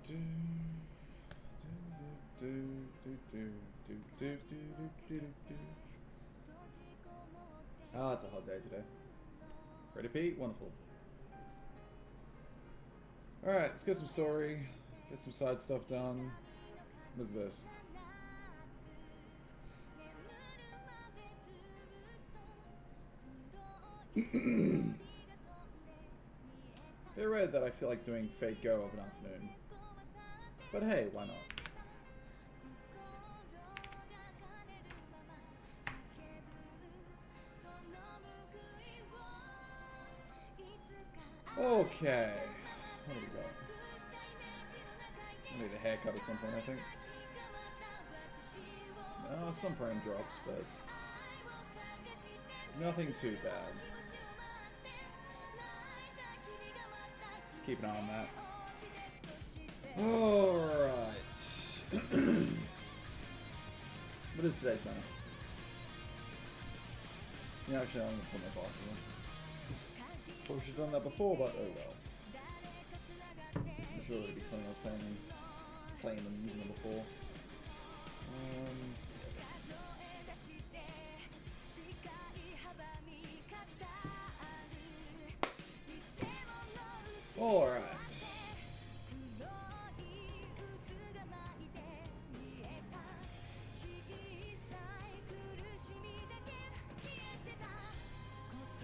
Ah, it's a hot day today. Ready, Pete? Wonderful. Alright, let's get some story. Get some side stuff done. What's this? They read that I feel like doing Fate Go of an afternoon. But hey, why not? Okay. What do we got? I need a haircut at some point, I think. Some frame drops, but nothing too bad. Just keep an eye on that. Alright. What is today's banner? Yeah, actually, I'm going to put my glasses on. Probably should have done that before, but oh well. I'm sure it'd be clean. I was playing them, using them before. Alright.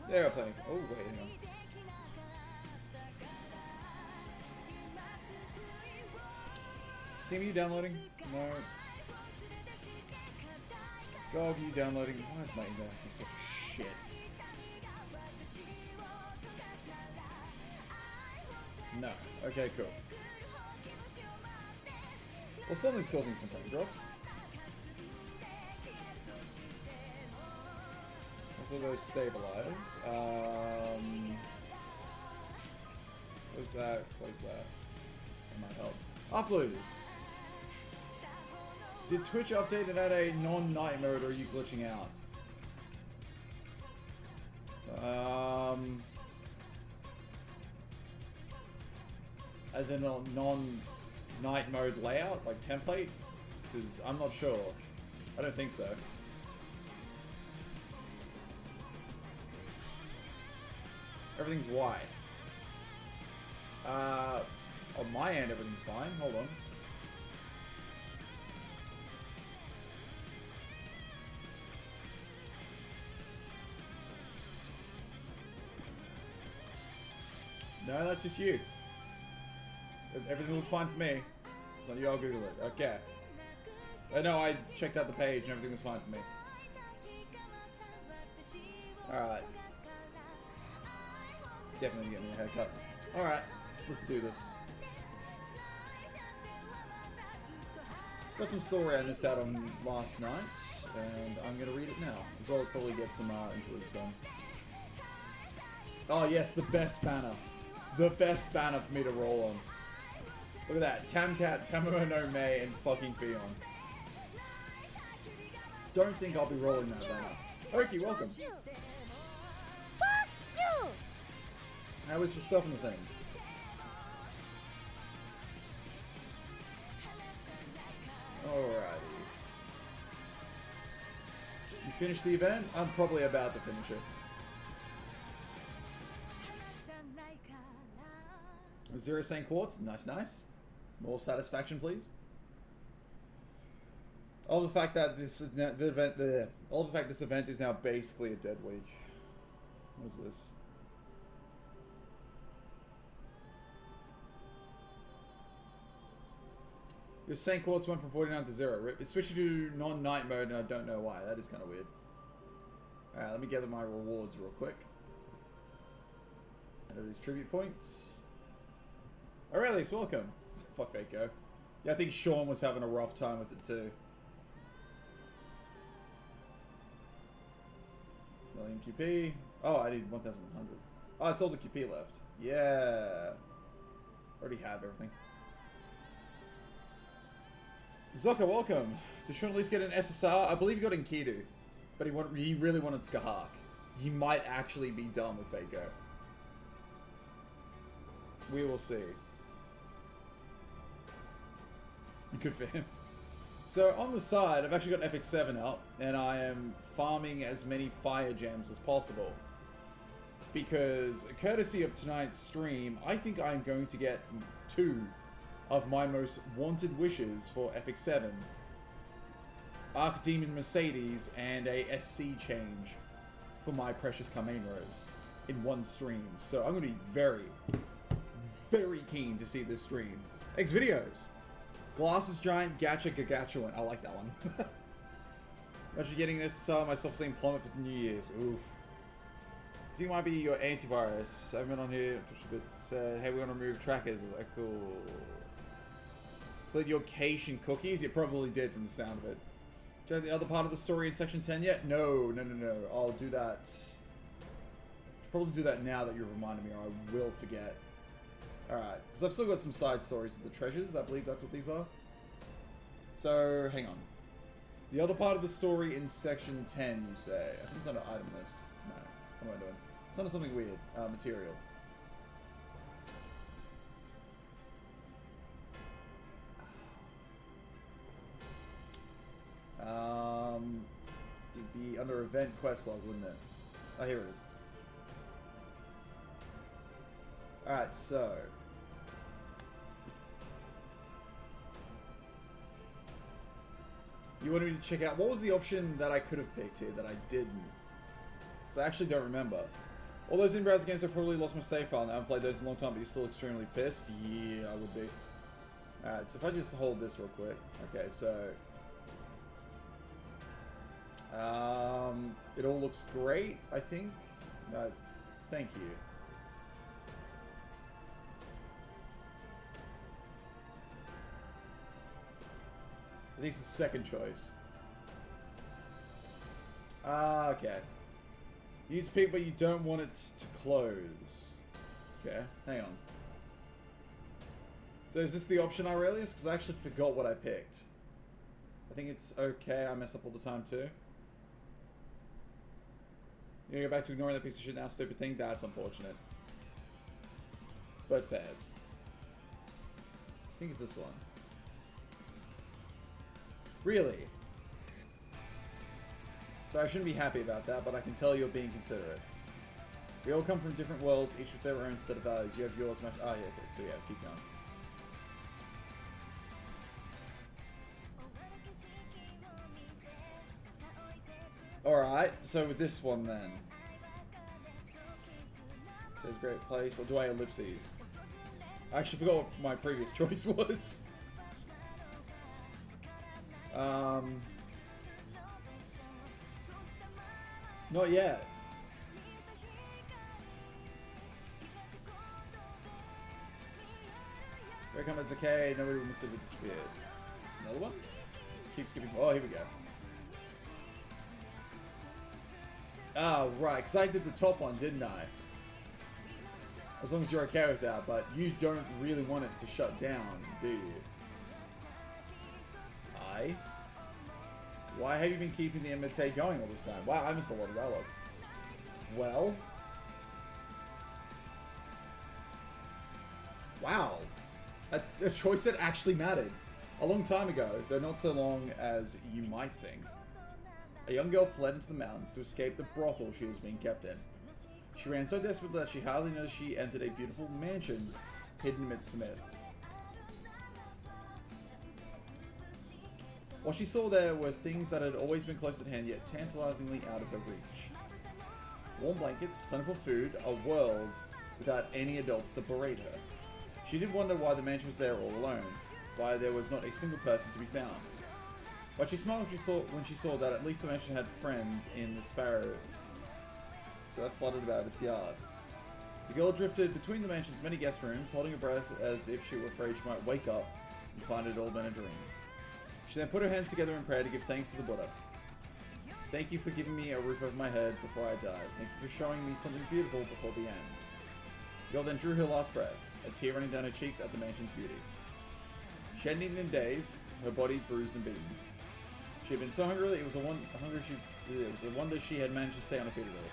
There, we're playing. Oh, wait, hang on. Steam, are you downloading? No. Dog, are you downloading? Why is my internet such a shit? No. Okay, cool. Well, something's causing some frame drops. Hopefully those stabilize. Close that, close that. That might help. Uploaders! Did Twitch update and add a non-night mode, or are you glitching out? As in a non-night mode layout, like template? Because I'm not sure. I don't think so. Everything's white. On my end, everything's fine. Hold on. No, that's just you. Everything looked fine for me. So you all Google it. Okay. No, I checked out the page and everything was fine for me. Alright. Definitely getting a haircut. Alright, let's do this. Got some story I missed out on last night, and I'm going to read it now. As well as probably get some interludes done. Oh yes, the best banner. The best banner for me to roll on. Look at that. Tamcat, Tamamo no Mei, and fucking Fion. Don't think I'll be rolling that banner. Oki, welcome. Fuck you! How is the stuff and the things? Alrighty. You finished the event? I'm probably about to finish it. Zero Saint Quartz, nice, nice. More satisfaction, please. All the fact that this event is now basically a dead week. What is this? Your Saint Quartz went from 49 to 0. It switched to non-night mode, and I don't know why. That is kind of weird. Alright, let me gather my rewards real quick. And these tribute points. Aurelius, welcome. Fuck Fate Go. Yeah, I think Sean was having a rough time with it too. Million QP. Oh, I need 1,100. Oh, it's all the QP left. Yeah. Already have everything. Zoka, welcome. Did Sean at least get an SSR? I believe he got Enkidu. But he really wanted Skahak. He might actually be done with Fate Go. We will see. Good for him. So on the side, I've actually got Epic 7 up, and I am farming as many fire gems as possible. Because, courtesy of tonight's stream, I think I'm going to get 2 of my most wanted wishes for Epic 7. Archdemon Mercedes and a SC change for my precious Carmine Rose in one stream. So I'm going to be very, very keen to see this stream. X videos. Glasses Giant Gacha Gargantuan. I like that one. Imagine getting this myself saying plummet for New Year's. Oof. I think it might be your antivirus. I've been on here. Said, hey, we're going to remove trackers. I was like, cool. Cleared your cache and cookies? You probably did from the sound of it. Do you have the other part of the story in section 10 yet? No. I'll do that. I'll probably do that now that you reminded me, or I will forget. Alright, because I've still got some side stories of the treasures. I believe that's what these are. So, hang on. The other part of the story in section 10, you say? I think it's under item list. No. What am I doing? It's under something weird. Material. It'd be under event quest log, wouldn't it? Oh, here it is. Alright, so... You wanted me to check out... What was the option that I could have picked here that I didn't? Because I actually don't remember. All those in-browser games, I probably lost my save file. Now I haven't played those in a long time, but you're still extremely pissed? Yeah, I would be. Alright, so if I just hold this real quick. Okay, so... it all looks great, I think. Thank you. I think it's the second choice. Okay. You need to pick, but you don't want it to close. Okay, hang on. So is this the option, Aurelius? Because I actually forgot what I picked. I think it's okay. I mess up all the time too. You gonna go back to ignoring that piece of shit now, stupid thing? That's unfortunate. But fairs. I think it's this one. Really? So I shouldn't be happy about that, but I can tell you're being considerate. We all come from different worlds, each with their own set of values. You have yours, my... Oh, yeah, okay. So, yeah, keep going. Alright, so with this one, then. Says great place, or do I ellipses? I actually forgot what my previous choice was. Not yet. Reckon it's okay, nobody will miss it, it disappeared. Another one? Just keep skipping. Oh, here we go. Ah, right, because I did the top one, didn't I? As long as you're okay with that, but you don't really want it to shut down, do you? Why have you been keeping the MTA going all this time? Wow, I missed a lot of dialogue. Well... Wow. A choice that actually mattered. A long time ago, though not so long as you might think. A young girl fled into the mountains to escape the brothel she was being kept in. She ran so desperately that she hardly noticed she entered a beautiful mansion hidden amidst the mists. What she saw there were things that had always been close at hand, yet tantalizingly out of her reach. Warm blankets, plentiful food, a world without any adults to berate her. She did wonder why the mansion was there all alone, why there was not a single person to be found. But she smiled when she saw that at least the mansion had friends in the sparrow, so that fluttered about its yard. The girl drifted between the mansion's many guest rooms, holding her breath as if she were afraid she might wake up and find it had all been a dream. She then put her hands together in prayer to give thanks to the Buddha. Thank you for giving me a roof over my head before I died. Thank you for showing me something beautiful before the end. The girl then drew her last breath, a tear running down her cheeks at the mansion's beauty. She hadn't eaten in days, her body bruised and beaten. She had been so hungry, it was a wonder she had managed to stay on her feet at all.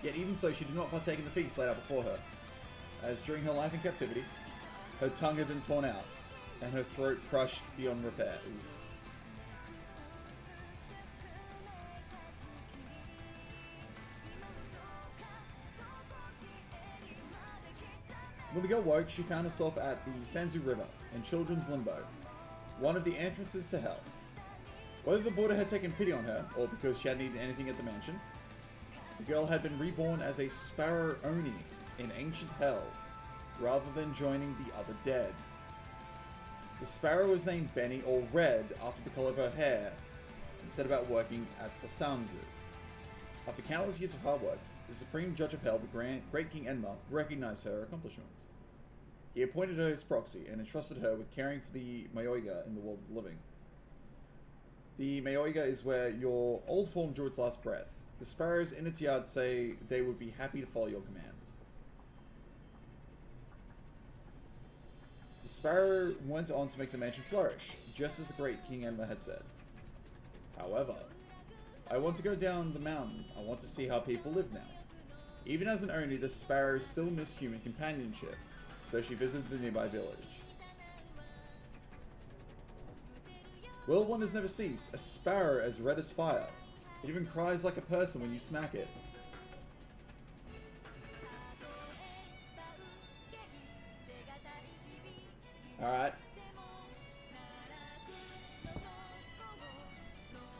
Yet even so, she did not partake in the feast laid out before her, as during her life in captivity, her tongue had been torn out, and her throat crushed beyond repair. Ooh. When the girl woke, she found herself at the Sanzu River in Children's Limbo, one of the entrances to hell. Whether the Buddha had taken pity on her, or because she hadn't eaten anything at the mansion, the girl had been reborn as a Sparrow Oni in ancient hell, rather than joining the other dead. The Sparrow was named Benny, or Red, after the color of her hair, instead about working at the Sanzu. After countless years of hard work, the Supreme Judge of Hell, the Great King Enma, recognized her accomplishments. He appointed her his proxy and entrusted her with caring for the Myoiga in the world of the living. The Myoiga is where your old form drew its last breath. The sparrows in its yard say they would be happy to follow your commands. The sparrow went on to make the mansion flourish, just as the great King Enma had said. However, I want to go down the mountain. I want to see how people live now. Even as an Oni, the sparrow still missed human companionship, so she visited the nearby village. World wonders never cease. A sparrow as red as fire. It even cries like a person when you smack it. Alright.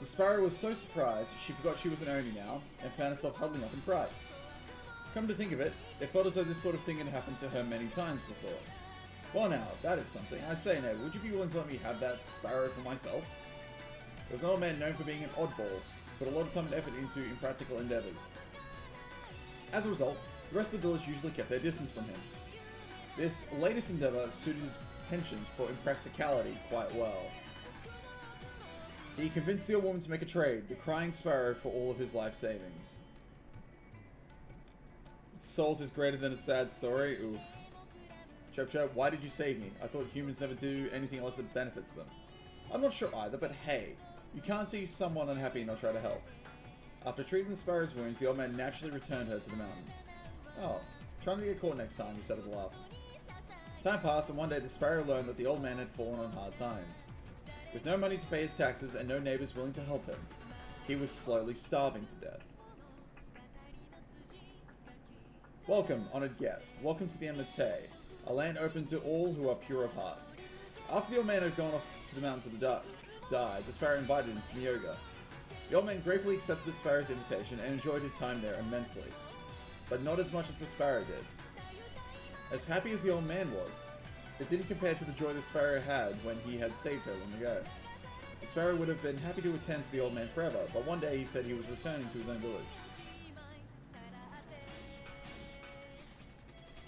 The sparrow was so surprised, she forgot she was an Oni now, and found herself huddling up in fright. Come to think of it, it felt as though this sort of thing had happened to her many times before. Well now, that is something. I say, Ned, would you be willing to let me have that sparrow for myself? There was an old man known for being an oddball, put a lot of time and effort into impractical endeavors. As a result, the rest of the village usually kept their distance from him. This latest endeavor suited his penchant for impracticality quite well. He convinced the old woman to make a trade, the crying sparrow for all of his life savings. Salt is greater than a sad story. Oof. Chirp chirp, why did you save me? I thought humans never do anything unless it benefits them. I'm not sure either, but hey, you can't see someone unhappy and not try to help. After treating the sparrow's wounds, the old man naturally returned her to the mountain. Oh, trying to get caught next time, he said with a laugh. Time passed, and one day the sparrow learned that the old man had fallen on hard times. With no money to pay his taxes and no neighbors willing to help him, he was slowly starving to death. Welcome, honored guest. Welcome to the Amate, a land open to all who are pure of heart. After the old man had gone off to the mountain to die, the sparrow invited him to Myoga. The old man gratefully accepted the sparrow's invitation and enjoyed his time there immensely, but not as much as the sparrow did. As happy as the old man was, it didn't compare to the joy the sparrow had when he had saved her long ago. The sparrow would have been happy to attend to the old man forever, but one day he said he was returning to his own village.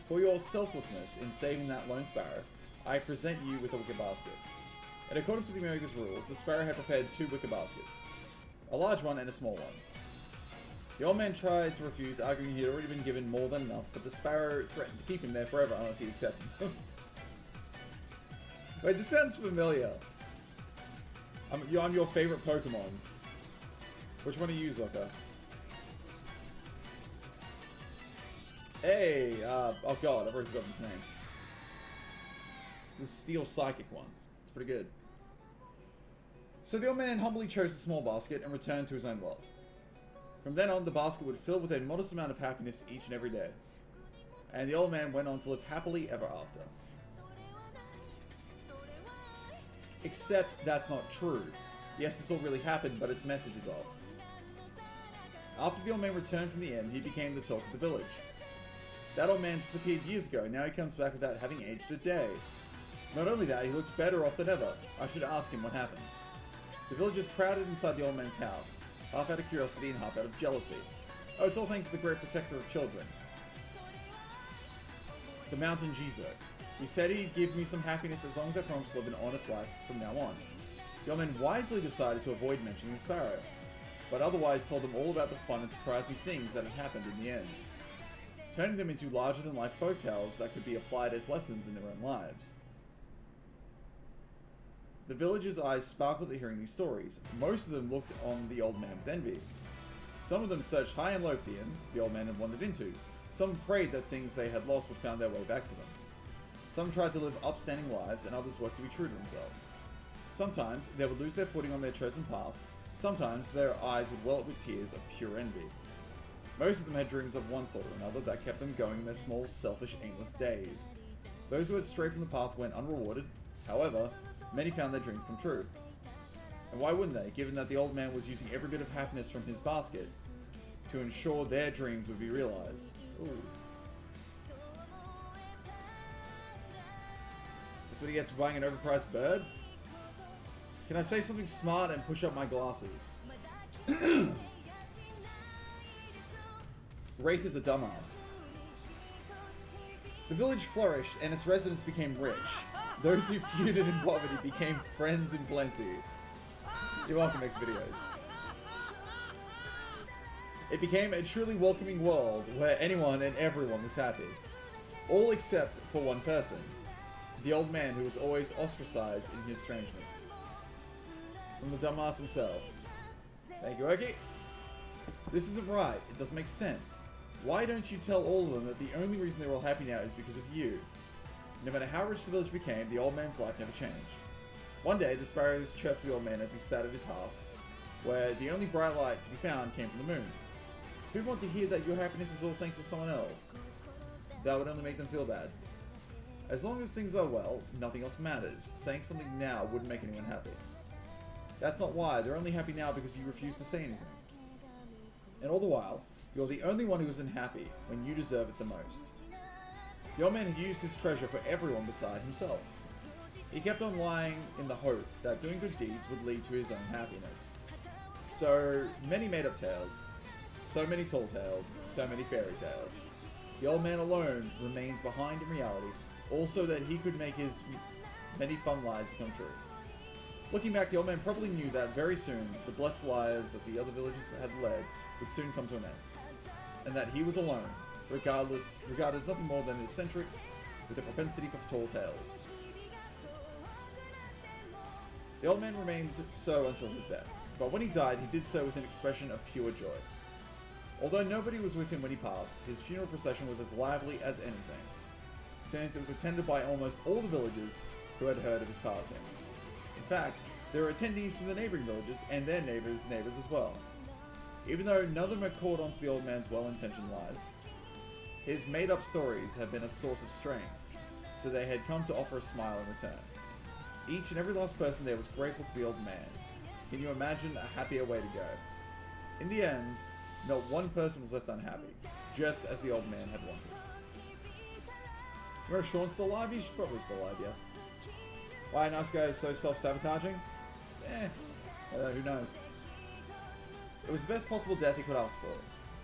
For your selflessness in saving that lone sparrow, I present you with a wicker basket. In accordance with the Myoga's rules, the sparrow had prepared 2 wicker baskets, a large one and a small one. The old man tried to refuse, arguing he had already been given more than enough, but the sparrow threatened to keep him there forever unless he accepted them. Wait, this sounds familiar. I'm your favorite Pokemon. Which one are you, Zucker? Hey, oh god, I've already forgotten his name. The Steel Psychic one. It's pretty good. So the old man humbly chose a small basket and returned to his own world. From then on, the basket would fill with a modest amount of happiness each and every day. And the old man went on to live happily ever after. Except that's not true. Yes, this all really happened, but its message is off. After the old man returned from the inn, he became the talk of the village. That old man disappeared years ago, now he comes back without having aged a day. Not only that, he looks better off than ever. I should ask him what happened. The villagers crowded inside the old man's house, half out of curiosity and half out of jealousy. Oh, it's all thanks to the great protector of children. The Mountain Jizo. He said he'd give me some happiness as long as I promised to live an honest life from now on. The old man wisely decided to avoid mentioning the sparrow, but otherwise told them all about the fun and surprising things that had happened in the end, turning them into larger-than-life folktales that could be applied as lessons in their own lives. The villagers' eyes sparkled at hearing these stories. Most of them looked on the old man with envy. Some of them searched high and low for the inn the old man had wandered into. Some prayed that things they had lost would find their way back to them. Some tried to live upstanding lives, and others worked to be true to themselves. Sometimes they would lose their footing on their chosen path, sometimes their eyes would well up with tears of pure envy. Most of them had dreams of one sort or another that kept them going in their small, selfish, aimless days. Those who had strayed from the path went unrewarded. However, many found their dreams come true. And why wouldn't they, given that the old man was using every bit of happiness from his basket to ensure their dreams would be realized? Ooh. That's what he gets for buying an overpriced bird? Can I say something smart and push up my glasses? Wraith is a dumbass. The village flourished and its residents became rich. Those who feuded in poverty became friends in plenty. You're welcome, X videos. It became a truly welcoming world where anyone and everyone was happy. All except for one person. The old man who was always ostracized in his strangeness. From the dumbass himself. Thank you, Oki. This isn't right. It doesn't make sense. Why don't you tell all of them that the only reason they're all happy now is because of you? No matter how rich the village became, the old man's life never changed. One day, the sparrows chirped to the old man as he sat at his hearth, where the only bright light to be found came from the moon. Who'd want to hear that your happiness is all thanks to someone else? That would only make them feel bad. As long as things are well, nothing else matters. Saying something now wouldn't make anyone happy. That's not why. They're only happy now because you refuse to say anything. And all the while, you're the only one who isn't happy when you deserve it the most. The old man had used his treasure for everyone beside himself. He kept on lying in the hope that doing good deeds would lead to his own happiness. So many made-up tales, so many tall tales, so many fairy tales. The old man alone remained behind in reality, also that he could make his many fun lies become true. Looking back, the old man probably knew that very soon the blessed lives that the other villagers had led would soon come to an end, and that he was alone, regarded as nothing more than an eccentric with a propensity for tall tales. The old man remained so until his death, but when he died, he did so with an expression of pure joy. Although nobody was with him when he passed, his funeral procession was as lively as anything, since it was attended by almost all the villagers who had heard of his passing. In fact, there were attendees from the neighboring villages and their neighbors' neighbors as well. Even though none of them had caught on to the old man's well-intentioned lies, his made-up stories had been a source of strength, so they had come to offer a smile in return. Each and every last person there was grateful to the old man. Can you imagine a happier way to go? In the end, not one person was left unhappy, just as the old man had wanted. Remember Sean's still alive? He's probably still alive, yes. Why a nice guy is so self-sabotaging? Who knows? It was the best possible death he could ask for.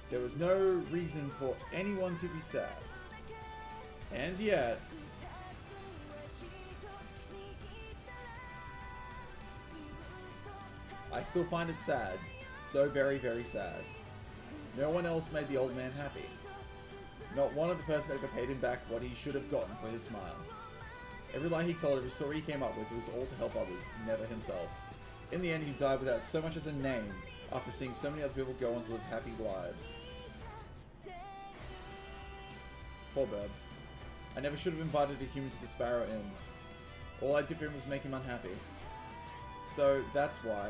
There was no reason for anyone to be sad. And yet... I still find it sad. So very, very sad. No one else made the old man happy. Not one of the person ever paid him back what he should have gotten for his smile. Every lie he told, every story he came up with was all to help others, never himself. In the end, he died without so much as a name, after seeing so many other people go on to live happy lives. Poor bird. I never should have invited a human to the Sparrow Inn. All I did for him was make him unhappy. So, that's why...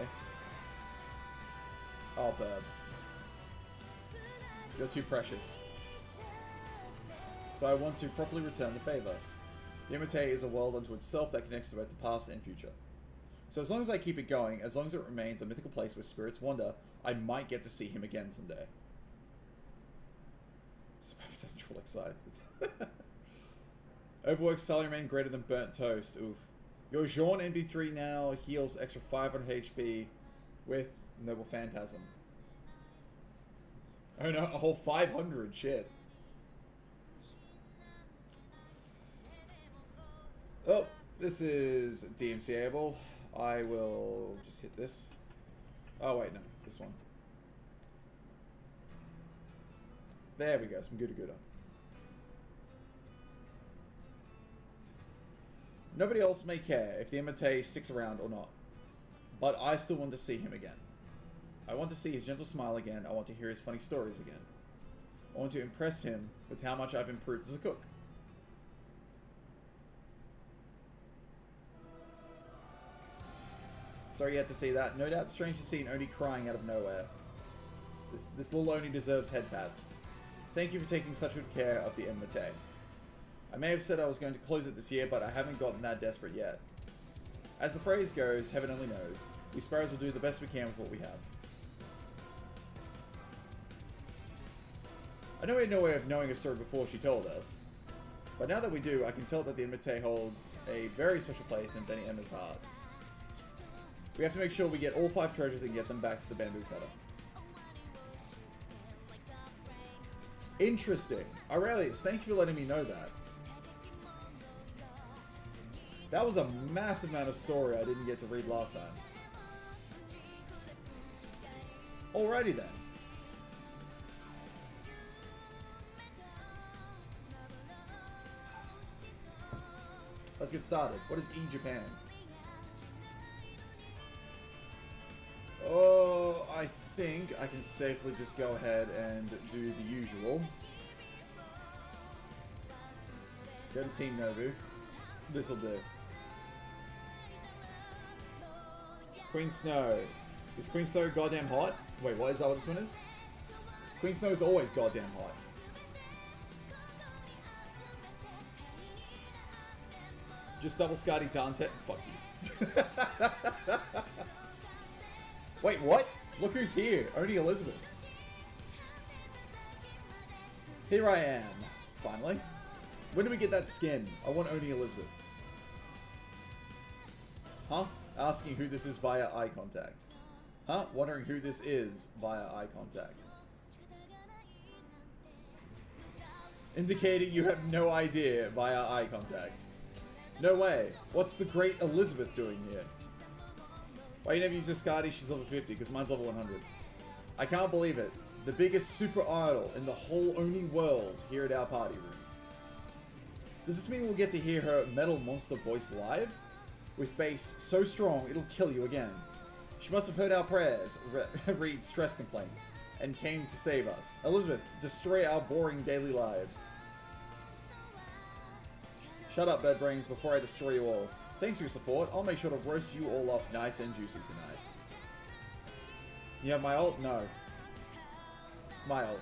Oh, bird. You're too precious. So I want to properly return the favor. The Imite is a world unto itself that connects to both the past and future. So as long as I keep it going, as long as it remains a mythical place where spirits wander, I might get to see him again someday. Samantha doesn't feel excited. Overworked salaryman greater than burnt toast. Oof. Your Jean NB3 now heals extra 500 HP with Noble Phantasm. Oh no, a whole 500, shit. Oh, this is DMCable. I will just hit this. Oh wait, no, this one. There we go, some gooda. Nobody else may care if the Imite sticks around or not, but I still want to see him again. I want to see his gentle smile again. I want to hear his funny stories again. I want to impress him with how much I've improved as a cook. Sorry you had to see that. No doubt strange to see an Oni crying out of nowhere. This little Oni deserves head pats. Thank you for taking such good care of the Enmity. I may have said I was going to close it this year, but I haven't gotten that desperate yet. As the phrase goes, heaven only knows. We Sparrows will do the best we can with what we have. I know we had no way of knowing a story before she told us. But now that we do, I can tell that the Enmity holds a very special place in Benny Emma's heart. We have to make sure we get all 5 treasures and get them back to the bamboo cutter. Interesting. Aurelius, thank you for letting me know that. That was a massive amount of story I didn't get to read last time. Alrighty then. Let's get started. What is E-Japan? Oh, I think I can safely just go ahead and do the usual. Go to Team Nobu. This'll do. Queen Snow. Is Queen Snow goddamn hot? Wait, what? Is that what this one is? Queen Snow is always goddamn hot. Just double Scotty Dante. Fuck you. Wait, what? Look who's here. Only Elizabeth. Here I am. Finally. When do we get that skin? I want Oni Elizabeth. Huh? Asking who this is via eye contact. Huh? Wondering who this is via eye contact. Indicating you have no idea via eye contact. No way. What's the great Elizabeth doing here? Why you never use a Scotty? She's level 50, because mine's level 100. I can't believe it. The biggest super idol in the whole Oni world here at our party room. Does this mean we'll get to hear her metal monster voice live? With bass so strong, it'll kill you again. She must have heard our prayers, read stress complaints, and came to save us. Elizabeth, destroy our boring daily lives. Shut up, bedbrains, before I destroy you all. Thanks for your support. I'll make sure to roast you all up nice and juicy tonight. You have my ult? No. My ult.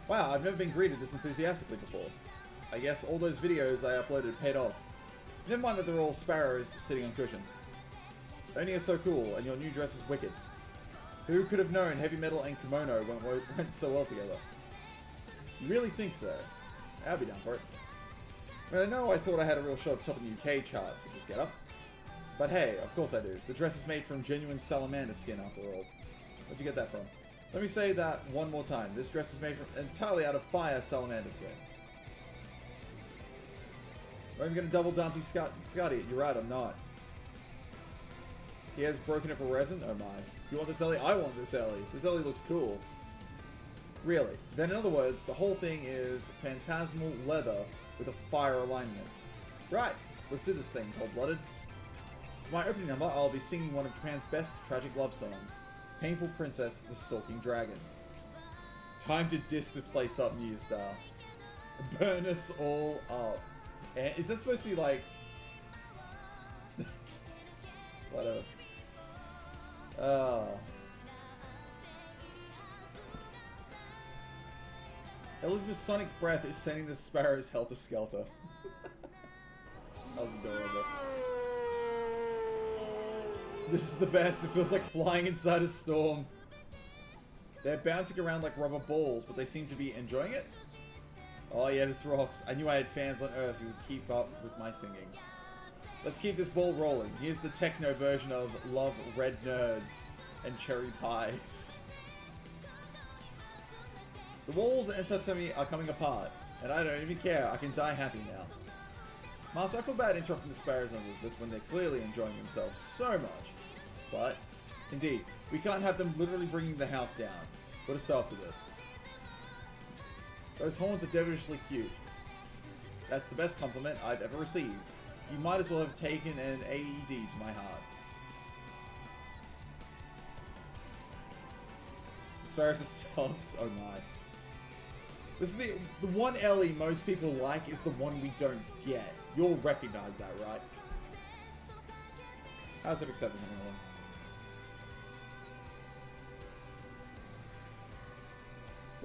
Wow, I've never been greeted this enthusiastically before. I guess all those videos I uploaded paid off. Never mind that they're all sparrows sitting on cushions. Oni is so cool, and your new dress is wicked. Who could have known heavy metal and kimono went so well together? You really think so? I'll be down for it. I know I thought I had a real shot of top of the UK charts with this getup. But hey, of course I do. The dress is made from genuine salamander skin after all. Where'd you get that from? Let me say that one more time. This dress is made from entirely out of fire salamander skin. I'm gonna double Dante Scotty. You're right, I'm not. He has broken it for resin? Oh my. You want this Ellie? I want this Ellie. This Ellie looks cool. Really. Then in other words, the whole thing is phantasmal leather with a fire alignment. Right, let's do this thing, Cold-Blooded. For my opening number, I'll be singing one of Japan's best tragic love songs, Painful Princess, the Stalking Dragon. Time to diss this place up, New Star. Burn us all up. And is that supposed to be like... Whatever. Elizabeth's sonic breath is sending the sparrows helter-skelter. That was adorable. This is the best. It feels like flying inside a storm. They're bouncing around like rubber balls, but they seem to be enjoying it. Oh yeah, this rocks. I knew I had fans on Earth who would keep up with my singing. Let's keep this ball rolling. Here's the techno version of Love Red Nerds and Cherry Pies. The walls and Tatami are coming apart, and I don't even care. I can die happy now. Master, I feel bad interrupting the sparrows and Elizabeth when they're clearly enjoying themselves so much. But, indeed, we can't have them literally bringing the house down. Put a stop to this. Those horns are devilishly cute. That's the best compliment I've ever received. You might as well have taken an AED to my heart. Sparrows are stops. Oh my. This is the one Ellie most people like is the one we don't get. You'll recognize that, right? How's Epic 7 coming along?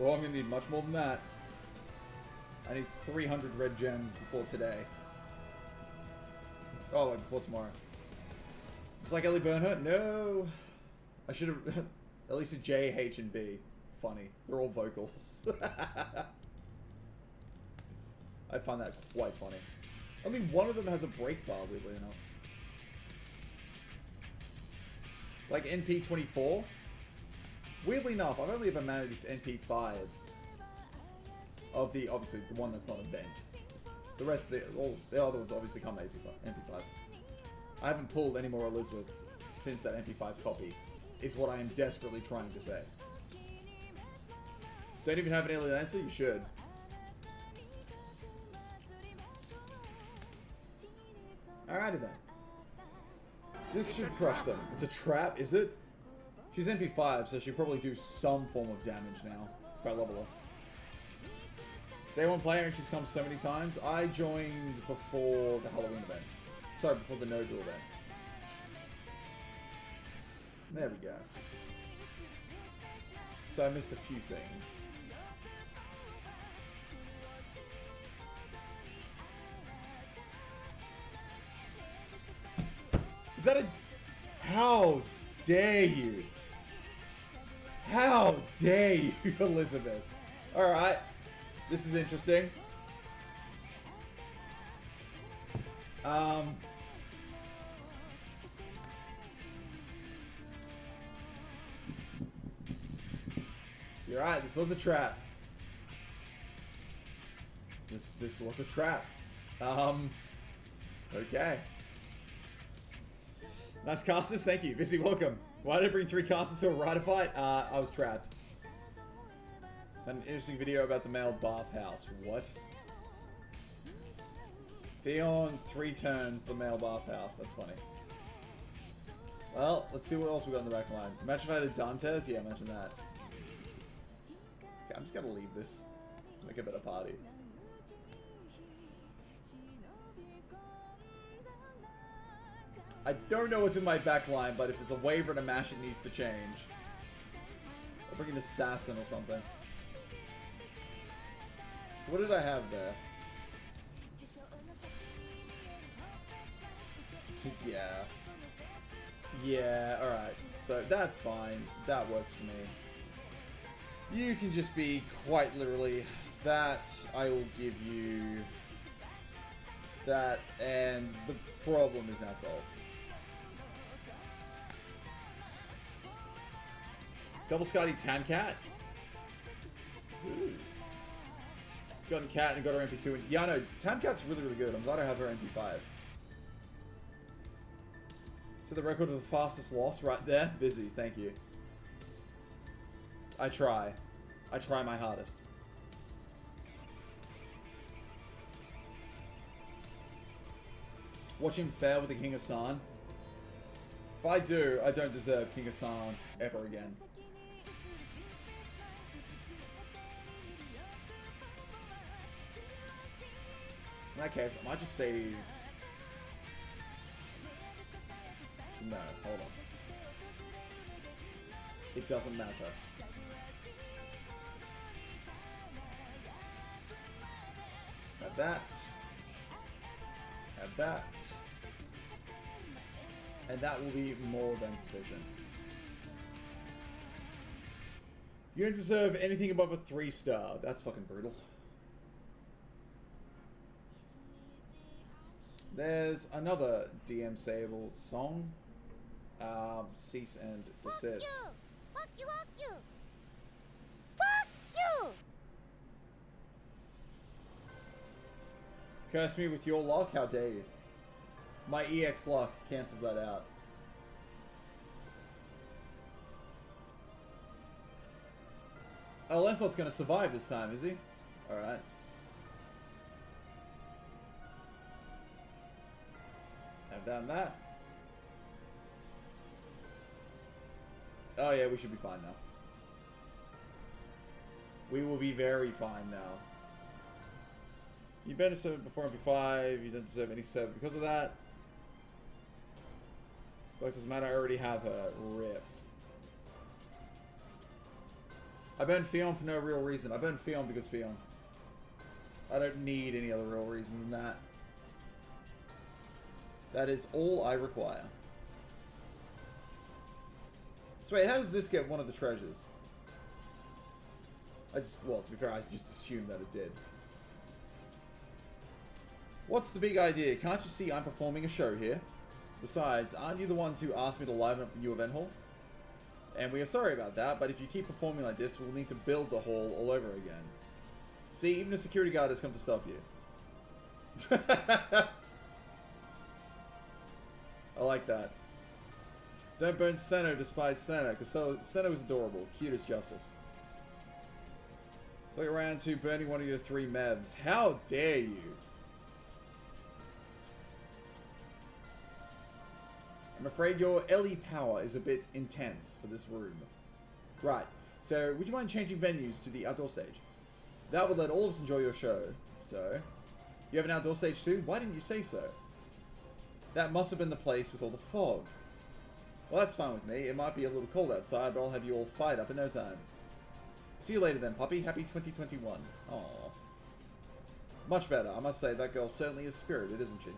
Well, I'm gonna need much more than that. I need 300 red gems before today. Oh, wait, before tomorrow. It's like Ellie Bernhardt? No! I should have... At least a J, H, and B. Funny. They're all vocals. I find that quite funny. Only one of them has a break bar, weirdly enough. Like NP24? Weirdly enough, I've only ever managed NP5. Of the, obviously, the one that's not event. The rest of all the other ones obviously come NP5. I haven't pulled any more Elizabeths since that NP5 copy, is what I am desperately trying to say. Don't even have an alien answer? You should. Alrighty then. This should crush them. It's a trap, is it? She's NP5, so she'll probably do some form of damage now, if I level her. Day 1 player and she's come so many times. I joined before the Halloween event. Sorry, before the No-Do event. There we go. So I missed a few things. Is that a... How dare you? How dare you, Elizabeth? Alright. This is interesting. You're right, this was a trap. This was a trap. Okay. Nice casters, thank you. Busy, welcome. Why did I bring 3 casters to a rider fight? I was trapped. An interesting video about the male bathhouse. What? Theon 3 turns the male bathhouse. That's funny. Well, let's see what else we got in the back line. Imagine if I had a Dantes? Yeah, imagine that. Okay, I'm just gonna leave this to make a better party. I don't know what's in my back line, but if it's a waiver and a mash, it needs to change. I'll bring an assassin or something. So what did I have there? Yeah. Yeah, alright. So that's fine. That works for me. You can just be quite literally that. I will give you that, and the problem is now solved. Double Scotty Tancat. Ooh. Got a cat and got her MP2. And yeah, no, Tamcat's really, really good. I'm glad I have her MP5. So the record of the fastest loss right there. Busy, thank you. I try. I try my hardest. Watch him fail with the King Hassan. If I do, I don't deserve King Hassan ever again. In that case, I might just save... No, hold on. It doesn't matter. Have that. Have that. And that will be more than sufficient. You don't deserve anything above a 3-star. That's fucking brutal. There's another DM Sable song. Cease and Desist. Fuck you! Fuck you! Fuck you! Curse me with your luck? How dare you? My EX luck cancels that out. Oh, Lancelot's gonna survive this time, is he? Alright. Have done that. Oh yeah, we should be fine now. We will be very fine now. You better serve before MP5, you don't deserve any serve because of that. But it doesn't matter, I already have her. RIP. I burned Fion for no real reason. I burned Fion because Fion. I don't need any other real reason than that. That is all I require. So wait, how does this get one of the treasures? Well, to be fair, I just assumed that it did. What's the big idea? Can't you see I'm performing a show here? Besides, aren't you the ones who asked me to liven up the new event hall? And we are sorry about that, but if you keep performing like this, we'll need to build the hall all over again. See, even a security guard has come to stop you. I like that. Don't burn Steno, despise Steno, because Steno is adorable. Cute as justice. Look around to burning one of your 3 mevs. How dare you? I'm afraid your LE power is a bit intense for this room. Right, so would you mind changing venues to the outdoor stage? That would let all of us enjoy your show. So, you have an outdoor stage too? Why didn't you say so? That must have been the place with all the fog. Well, that's fine with me. It might be a little cold outside, but I'll have you all fired up in no time. See you later then, puppy. Happy 2021. Aww. Much better. I must say, that girl certainly is spirited, isn't she?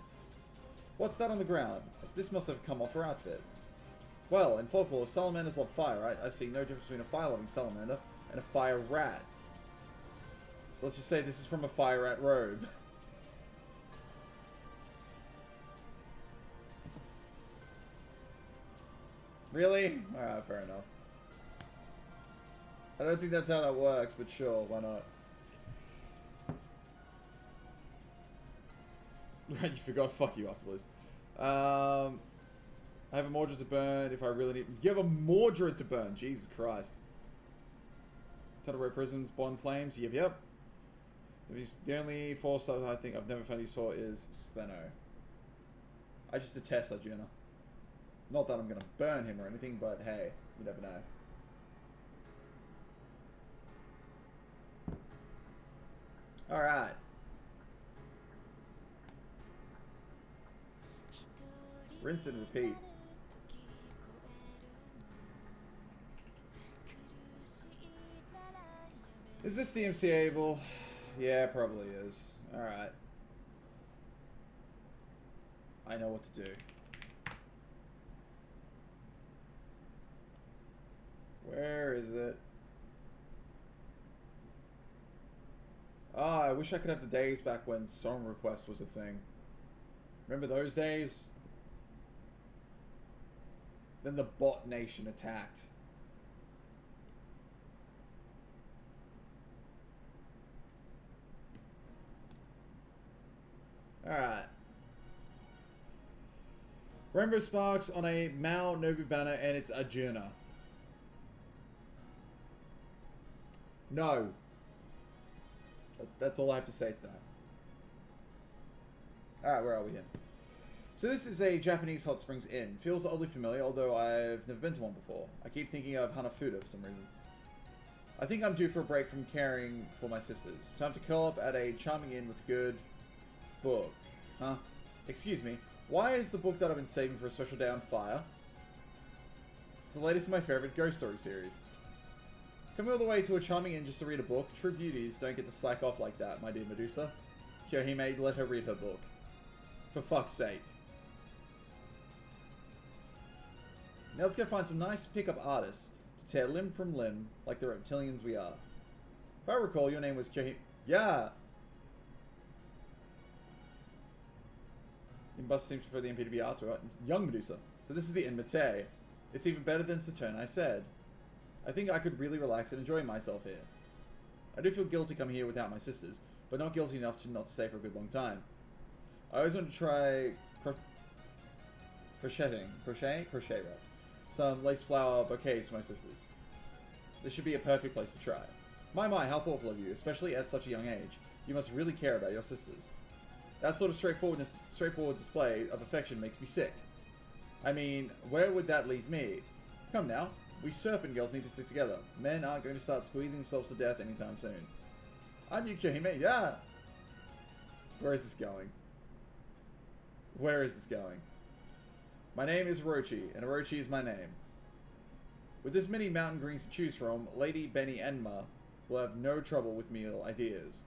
What's that on the ground? This must have come off her outfit. Well, in folklore, salamanders love fire, right? I see no difference between a fire-loving salamander and a fire rat. So let's just say this is from a fire rat robe. Really? Alright, fair enough. I don't think that's how that works, but sure, why not? Right, you forgot. Fuck you afterwards. I have a Mordred to burn if I really need... You have a Mordred to burn! Jesus Christ. Tunnel Road Prisons, Bond Flames, yep. The only force I think I've never found use for is Steno. I just detest Arjuna. Not that I'm going to burn him or anything, but hey, you never know. Alright. Rinse and repeat. Is this DMC able? Yeah, probably is. Alright. I know what to do. Where is it? Ah, I wish I could have the days back when song request was a thing. Remember those days? Then the bot nation attacked. Alright. Rainbow Sparks on a Mao Nobu banner and it's Arjuna. No. That's all I have to say to that. Alright, where are we in? So this is a Japanese hot springs inn. Feels oddly familiar, although I've never been to one before. I keep thinking of Hanafuda for some reason. I think I'm due for a break from caring for my sisters. Time to curl up at a charming inn with good book. Huh? Excuse me. Why is the book that I've been saving for a special day on fire? It's the latest in my favorite ghost story series. Coming all the way to a charming inn just to read a book? True beauties don't get to slack off like that, my dear Medusa. Kyohime, let her read her book. For fuck's sake. Now let's go find some nice pickup artists to tear limb from limb like the reptilians we are. If I recall, your name was Kyohime. Yeah! You must seem to prefer the MPTB arts, right? Young Medusa. So this is the Inn Mate. It's even better than Saturn, I said. I think I could really relax and enjoy myself here. I do feel guilty coming here without my sisters, but not guilty enough to not stay for a good long time. I always want to try crochet, right? Some lace flower bouquets for my sisters. This should be a perfect place to try. My, how thoughtful of you, especially at such a young age. You must really care about your sisters. That sort of straightforward display of affection makes me sick. I mean, where would that leave me? Come now, we serpent girls need to stick together. Men aren't going to start squeezing themselves to death anytime soon. Aren't you kidding me? Yeah! Where is this going? Where is this going? My name is Orochi, and Orochi is my name. With this many mountain greens to choose from, Lady Benny Enma will have no trouble with meal ideas.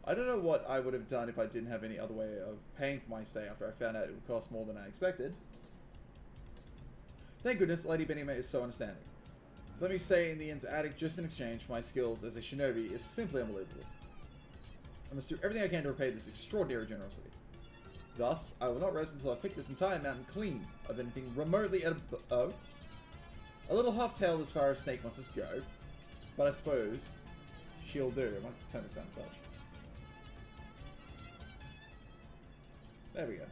I don't know what I would have done if I didn't have any other way of paying for my stay after I found out it would cost more than I expected. Thank goodness Lady Benny is so understanding. So let me stay in the inn's attic just in exchange for my skills as a shinobi is simply unbelievable. I must do everything I can to repay this extraordinary generosity. Thus, I will not rest until I pick this entire mountain clean of anything remotely a little half-tailed as far as snake monsters go, but I suppose she'll do. I might turn this down a touch. There we go.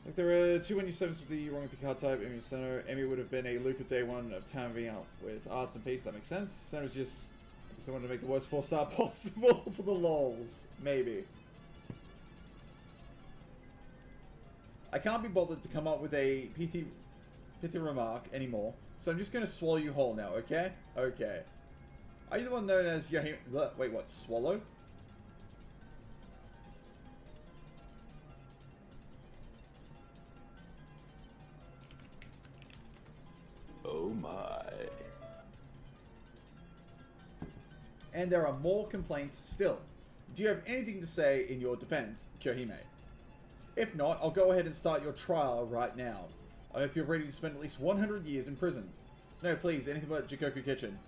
Like there are 2 new servants with the wrong Picard type. Emi Seno. Emi would have been a loop of day 1 of Town out with arts and peace. That makes sense. Seno's just, I guess they wanted to make the worst 4-star possible for the lols. Maybe. I can't be bothered to come up with a pithy remark anymore, so I'm just going to swallow you whole now, okay? Okay. Are you the one known as Yohime... Wait, what? Swallow? Oh my. And there are more complaints still. Do you have anything to say in your defense, Kyohime? If not, I'll go ahead and start your trial right now. I hope you're ready to spend at least 100 years imprisoned. No, please, anything but Jikoku Kitchen.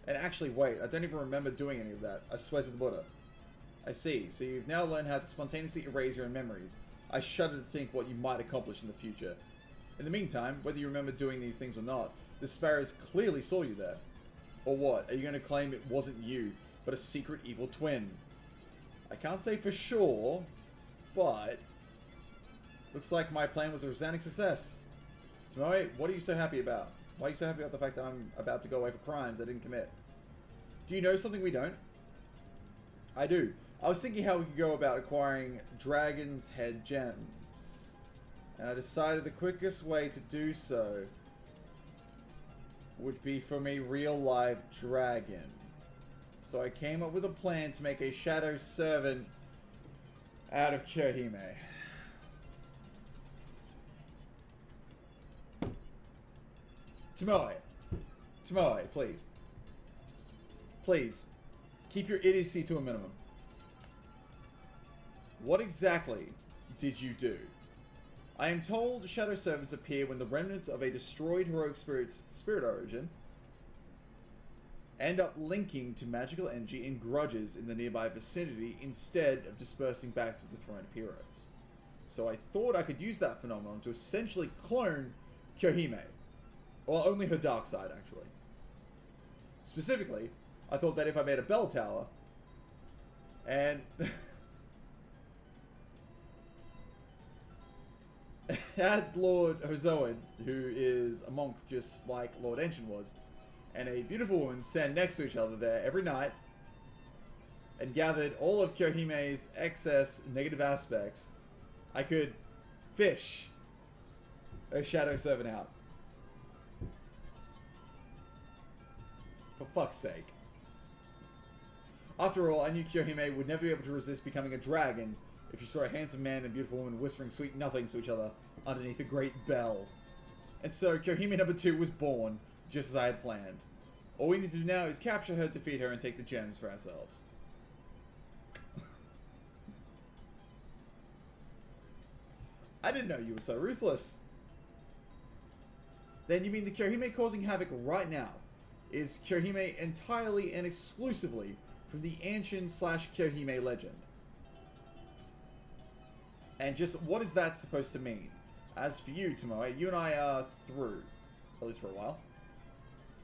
And actually, wait, I don't even remember doing any of that. I swear to the Buddha. I see, so you've now learned how to spontaneously erase your own memories. I shudder to think what you might accomplish in the future. In the meantime, whether you remember doing these things or not, the sparrows clearly saw you there. Or what? Are you going to claim it wasn't you, but a secret evil twin? I can't say for sure, but looks like my plan was a resounding success. Tomoe, what are you so happy about? Why are you so happy about the fact that I'm about to go away for crimes I didn't commit? Do you know something we don't? I do. I was thinking how we could go about acquiring Dragon's Head gems. And I decided the quickest way to do so would be from a real live dragon. So I came up with a plan to make a shadow servant out of Kyohime. Tomoe. Tomoe, please. Please. Keep your idiocy to a minimum. What exactly did you do? I am told shadow servants appear when the remnants of a destroyed heroic spirit's spirit origin end up linking to magical energy in grudges in the nearby vicinity instead of dispersing back to the Throne of Heroes. So I thought I could use that phenomenon to essentially clone Kyohime. Well, only her dark side, actually. Specifically, I thought that if I made a bell tower and had Lord Hozoan, who is a monk just like Lord Enshin was, and a beautiful woman stand next to each other there every night, and gathered all of Kyohime's excess negative aspects, I could fish a shadow servant out. For fuck's sake. After all, I knew Kyohime would never be able to resist becoming a dragon if she saw a handsome man and beautiful woman whispering sweet nothings to each other underneath a great bell. And so Kyohime number 2 was born, just as I had planned. All we need to do now is capture her, defeat her, and take the gems for ourselves. I didn't know you were so ruthless. Then you mean the Kyohime causing havoc right now is Kyohime entirely and exclusively from the Anshin/Kyohime legend? And just what is that supposed to mean? As for you, Tomoe, you and I are through. At least for a while.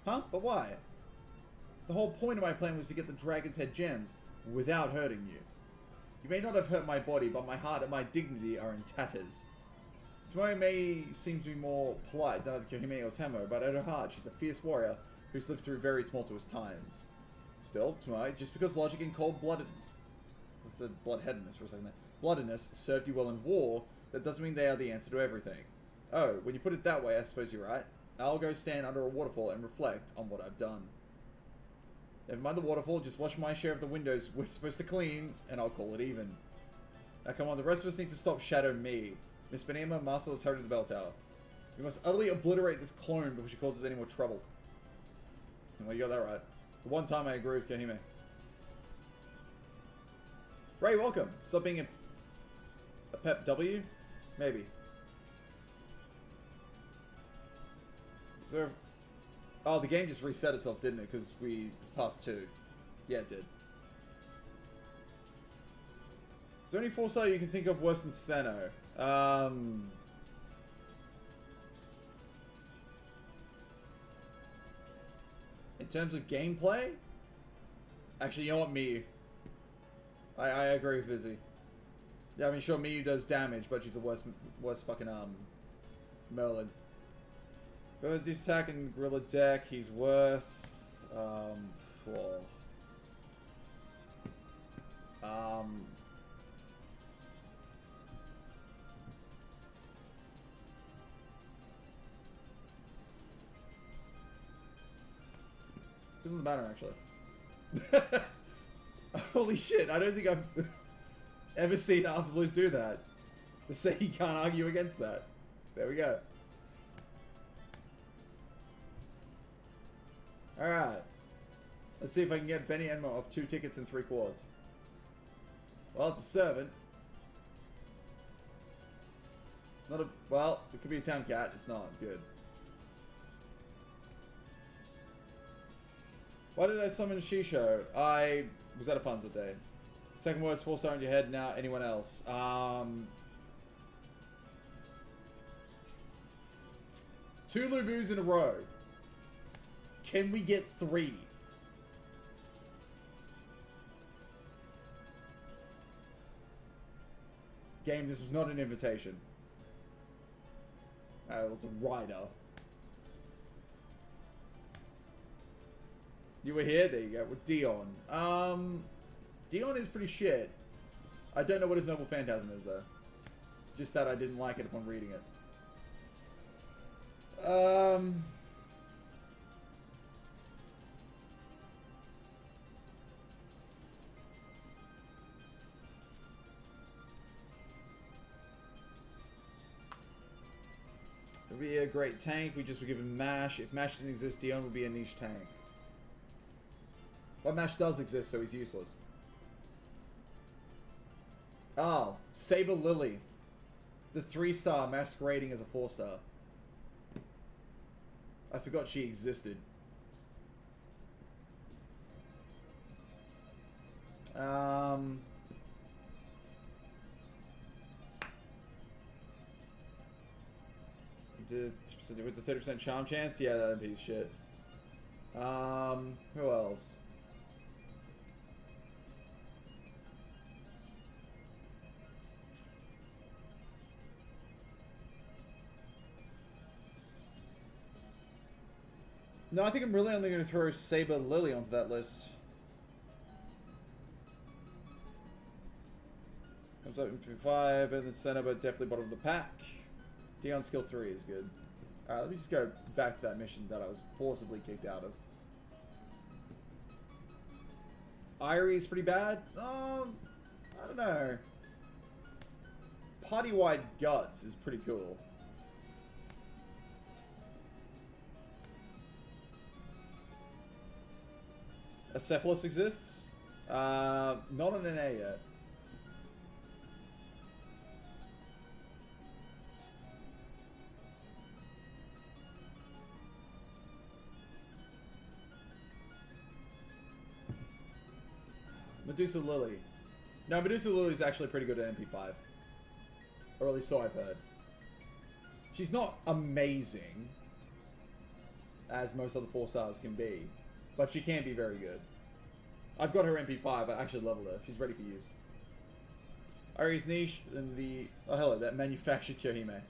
Huh? But why? The whole point of my plan was to get the Dragon's Head gems without hurting you. You may not have hurt my body, but my heart and my dignity are in tatters. Tomoe may seem to be more polite than either Kyohime or Tamo, but at her heart, she's a fierce warrior who's lived through very tumultuous times. Still, Tomoe, just because logic and cold-blooded... Let's say bloodheadedness for a second there. Bloodedness served you well in war, that doesn't mean they are the answer to everything. Oh, when you put it that way, I suppose you're right. I'll go stand under a waterfall and reflect on what I've done. Never mind the waterfall, just wash my share of the windows we're supposed to clean, and I'll call it even. Now come on, the rest of us need to stop Shadow me. Miss Benema, Master, let's hurry to the bell tower. We must utterly obliterate this clone before she causes any more trouble. Well, you got that right. The one time I agree with Kahime. Ray, welcome. Stop being a Pep W? Maybe. Is there... Oh, the game just reset itself, didn't it? Because it's past 2. Yeah, it did. Is there any 4-star you can think of worse than Steno? In terms of gameplay? Actually, you know what, Miyu. I agree with Vizzy. Yeah, I mean, sure, Miyu does damage, but she's the worst fucking, Merlin. But with this attack and Gorilla deck, he's worth, 4. Isn't the banner, actually. Holy shit, I don't think I've ever seen Arthur Blues do that. To say he can't argue against that. There we go. Alright. Let's see if I can get Benny Enmo off 2 tickets and 3 quads. Well, it's a servant. Not a... Well, it could be a town cat. It's not. Good. Why did I summon Shisho? I was out of funds that day. Second worst 4-star in your head, now anyone else. 2 Lubus in a row. Can we get 3? Game, this was not an invitation. It's a rider. You were here? There you go. With Dion. Dion is pretty shit. I don't know what his Noble Phantasm is, though. Just that I didn't like it upon reading it. It would be a great tank. We just would give him Mash. If Mash didn't exist, Dion would be a niche tank. But Mash does exist, so he's useless. Oh, Saber Lily. The 3-star masquerading as a 4-star. I forgot she existed. With the 30% charm chance? Yeah, that'd be shit. Who else? No, I think I'm really only going to throw Saber Lily onto that list. Comes up in 5, and then center, but definitely bottom of the pack. Dion skill 3 is good. Alright, let me just go back to that mission that I was forcibly kicked out of. Irie is pretty bad. I don't know. Party-wide guts is pretty cool. Acephalus exists? Not on an A yet. Medusa Lily. No, Medusa Lily is actually pretty good at MP5. Or at least so I've heard. She's not amazing, as most other 4-stars can be, but she can be very good. I've got her MP5, I actually leveled her. She's ready for use. Arie's niche, and the... Oh, hello, that manufactured Kyohime.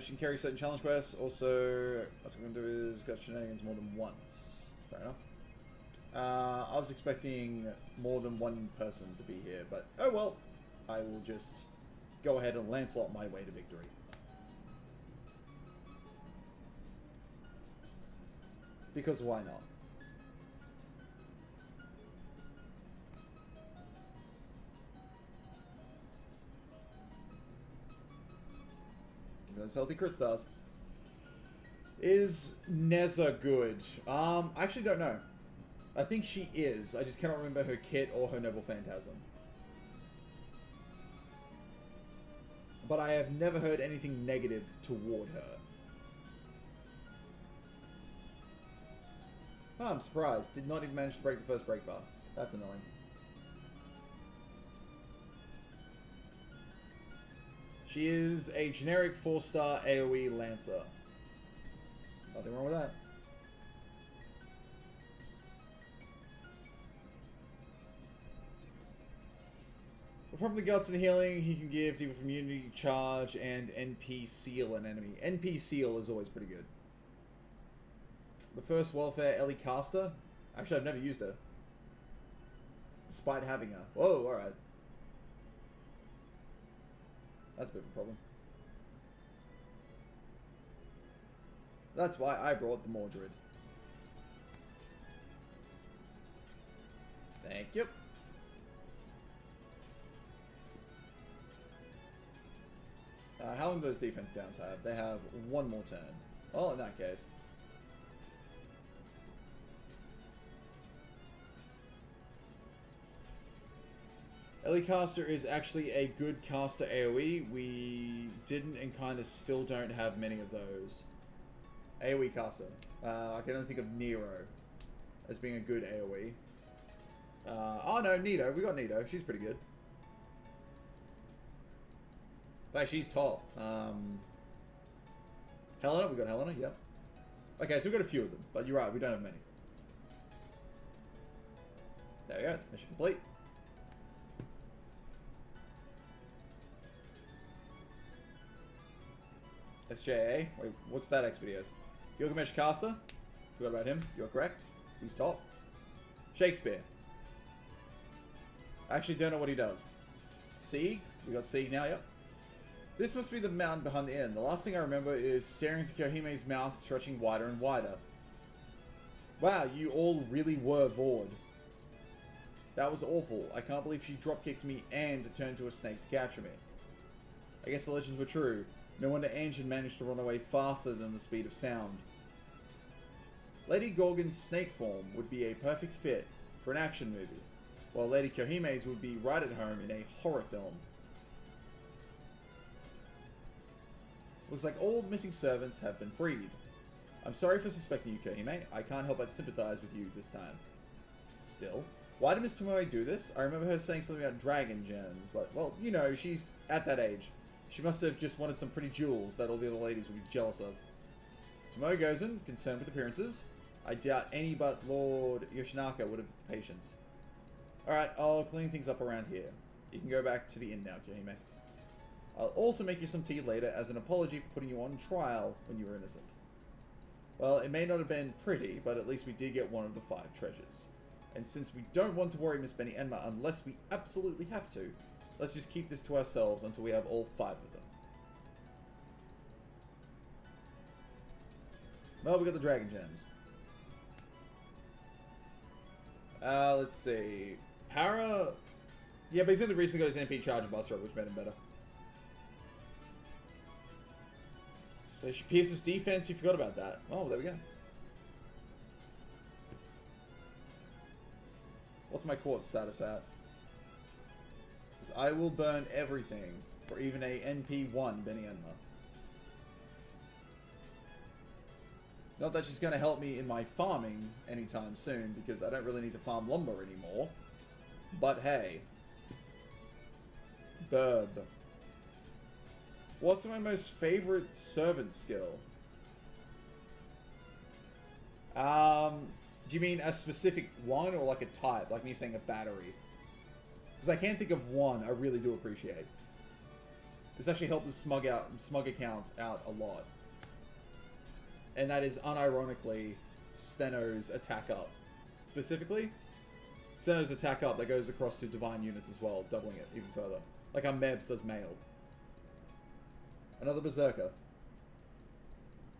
She can carry certain challenge quests. Also, what I'm going to do is got shenanigans more than once. Fair enough. I was expecting more than one person to be here, but oh well. I will just go ahead and Lancelot my way to victory. Because why not? Those healthy crit stars. Is Neza good? I actually don't know. I think she is. I just cannot remember her kit or her Noble Phantasm. But I have never heard anything negative toward her. Oh, I'm surprised. Did not even manage to break the first break bar. That's annoying. She is a generic 4-star AoE Lancer. Nothing wrong with that. Apart from the guts and the healing, he can give Deep Immunity, Charge, and NP Seal an enemy. NP Seal is always pretty good. The first welfare, Ellie Caster. Actually, I've never used her. Despite having her. Whoa, alright. That's a bit of a problem. That's why I brought the Mordred. Thank you. How long do those defense downs have? They have one more turn. Well, in that case. Ellie Caster is actually a good caster AoE. We didn't and kind of still don't have many of those. AoE caster. I can only think of Nero as being a good AoE. Oh no, Nito. We got Nito. She's pretty good. In fact, she's top. Helena. We got Helena. Yep. Okay, so we've got a few of them. But you're right. We don't have many. There we go. Mission complete. SJA. Wait, what's that Expedios? Gilgamesh Caster. Forgot about him. You're correct. He's top. Shakespeare. I actually don't know what he does. Sieg. We got Sieg now, yep. This must be the mountain behind the inn. The last thing I remember is staring into Kohime's mouth stretching wider and wider. Wow, you all really were Vord. That was awful. I can't believe she drop-kicked me and turned to a snake to capture me. I guess the legends were true. No wonder Anjin managed to run away faster than the speed of sound. Lady Gorgon's snake form would be a perfect fit for an action movie, while Lady Kohime's would be right at home in a horror film. Looks like all the missing servants have been freed. I'm sorry for suspecting you, Kohime. I can't help but sympathize with you this time. Still, why did Miss Tomoe do this? I remember her saying something about dragon gems, but, well, you know, she's at that age. She must have just wanted some pretty jewels that all the other ladies would be jealous of. Tomoe Gozen, concerned with appearances. I doubt any but Lord Yoshinaka would have the patience. Alright, I'll clean things up around here. You can go back to the inn now, Kohime. I'll also make you some tea later as an apology for putting you on trial when you were innocent. Well, it may not have been pretty, but at least we did get one of the 5 treasures. And since we don't want to worry Miss Benny Enma unless we absolutely have to, let's just keep this to ourselves until we have all 5 of them. Well, we got the dragon gems. Let's see. Para... Yeah, but he's only recently got his MP Charger Buster, which made him better. So she pierces defense, you forgot about that. Oh, there we go. What's my quartz status at? Because I will burn everything for even a NP1 Benny Enma. Not that she's going to help me in my farming anytime soon, because I don't really need to farm lumber anymore. But hey. Burb. What's my most favorite servant skill? Do you mean a specific one or like a type? Like me saying a battery? Because I can't think of one I really do appreciate. This actually helped the smug account out a lot. And that is unironically Steno's attack up. Specifically, Steno's attack up that goes across to divine units as well, doubling it even further. Like how Mevs does mail. Another Berserker.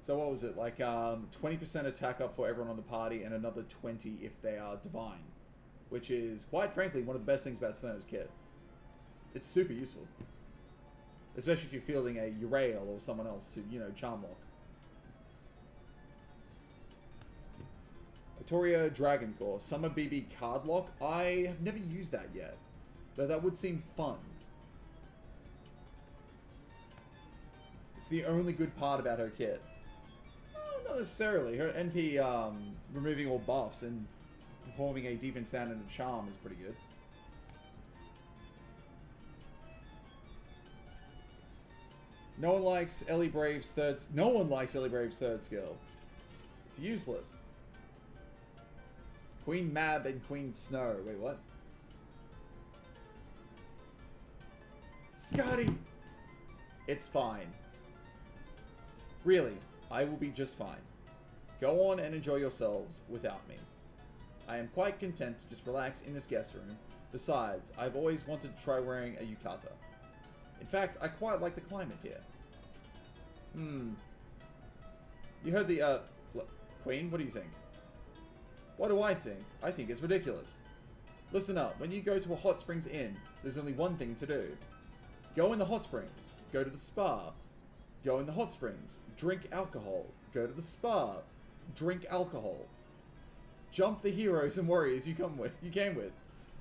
So what was it? Like 20% attack up for everyone on the party and another 20 if they are divine. Which is, quite frankly, one of the best things about Steno's kit. It's super useful. Especially if you're fielding a Urail or someone else to, you know, charm lock. Atoria Dragon Core. Summer BB card lock. I have never used that yet. Though that would seem fun. It's the only good part about her kit. Not necessarily. Her NP removing all buffs and performing a defense down and a charm is pretty good. No one likes Ellie Brave's third skill. It's useless. Queen Mab and Queen Snow. Wait, what? Scotty! It's fine. Really, I will be just fine. Go on and enjoy yourselves without me. I am quite content to just relax in this guest room. Besides, I've always wanted to try wearing a yukata. In fact, I quite like the climate here. You heard the, Queen, what do you think? What do I think? I think it's ridiculous. Listen up, when you go to a hot springs inn, there's only one thing to do. Go in the hot springs. Go to the spa. Go in the hot springs. Drink alcohol. Go to the spa. Drink alcohol. Jump the heroes and warriors you came with.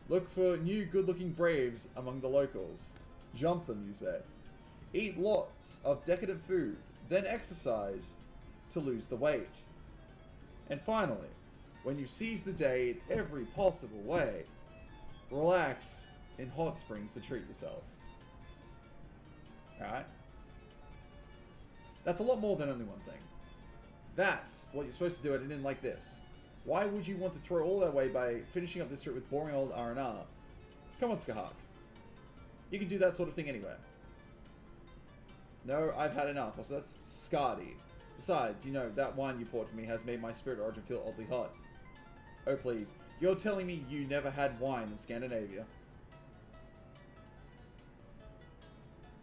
Look for new good-looking braves among the locals. Jump them, you say. Eat lots of decadent food, then exercise to lose the weight. And finally, when you seize the day in every possible way, relax in hot springs to treat yourself. Alright? That's a lot more than only one thing. That's what you're supposed to do at an inn like this. Why would you want to throw all that away by finishing up this trip with boring old R&R? Come on, Skahak. You can do that sort of thing anywhere. No, I've had enough. Also, that's Scardy. Besides, you know, that wine you poured for me has made my spirit origin feel oddly hot. Oh, please. You're telling me you never had wine in Scandinavia?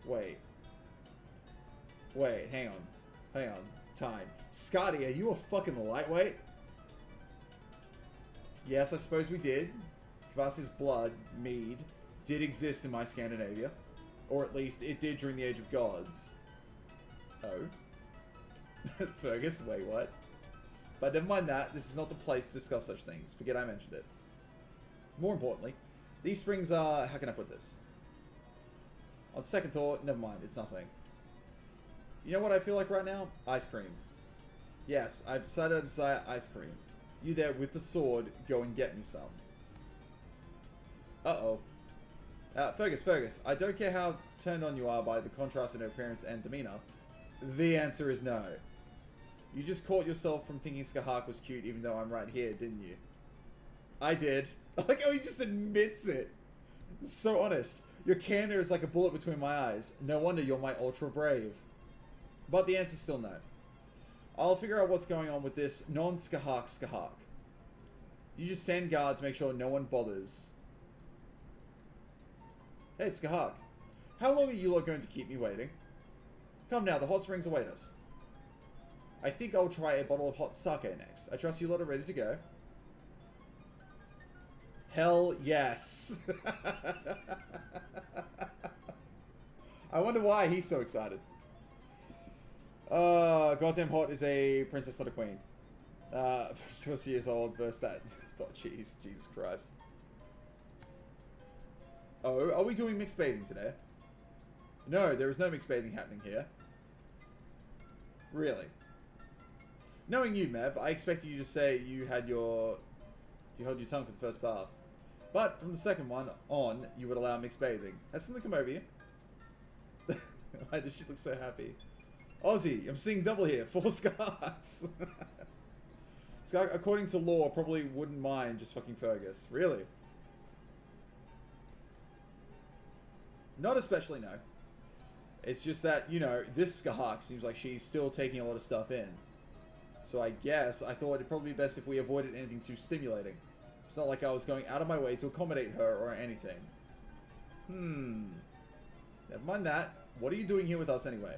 Wait. Wait, hang on. Hang on. Time. Scotty, are you a fucking lightweight? Yes, I suppose we did. Kvas's blood, mead, did exist in my Scandinavia. Or at least, it did during the Age of Gods. Oh. Fergus, wait, what? But never mind that, this is not the place to discuss such things. Forget I mentioned it. More importantly, these springs are... How can I put this? On second thought, never mind, it's nothing. You know what I feel like right now? Ice cream. Yes, I've decided I desire ice cream. You there with the sword, go and get me some. Uh-oh. Fergus, I don't care how turned on you are by the contrast in her appearance and demeanor. The answer is no. You just caught yourself from thinking Skahak was cute even though I'm right here, didn't you? I did. I like how he just admits it. So honest. Your candor is like a bullet between my eyes. No wonder you're my ultra brave. But the answer's still no. I'll figure out what's going on with this non-Skahak. You just stand guard to make sure no one bothers. Hey, Skahak. How long are you lot going to keep me waiting? Come now, the hot springs await us. I think I'll try a bottle of hot sake next. I trust you lot are ready to go. Hell yes. I wonder why he's so excited. Goddamn hot is a princess, not a queen. 20 years old versus that. Oh, jeez. Jesus Christ. Oh, are we doing mixed bathing today? No, there is no mixed bathing happening here. Really? Knowing you, Mev, I expected you to say you held your tongue for the first bath. But from the second one on, you would allow mixed bathing. Has something come over you? Why does she look so happy? Ozzy, I'm seeing double here. 4 scars. Scar, according to law, probably wouldn't mind just fucking Fergus. Really? Not especially, no. It's just that, you know, this Skahak seems like she's still taking a lot of stuff in. So I guess I thought it'd probably be best if we avoided anything too stimulating. It's not like I was going out of my way to accommodate her or anything. Never mind that. What are you doing here with us anyway?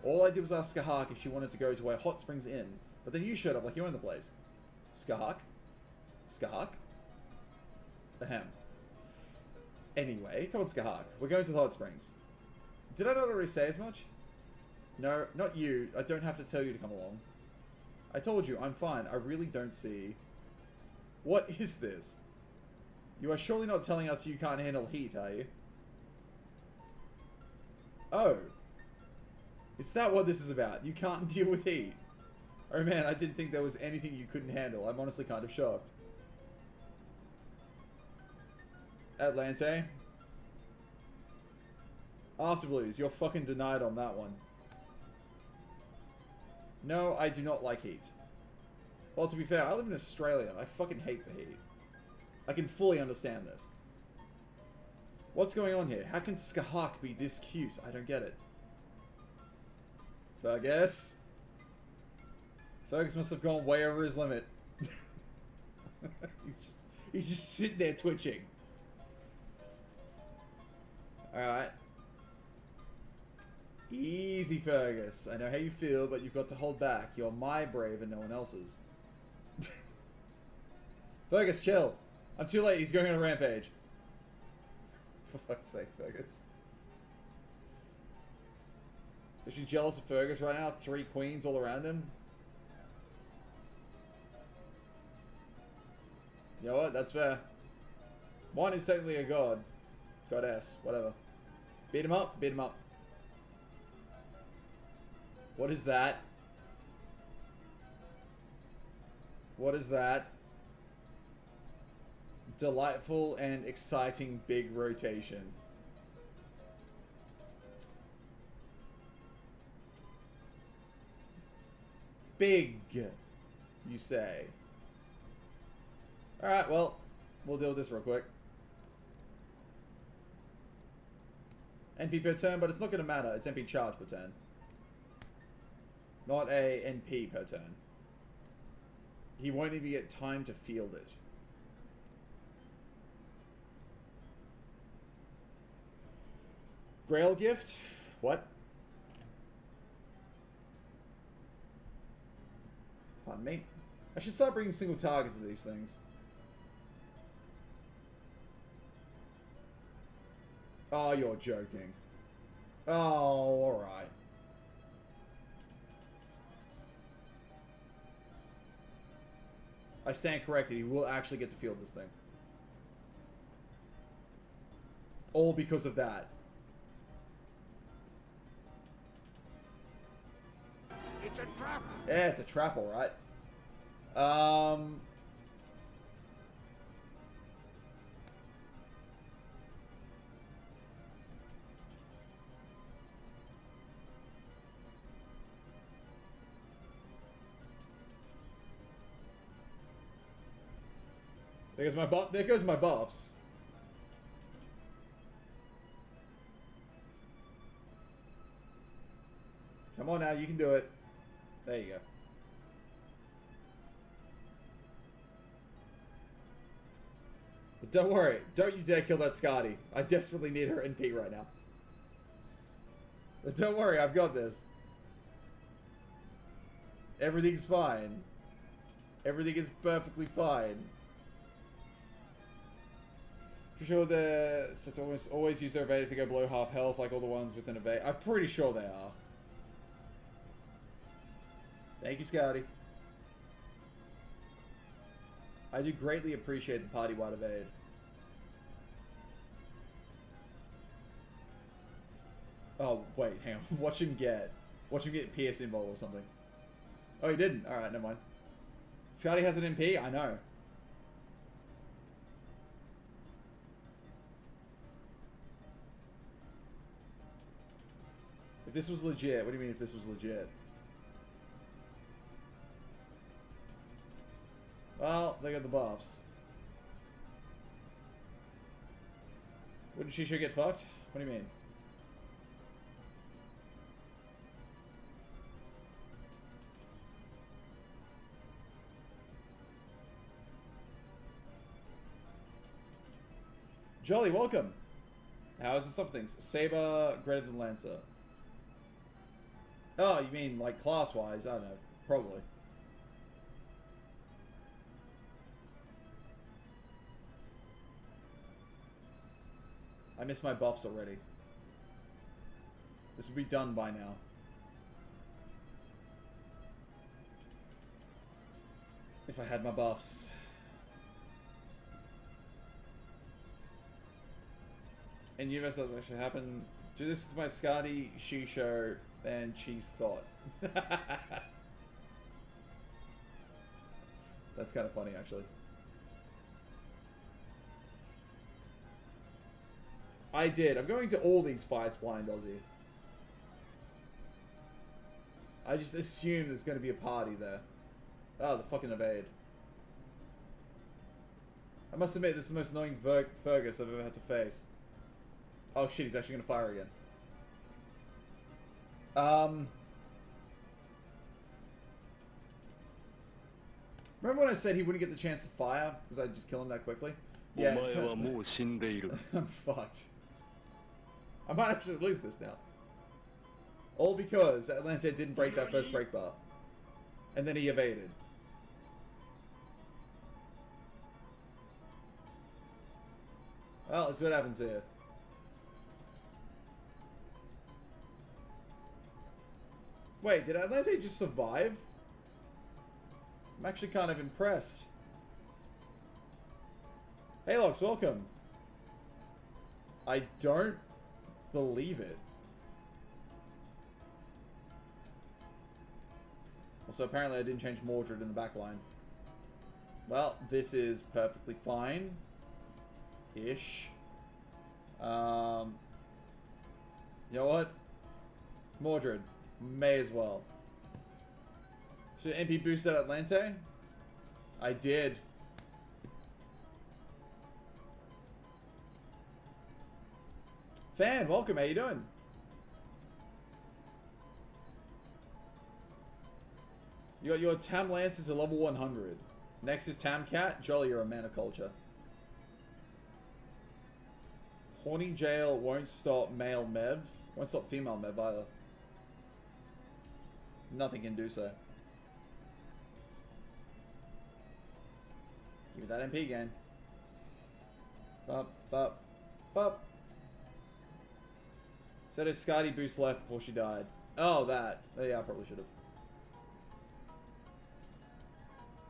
All I did was ask Skahak if she wanted to go to a hot springs inn, but then you showed up like you own the place. Skahak? Skahak? Ahem. Anyway, come on, Skahak. We're going to the hot springs. Did I not already say as much? No, not you. I don't have to tell you to come along. I told you, I'm fine. I really don't see... What is this? You are surely not telling us you can't handle heat, are you? Oh. Is that what this is about? You can't deal with heat? Oh man, I didn't think there was anything you couldn't handle. I'm honestly kind of shocked. Atlante? After Blues, you're fucking denied on that one. No, I do not like heat. Well, to be fair, I live in Australia. I fucking hate the heat. I can fully understand this. What's going on here? How can Skahak be this cute? I don't get it. Fergus? Fergus must have gone way over his limit. he's just sitting there twitching. Alright. Easy, Fergus. I know how you feel, but you've got to hold back. You're my brave and no one else's. Fergus, chill. I'm too late. He's going on a rampage. For fuck's sake, Fergus. Is she jealous of Fergus right now? 3 queens all around him? You know what? That's fair. One is technically a god. Goddess. Whatever. Beat him up. Beat him up. What is that? What is that? Delightful and exciting big rotation. Big, you say? Alright, well, we'll deal with this real quick. NP per turn, but it's not going to matter. It's NP charge per turn. Not a NP per turn. He won't even get time to field it. Grail gift? What? Pardon me. I should start bringing single target to these things. Oh, you're joking. Oh, alright. I stand corrected. He will actually get to field this thing. All because of that. It's a trap! Yeah, it's a trap, alright. There goes my buffs. Come on now, you can do it. There you go. But don't worry, don't you dare kill that Scotty. I desperately need her NP right now. But don't worry, I've got this. Everything's fine. Everything is perfectly fine. For sure the sets always use their evade if they go below half health like all the ones with an evade. I'm pretty sure they are. Thank you, Scouty. I do greatly appreciate the party-wide evade. Oh, wait, hang on. Watch him get PS involved or something. Oh, he didn't. Alright, never mind. Scotty has an MP? I know. If this was legit, what do you mean if this was legit? Well, they got the buffs. Wouldn't Shisha get fucked? What do you mean? Jolly, welcome! How is the some things? Saber greater than Lancer. Oh, you mean like class-wise? I don't know. Probably. I missed my buffs already. This would be done by now. If I had my buffs. And universe doesn't actually happen. Do this with my Skadi, Shisho, and Cheese Thought. That's kind of funny, actually. I did. I'm going to all these fights, Blind Aussie. I just assume there's going to be a party there. Oh, the fucking evade. I must admit, this is the most annoying Fergus I've ever had to face. Oh shit, he's actually going to fire again. Remember when I said he wouldn't get the chance to fire because I'd just kill him that quickly? Yeah, I'm fucked. I might actually lose this now. All because Atlanta didn't break that first break bar. And then he evaded. Well, let's see what happens here. Wait, did Atlante just survive? I'm actually kind of impressed. Hey, Lox, welcome. I don't believe it. Also, apparently I didn't change Mordred in the back line. Well, this is perfectly fine. Ish. You know what? Mordred. May as well. Should MP boost at Atlante? I did. Fan, welcome. How you doing? You got your Tam Lancer to level 100. Next is Tam Cat. Jolly, you're a mana culture. Horny Jail won't stop male Mev. Won't stop female Mev either. Nothing can do so. Give me that MP again. Bup, bup, bup. So does Skadi boost left before she died? Oh, that. Oh, yeah, I probably should have.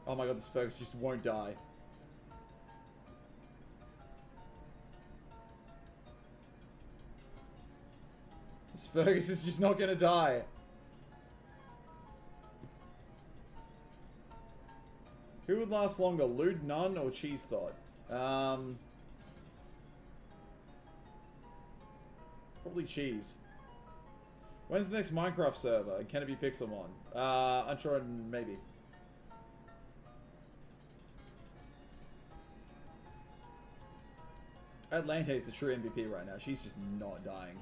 Oh my god, this Fergus just won't die. This Fergus is just not gonna die. Who would last longer, Lewd Nun or Cheese Thought? Probably Cheese. When's the next Minecraft server? Can it be Pixelmon? Unsure, maybe. Atlante is the true MVP right now. She's just not dying.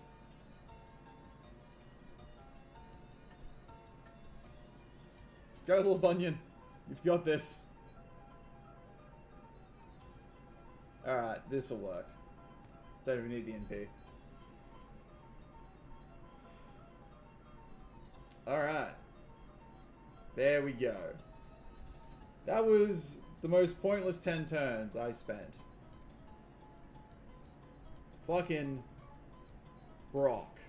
Go, little Bunyan. You've got this. Alright, this'll work. Don't even need the NP. Alright. There we go. That was the most pointless 10 turns I spent. Fucking Brock.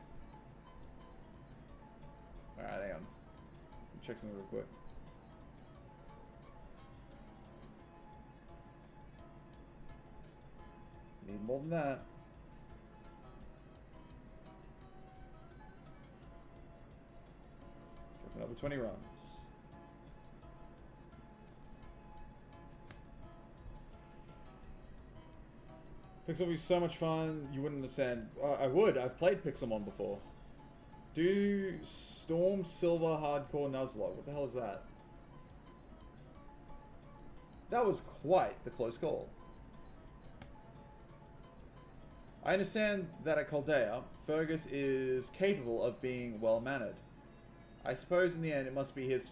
Alright, hang on. Check something real quick. Need more than that. Dropping over 20 runs. Pixel will be so much fun, you wouldn't understand. I would, I've played Pixelmon before. Do Storm Silver Hardcore Nuzlocke. What the hell is that? That was quite the close call. I understand that at Caldea, Fergus is capable of being well-mannered. I suppose in the end it must be his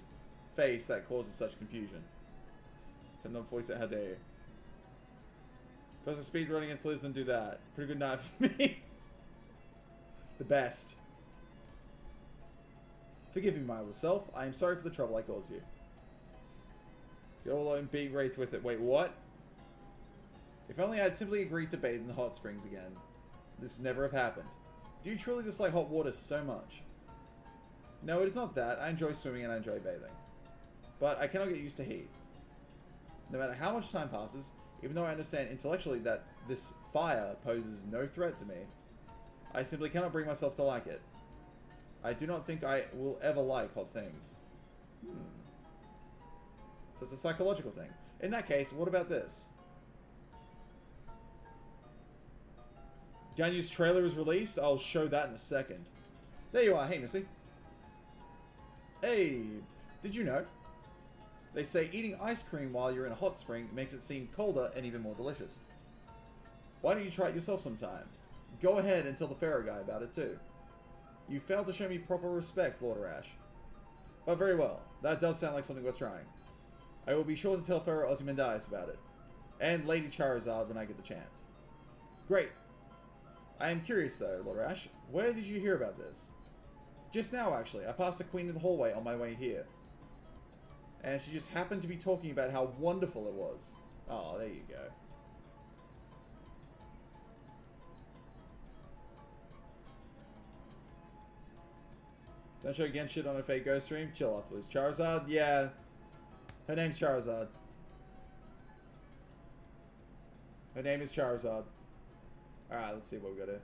face that causes such confusion. 10:47, how dare you. Does a speed run against Liz, then do that. Pretty good night for me. The best. Forgive me, my little self. I am sorry for the trouble I caused you. Go alone, beat Wraith with it. Wait, what? If only I had simply agreed to bathe in the hot springs again. This would never have happened. Do you truly dislike hot water so much? No, it is not that. I enjoy swimming and I enjoy bathing. But I cannot get used to heat. No matter how much time passes, even though I understand intellectually that this fire poses no threat to me, I simply cannot bring myself to like it. I do not think I will ever like hot things. So it's a psychological thing. In that case, what about this? Ganyu's trailer is released. I'll show that in a second. There you are. Hey, Missy. Hey, did you know? They say eating ice cream while you're in a hot spring makes it seem colder and even more delicious. Why don't you try it yourself sometime? Go ahead and tell the Pharaoh guy about it too. You failed to show me proper respect, Lord Arash. But very well. That does sound like something worth trying. I will be sure to tell Pharaoh Ozymandias about it. And Lady Charizard when I get the chance. Great. I am curious though, Lord Arash. Where did you hear about this? Just now, actually. I passed the Queen in the hallway on my way here. And she just happened to be talking about how wonderful it was. Oh, there you go. Don't show again shit on a fake ghost stream. Chill out, please. Charizard? Yeah. Her name's Charizard. Her name is Charizard. Alright, let's see what we got here.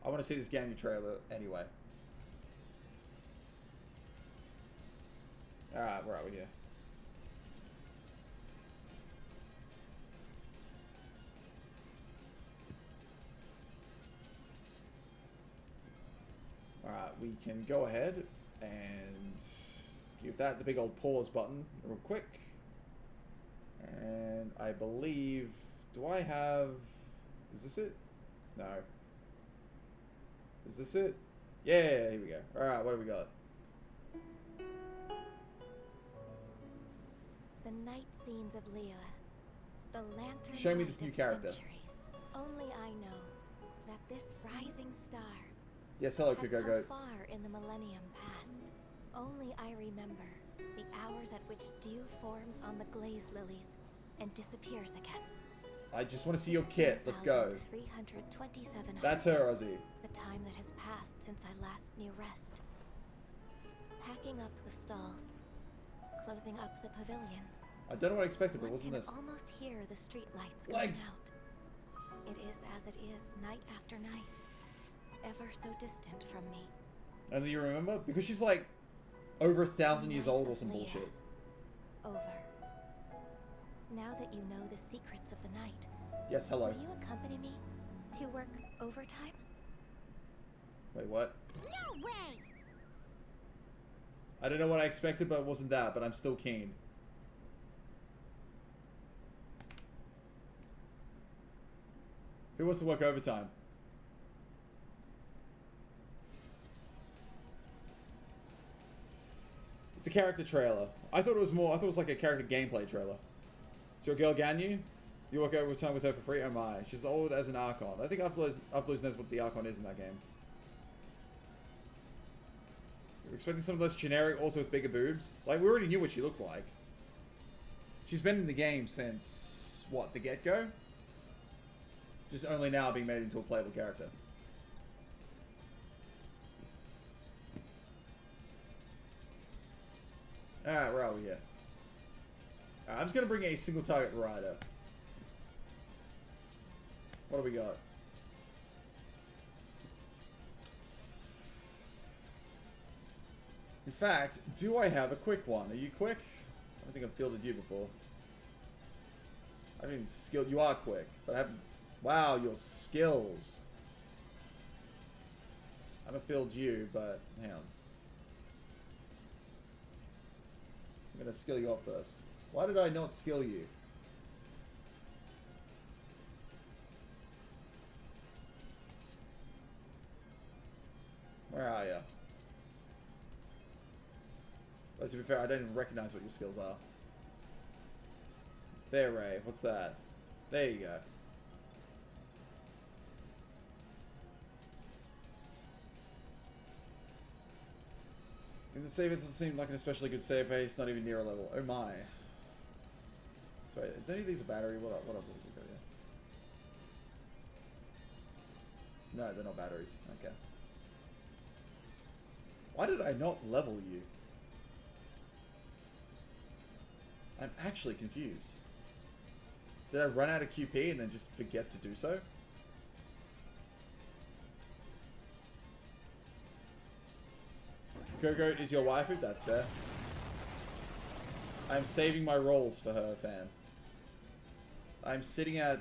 I want to see this Ganyu trailer anyway. Alright, where are we here? Alright, we can go ahead and give that the big old pause button real quick. And I believe... Do I have... Is this it? No. Is this it? Yeah, here we go. Alright, what do we got? The night scenes of Liyue. The lantern Show me light this new of character. centuries. Only I know that this rising star Yes, hello, has Kugo come Goat. far in the millennium past. Only I remember the hours at which dew forms on the glaze lilies and disappears again. I just want to see your kit. Let's go. 327 That's her, Ozzy. The time that has passed since I last knew rest. Packing up the stalls, closing up the pavilions. I don't know what I expected, but One wasn't can this? almost hear the street lights going Legs. out. It is as it is night after night, ever so distant from me. And do you remember? Because she's like over 1,000 years Night old or of some Liyue. bullshit. Over. Now that you know the secrets of the night, Yes, hello. will you accompany me to work overtime? Wait, what? No way! I don't know what I expected, but it wasn't that, but I'm still keen. Who wants to work overtime? It's a character trailer. I thought it was more, I thought it was like a character gameplay trailer. So your girl Ganyu? You work overtime with her for free? Oh my. She's old as an Archon. I think Uploads knows what the Archon is in that game. You're expecting something less generic, also with bigger boobs? Like, we already knew what she looked like. She's been in the game since, what, the get-go? Just only now being made into a playable character. Alright, where are we here? I'm just going to bring a single target rider. What do we got? In fact, do I have a quick one? Are you quick? I don't think I've fielded you before. I haven't even skilled. You are quick, but I haven't. Wow, your skills. I haven't fielded you, but hang on. I'm gonna skill you off first. Why did I not skill you? Where are you? But to be fair, I don't even recognize what your skills are. There, Ray. What's that? There you go. In the save, it doesn't seem like an especially good save base, not even near a level. Oh my. Sorry, is any of these a battery? What up, what we got No, they're not batteries. Okay. Why did I not level you? I'm actually confused. Did I run out of QP and then just forget to do so? Gogoat is your waifu? That's fair. I'm saving my rolls for her, fan. I'm sitting at,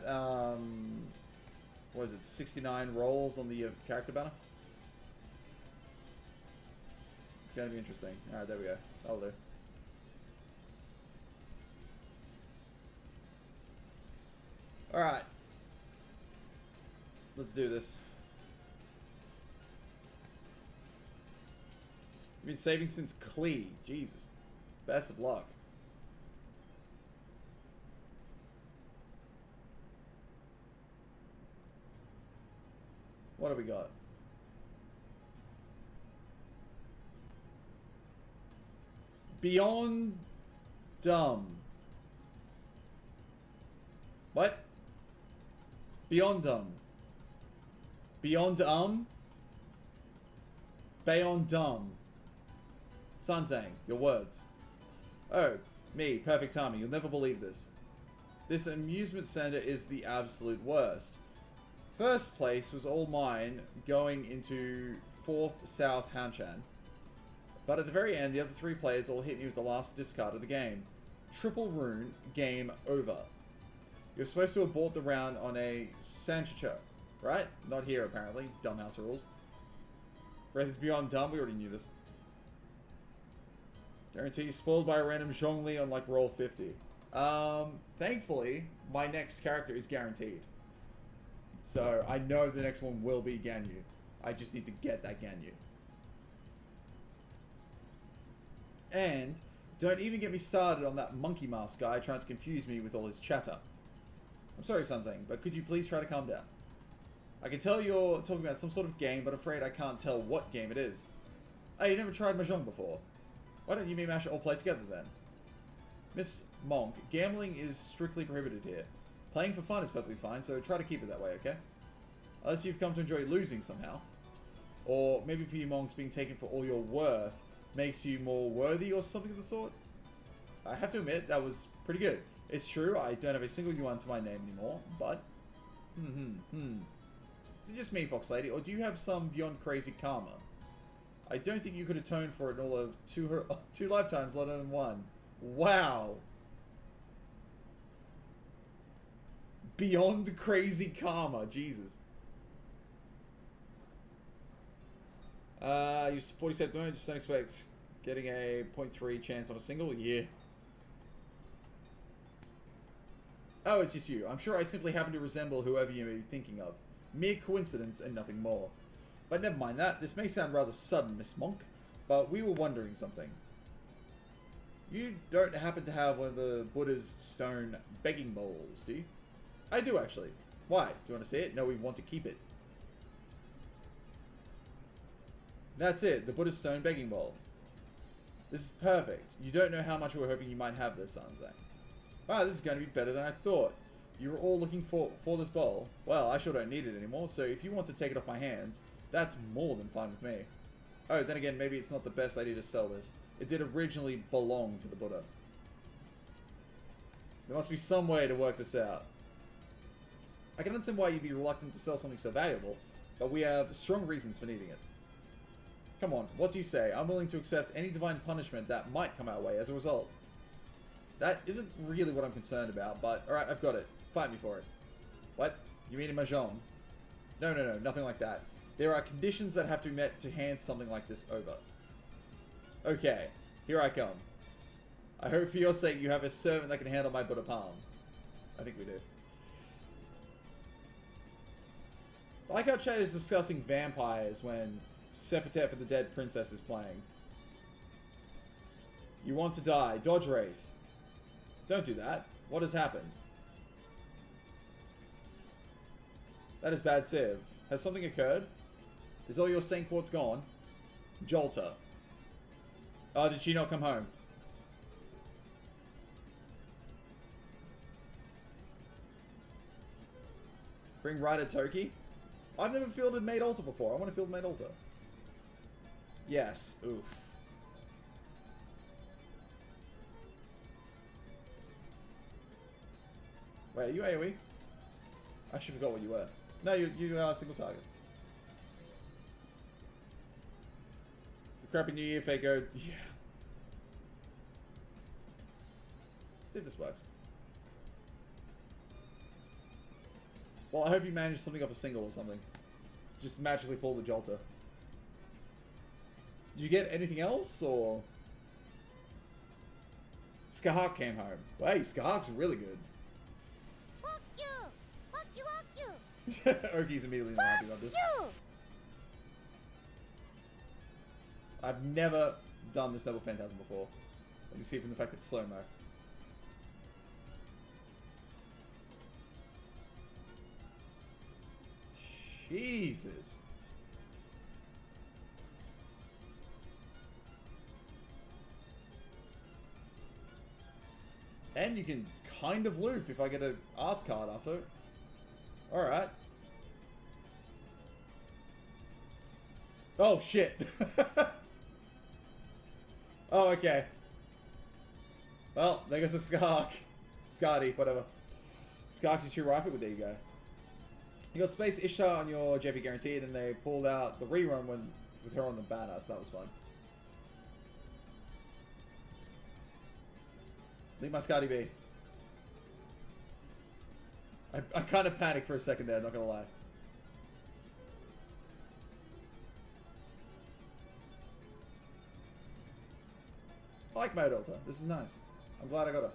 what is it, 69 rolls on the character banner? It's going to be interesting. Alright, there we go. That'll do. Alright. Let's do this. I've been saving since Klee. Jesus. Best of luck. What have we got? Beyond dumb. What? Beyond dumb. Beyond Beyond dumb. Sansang, your words. Oh, me, perfect timing. You'll never believe this. This amusement center is the absolute worst. First place was all mine going into 4th South Hanchan. But at the very end, the other 3 players all hit me with the last discard of the game. Triple rune, game over. You're supposed to abort the round on a Sanchicho, right? Not here, apparently. Dumbhouse rules. Breath is beyond dumb. We already knew this. Guarantee spoiled by a random Zhongli on like roll 50. Thankfully, my next character is guaranteed. So I know the next one will be Ganyu. I just need to get that Ganyu. And don't even get me started on that monkey mask guy trying to confuse me with all his chatter. I'm sorry, Sansang, but could you please try to calm down? I can tell you're talking about some sort of game, but afraid I can't tell what game it is. Oh, you never tried Mahjong before? Why don't you and me Mash all play together then? Miss Monk, gambling is strictly prohibited here. Playing for fun is perfectly fine, so try to keep it that way, okay? Unless you've come to enjoy losing somehow. Or maybe for you monks, being taken for all your worth makes you more worthy or something of the sort. I have to admit, that was pretty good. It's true, I don't have a single yuan to my name anymore, but... Is it just me, Fox Lady, or do you have some beyond crazy karma? I don't think you could atone for it in all of two lifetimes, let alone one. Wow. Beyond crazy karma, Jesus. You 47 million, just don't expect getting a 0.3 chance on a single? Yeah. Oh, it's just you. I'm sure I simply happen to resemble whoever you may be thinking of. Mere coincidence and nothing more. But never mind that. This may sound rather sudden, Miss Monk, but we were wondering something. You don't happen to have one of the Buddha's stone begging bowls, do you? I do, actually. Why? Do you want to see it? No, we want to keep it. That's it, the Buddha's stone begging bowl. This is perfect. You don't know how much we were hoping you might have this, Sanzang. Wow, this is going to be better than I thought. You were all looking for this bowl. Well, I sure don't need it anymore, so if you want to take it off my hands, that's more than fine with me. Oh, then again, maybe it's not the best idea to sell this. It did originally belong to the Buddha. There must be some way to work this out. I can understand why you'd be reluctant to sell something so valuable, but we have strong reasons for needing it. Come on, what do you say? I'm willing to accept any divine punishment that might come our way as a result. That isn't really what I'm concerned about, but alright, I've got it. Fight me for it. What? You mean in Mahjong? No, nothing like that. There are conditions that have to be met to hand something like this over. Okay, here I come. I hope for your sake you have a servant that can handle my Buddha palm. I think we do. I like how Chad is discussing vampires when Sepetep and the Dead Princess is playing. You want to die. Dodge Wraith. Don't do that. What has happened? That is bad Civ. Has something occurred? Is all your Saint Quartz gone? Jolter. Oh, did she not come home? Bring Ryder Toki? I've never fielded Maid Alter before. I want to field Maid Alter. Yes. Oof. Wait, are you AoE? I actually forgot what you were. No, you are single target. It's a crappy New Year, Faker. Yeah. Let's see if this works. Well, I hope you managed something off a single or something. Just magically pull the Jolter. Did you get anything else, or... Skahak came home. Well, hey, Skahak's really good. Fuck you! Fuck you, fuck you! Oki's immediately not happy about this. You! I've never done this Noble Phantasm before. As you see from the fact that it's slow-mo. Jesus. And you can kind of loop if I get an arts card after it. Alright. Oh, shit. Oh, okay. Well, there goes the Skark. Skardy, whatever. Skark is your rifle, but there you go. You got Space Ishtar on your JP Guaranteed, and they pulled out the rerun with her on the banner, so that was fun. Leave my Scotty be. I kind of panicked for a second there, not gonna lie. I like Maid Alter. This is nice. I'm glad I got her.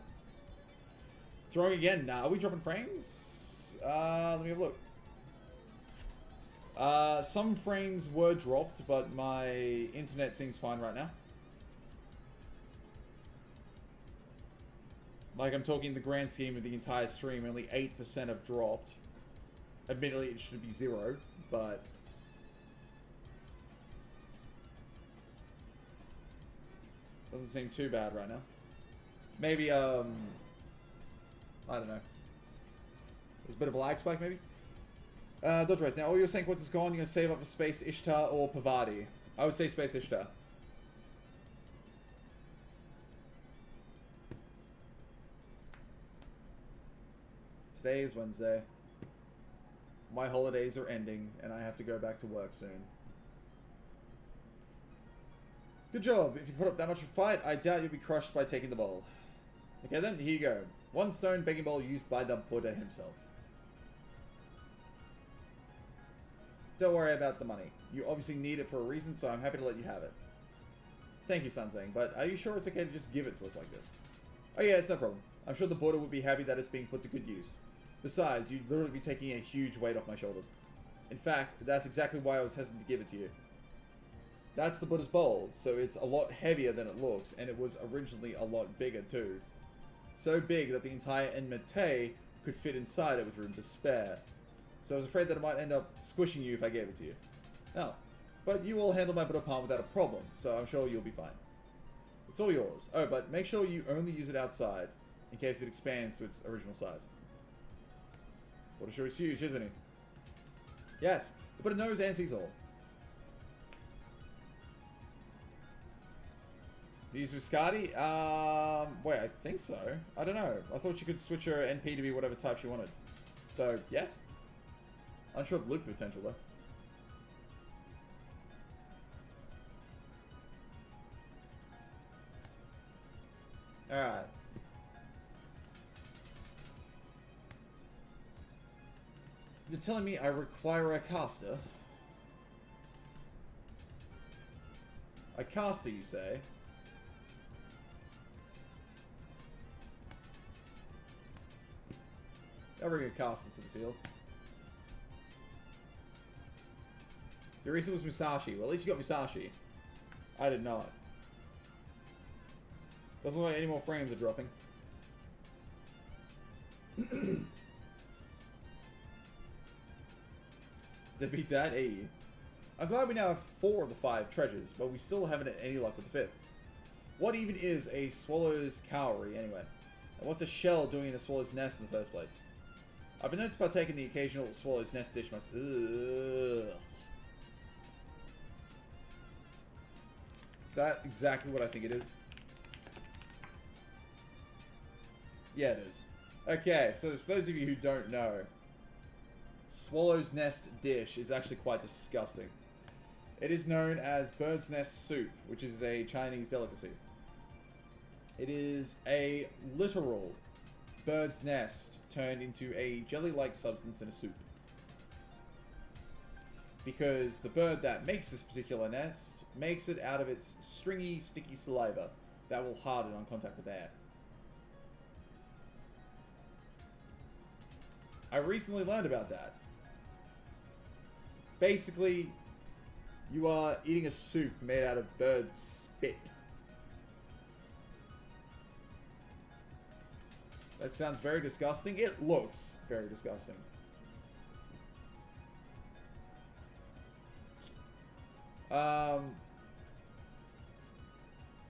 Throwing again? Nah, are we dropping frames? Let me have a look. Some frames were dropped, but my internet seems fine right now. Like, I'm talking the grand scheme of the entire stream, only 8% have dropped. Admittedly, it should be 0, but... doesn't seem too bad right now. Maybe, I don't know. There's a bit of a lag spike, maybe? Dodge right now. All your Sank What's is gone, you're going to save up for Space Ishtar or Pavadi. I would say Space Ishtar. Today is Wednesday. My holidays are ending, and I have to go back to work soon. Good job. If you put up that much of a fight, I doubt you'll be crushed by taking the bowl. Okay then, here you go. 1 stone begging bowl used by the Buddha himself. Don't worry about the money. You obviously need it for a reason, so I'm happy to let you have it. Thank you, Sanzang, but are you sure it's okay to just give it to us like this? Oh yeah, it's no problem. I'm sure the Buddha would be happy that it's being put to good use. Besides, you'd literally be taking a huge weight off my shoulders. In fact, that's exactly why I was hesitant to give it to you. That's the Buddha's bowl, so it's a lot heavier than it looks, and it was originally a lot bigger too. So big that the entire Enmete could fit inside it with room to spare. So I was afraid that it might end up squishing you if I gave it to you. No, but you will handle my Buddha palm without a problem, so I'm sure you'll be fine. It's all yours. Oh, but make sure you only use it outside, in case it expands to its original size. Buddha sure is huge, isn't he? Yes, the Buddha knows and sees all. Use Viscardi? Wait, I think so. I don't know. I thought you could switch her NP to be whatever type she wanted. So, yes? Unsure of loop potential, though. Alright. You're telling me I require a caster? A caster, you say? I'll bring a caster to the field. Your reason was Musashi. Well, at least you got Musashi. I did not. Doesn't look like any more frames are dropping. Deadbeat Dad, AE. I'm glad we now have 4 of the 5 treasures, but we still haven't had any luck with the 5th. What even is a swallow's cowrie, anyway? And what's a shell doing in a swallow's nest in the first place? I've been known to partake in the occasional swallow's nest dish myself. Ugh. Is that exactly what I think it is? Yeah, it is. Okay, so for those of you who don't know, swallow's nest dish is actually quite disgusting. It is known as bird's nest soup, which is a Chinese delicacy. It is a literal bird's nest turned into a jelly-like substance in a soup. Because the bird that makes this particular nest makes it out of its stringy, sticky saliva that will harden on contact with air. I recently learned about that. Basically, you are eating a soup made out of bird spit. That sounds very disgusting. It looks very disgusting.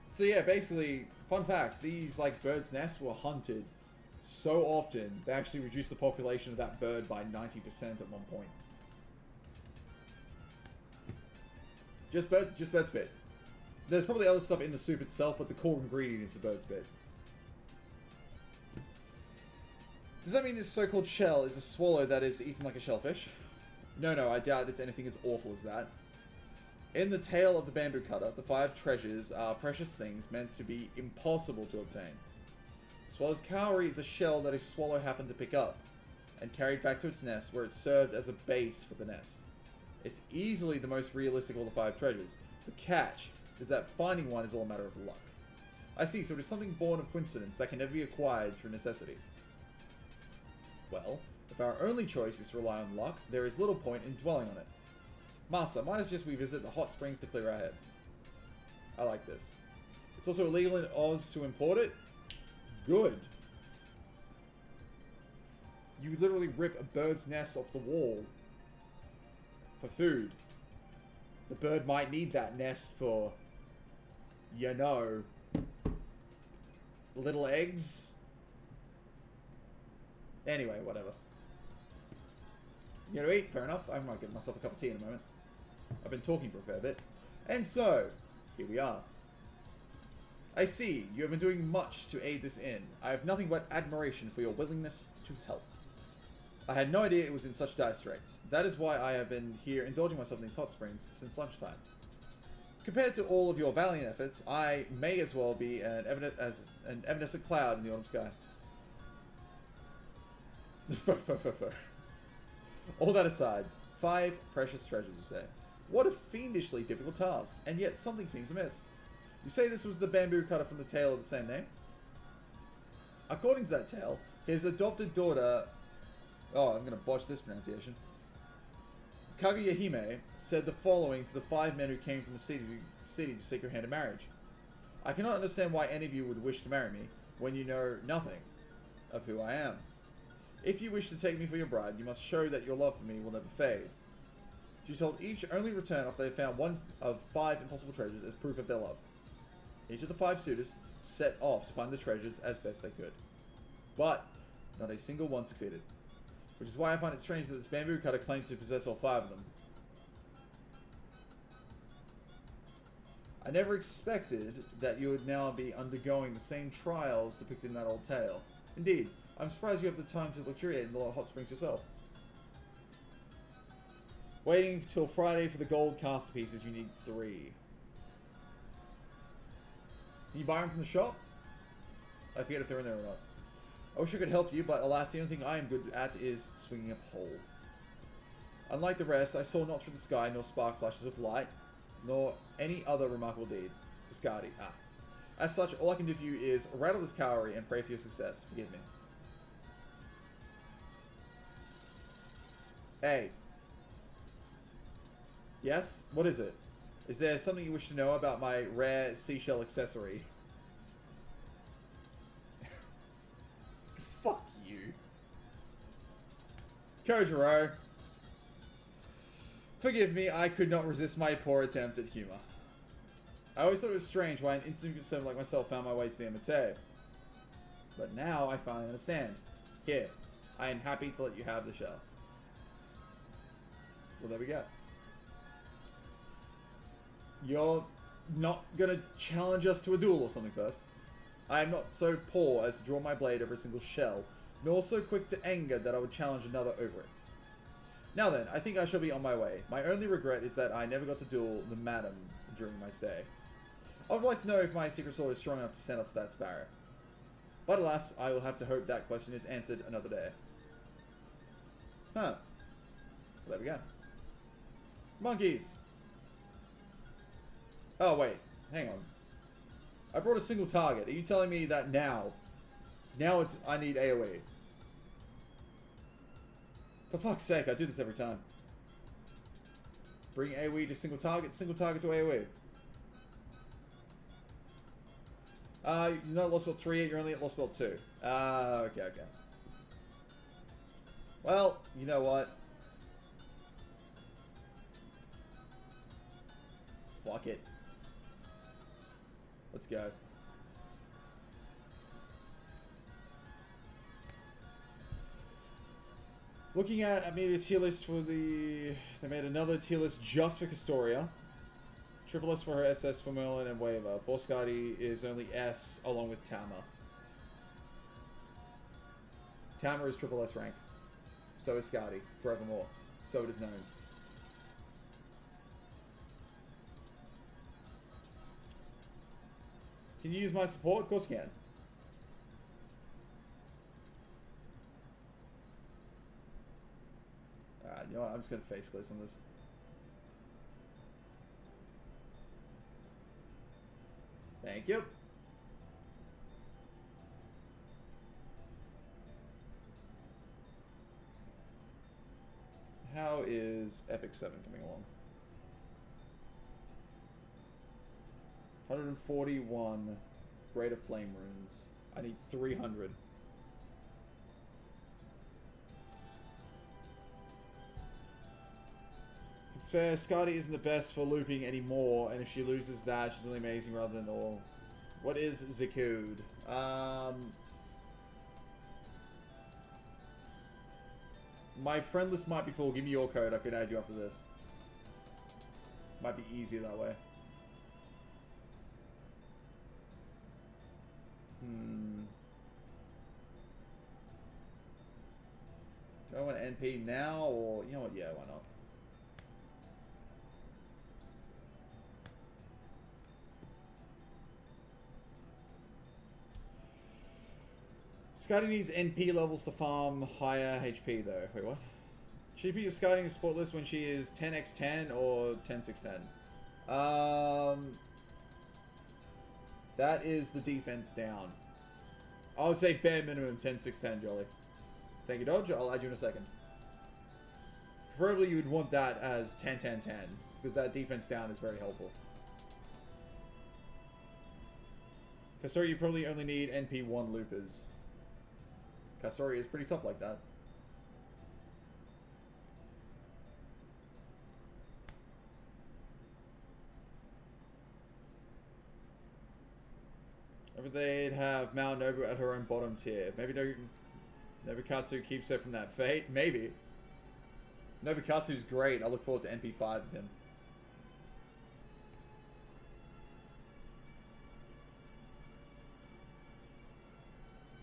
So yeah, basically, fun fact, these like bird's nests were hunted so often, they actually reduced the population of that bird by 90% at one point. Just bird spit. There's probably other stuff in the soup itself, but the core ingredient is the bird spit. Does that mean this so-called shell is a swallow that is eaten like a shellfish? No, I doubt it's anything as awful as that. In the tale of the bamboo cutter, the 5 treasures are precious things meant to be impossible to obtain. Swallow's cowrie is a shell that a swallow happened to pick up, and carried back to its nest, where it served as a base for the nest. It's easily the most realistic of all the 5 treasures. The catch is that finding one is all a matter of luck. I see, so it is something born of coincidence that can never be acquired through necessity. Well, if our only choice is to rely on luck, there is little point in dwelling on it. Master, might as just we visit the hot springs to clear our heads. I like this. It's also illegal in Oz to import it. Good. You literally rip a bird's nest off the wall for food. The bird might need that nest for, you know, little eggs. Anyway, whatever. You gonna eat? Fair enough. I might get myself a cup of tea in a moment. I've been talking for a fair bit. And so, here we are. I see, you have been doing much to aid this inn. I have nothing but admiration for your willingness to help. I had no idea it was in such dire straits. That is why I have been here indulging myself in these hot springs since lunchtime. Compared to all of your valiant efforts, I may as well be an evanescent cloud in the autumn sky. All that aside, 5 precious treasures, you say. What a fiendishly difficult task, and yet something seems amiss. You say this was the bamboo cutter from the tale of the same name? According to that tale, his adopted daughter... Oh, I'm going to botch this pronunciation. Kaguya-hime said the following to the 5 men who came from the city to seek her hand in marriage. I cannot understand why any of you would wish to marry me when you know nothing of who I am. If you wish to take me for your bride, you must show that your love for me will never fade. She told each only return after they found one of 5 impossible treasures as proof of their love. Each of the 5 suitors set off to find the treasures as best they could. But not a single one succeeded. Which is why I find it strange that this bamboo cutter claimed to possess all 5 of them. I never expected that you would now be undergoing the same trials depicted in that old tale. Indeed, I'm surprised you have the time to luxuriate in the hot springs yourself. Waiting till Friday for the gold caster pieces, you need 3. Can you buy them from the shop? I forget if they're in there or not. I wish I could help you, but alas, the only thing I am good at is swinging a pole. Unlike the rest, I saw not through the sky, nor spark flashes of light, nor any other remarkable deed. Discardi. As such, all I can do for you is rattle this cowrie and pray for your success. Forgive me. Hey. Yes? What is it? Is there something you wish to know about my rare seashell accessory? Fuck you. Kojiro. Forgive me, I could not resist my poor attempt at humor. I always thought it was strange why an insignificant servant like myself found my way to the Amate. But now I finally understand. Here, I am happy to let you have the shell. Well, there we go. You're not gonna challenge us to a duel or something first. I am not so poor as to draw my blade over a single shell, nor so quick to anger that I would challenge another over it. Now then, I think I shall be on my way. My only regret is that I never got to duel the madam during my stay. I would like to know if my secret sword is strong enough to stand up to that sparrow. But alas, I will have to hope that question is answered another day. Huh. Well, there we go. Monkeys! Oh, wait. Hang on. I brought a single target. Are you telling me that now it's... I need AoE? For fuck's sake, I do this every time. Bring AoE to single target to AoE. You're not at lost belt 3 yet, you're only at lost belt 2. Okay. Well, you know what? Fuck it. Let's go. Looking at, I made a tier list for the... They made another tier list just for Castoria. Triple S for her SS for Merlin and Waver. Boskadi is only S along with Tama. Tama is triple S rank. So is Skadi, forevermore. So it is known. Can you use my support? Of course you can. Alright, you know what? I'm just gonna face close on this. Thank you. How is Epic 7 coming along? 141 Greater Flame Runes. I need 300. It's fair, Skadi isn't the best for looping anymore, and if she loses that, she's only amazing rather than all. What is Zikud? My friend list might be full. Give me your code. I could add you after this. Might be easier that way. Do I want to NP now, or... You know what? Yeah, why not? Skadi needs NP levels to farm higher HP though. Wait, what? Should be Skadi support list when she is 10x10 or 10-6-10? That is the defense down. I would say bare minimum 10-6-10, Jolly. Thank you, Dodge. I'll add you in a second. Preferably you would want that as 10-10-10, because that defense down is very helpful. Kasori, you probably only need NP1 loopers. Kasori is pretty tough like that. Maybe they'd have Mount Nobu at her own bottom tier. Maybe Nobukatsu keeps her from that fate. Maybe. Nobukatsu's great. I look forward to NP5 of him.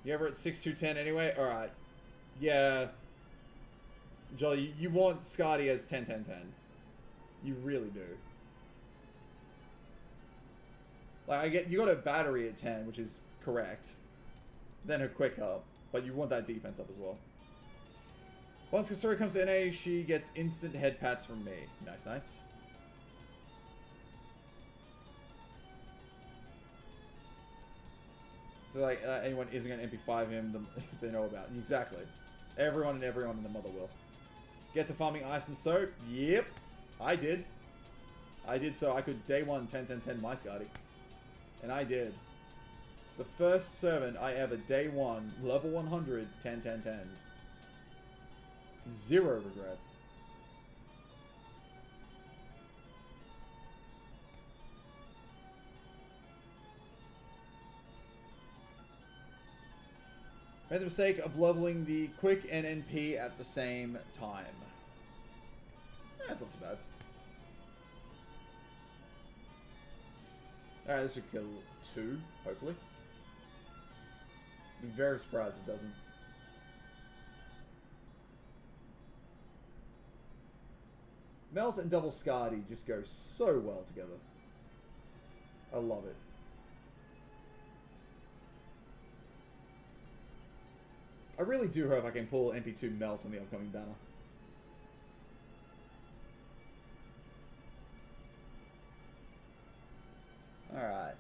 You ever at 6-2-10 anyway? Alright. Yeah. Jolly, you want Skadi as 10-10-10. You really do. Like, I get, you got a battery at 10, which is correct. Then her quick up. But you want that defense up as well. Once Kasuri comes to NA, she gets instant head pats from me. Nice, nice. So, like, anyone isn't going to MP5 him, they know about. Exactly. Everyone and everyone in the mother will. Get to farming ice and soap? Yep. I did. I did so I could day 1 10-10-10 my Skadi. And I did. The first servant I ever day 1, level 100, 10-10-10. Zero regrets. Made the mistake of leveling the quick and NP at the same time. That's not too bad. Alright, this should kill 2, hopefully. I'd be very surprised if it doesn't. Melt and Double Scardy just go so well together. I love it. I really do hope I can pull MP2 Melt on the upcoming banner. Alright.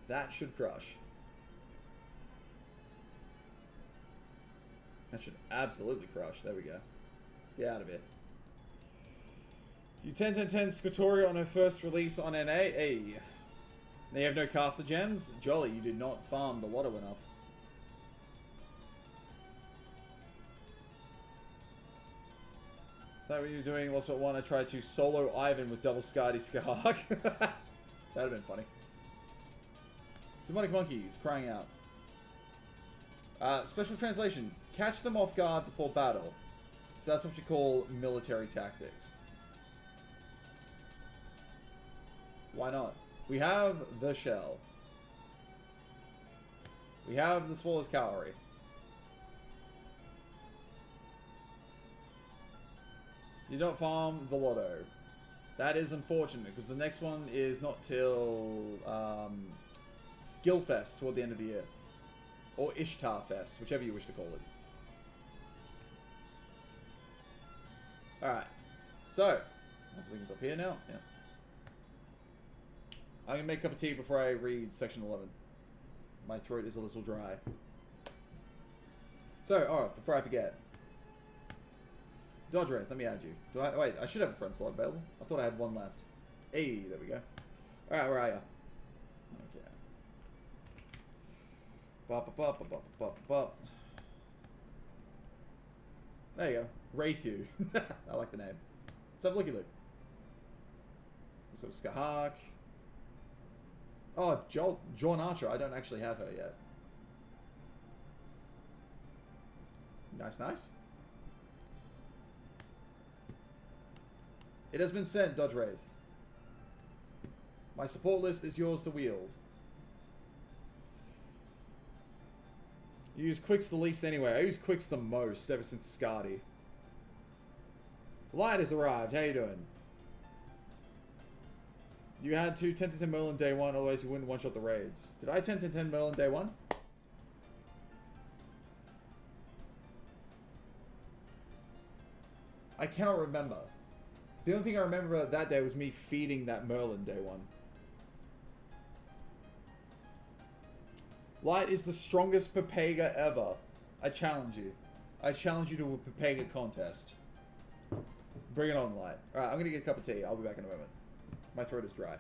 That should crush. That should absolutely crush. There we go. Get out of it. You 10-10-10 Scotoria on her first release on NA. Hey. They have no caster gems? Jolly, you did not farm the lotto enough. Is that what you're doing? Lost but one. I tried to solo Ivan with double Scardy Skahak. That'd have been funny. Demonic monkeys crying out. Special translation. Catch them off guard before battle. So that's what you call military tactics. Why not? We have the shell. We have the Swallow's Calorie. You don't farm the lotto. That is unfortunate, because the next one is not till Gilfest toward the end of the year. Or Ishtar Fest, whichever you wish to call it. Alright. So, everything's up here now. Yeah. I'm going to make a cup of tea before I read section 11. My throat is a little dry. So, alright, before I forget. Dodge Wraith, let me add you. Wait, I should have a friend slot available. I thought I had one left. Hey, there we go. Alright, where are you? Okay. Bop, bop, bop, bop, bop, bop. There you go. Wraithu. I like the name. Let's have a looky look. So, Skahak. Oh, John Archer. I don't actually have her yet. Nice, nice. It has been sent, Dodge Wraith. My support list is yours to wield. You use Quicks the least anyway. I use Quicks the most ever since Scardy. Light has arrived. How you doing? You had to 10-10 Merlin day one, otherwise you wouldn't one-shot the raids. Did I 10-10 Merlin day one? I cannot remember. The only thing I remember about that day was me feeding that Merlin day one. Light is the strongest Pepega ever. I challenge you. I challenge you to a Pepega contest. Bring it on, Light. Alright, I'm gonna get a cup of tea. I'll be back in a moment. My throat is dry.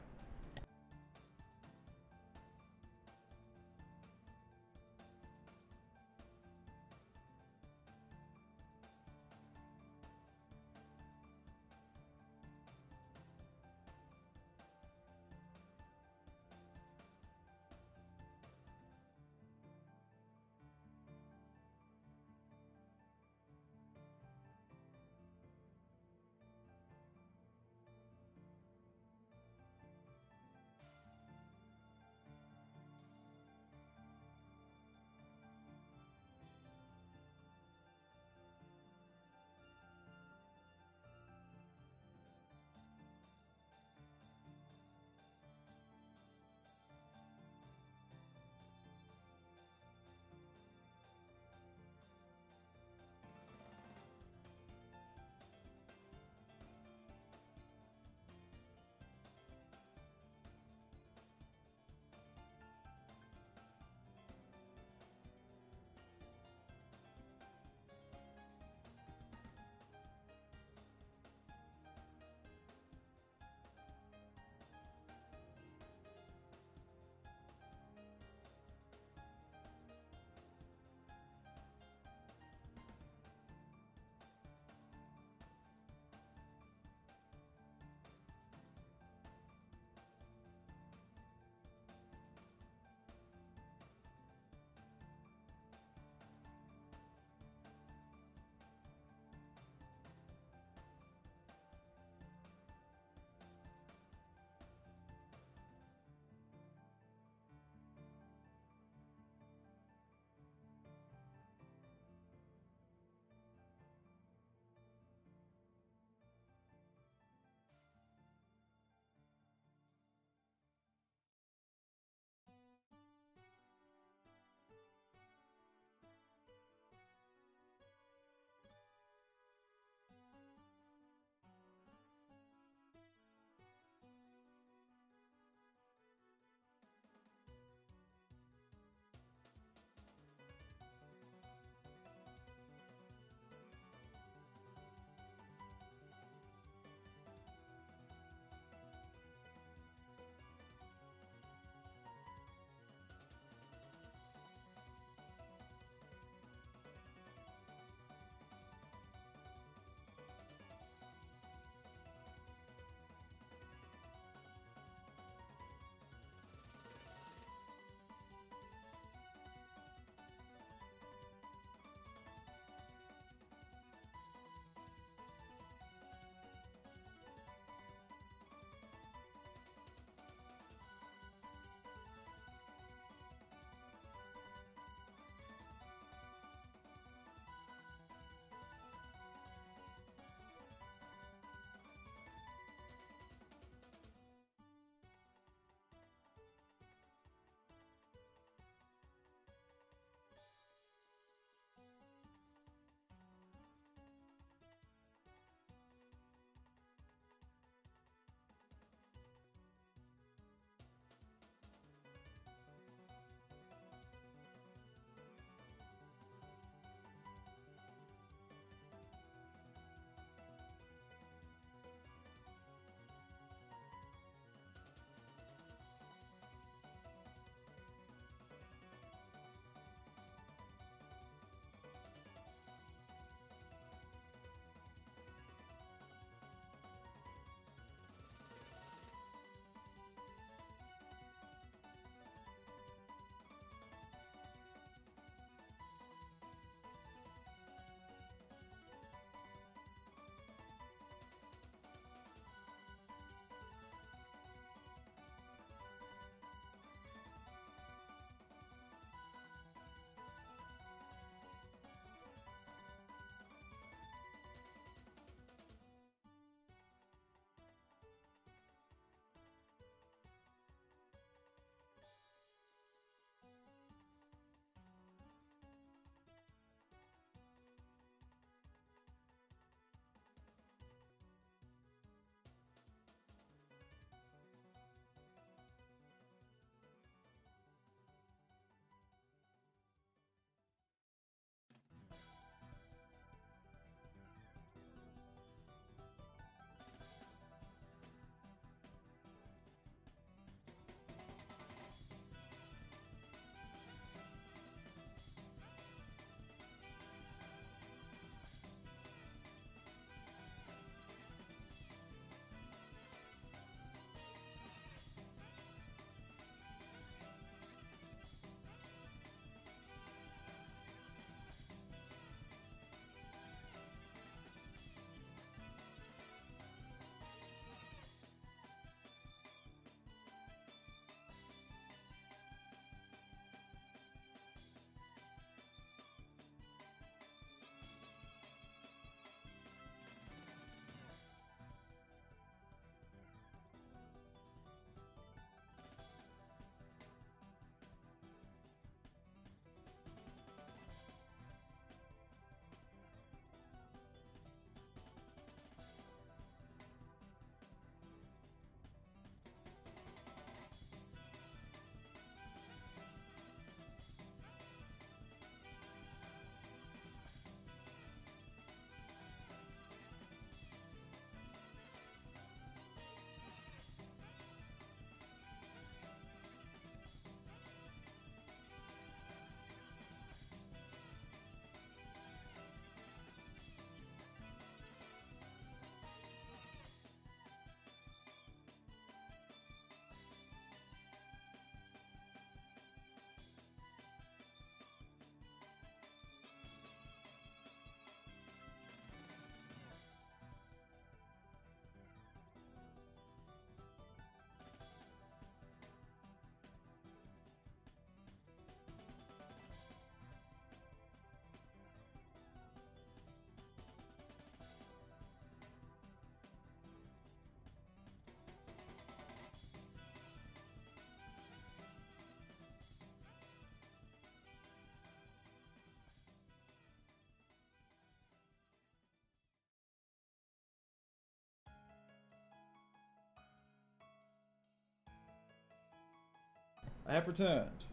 I have returned.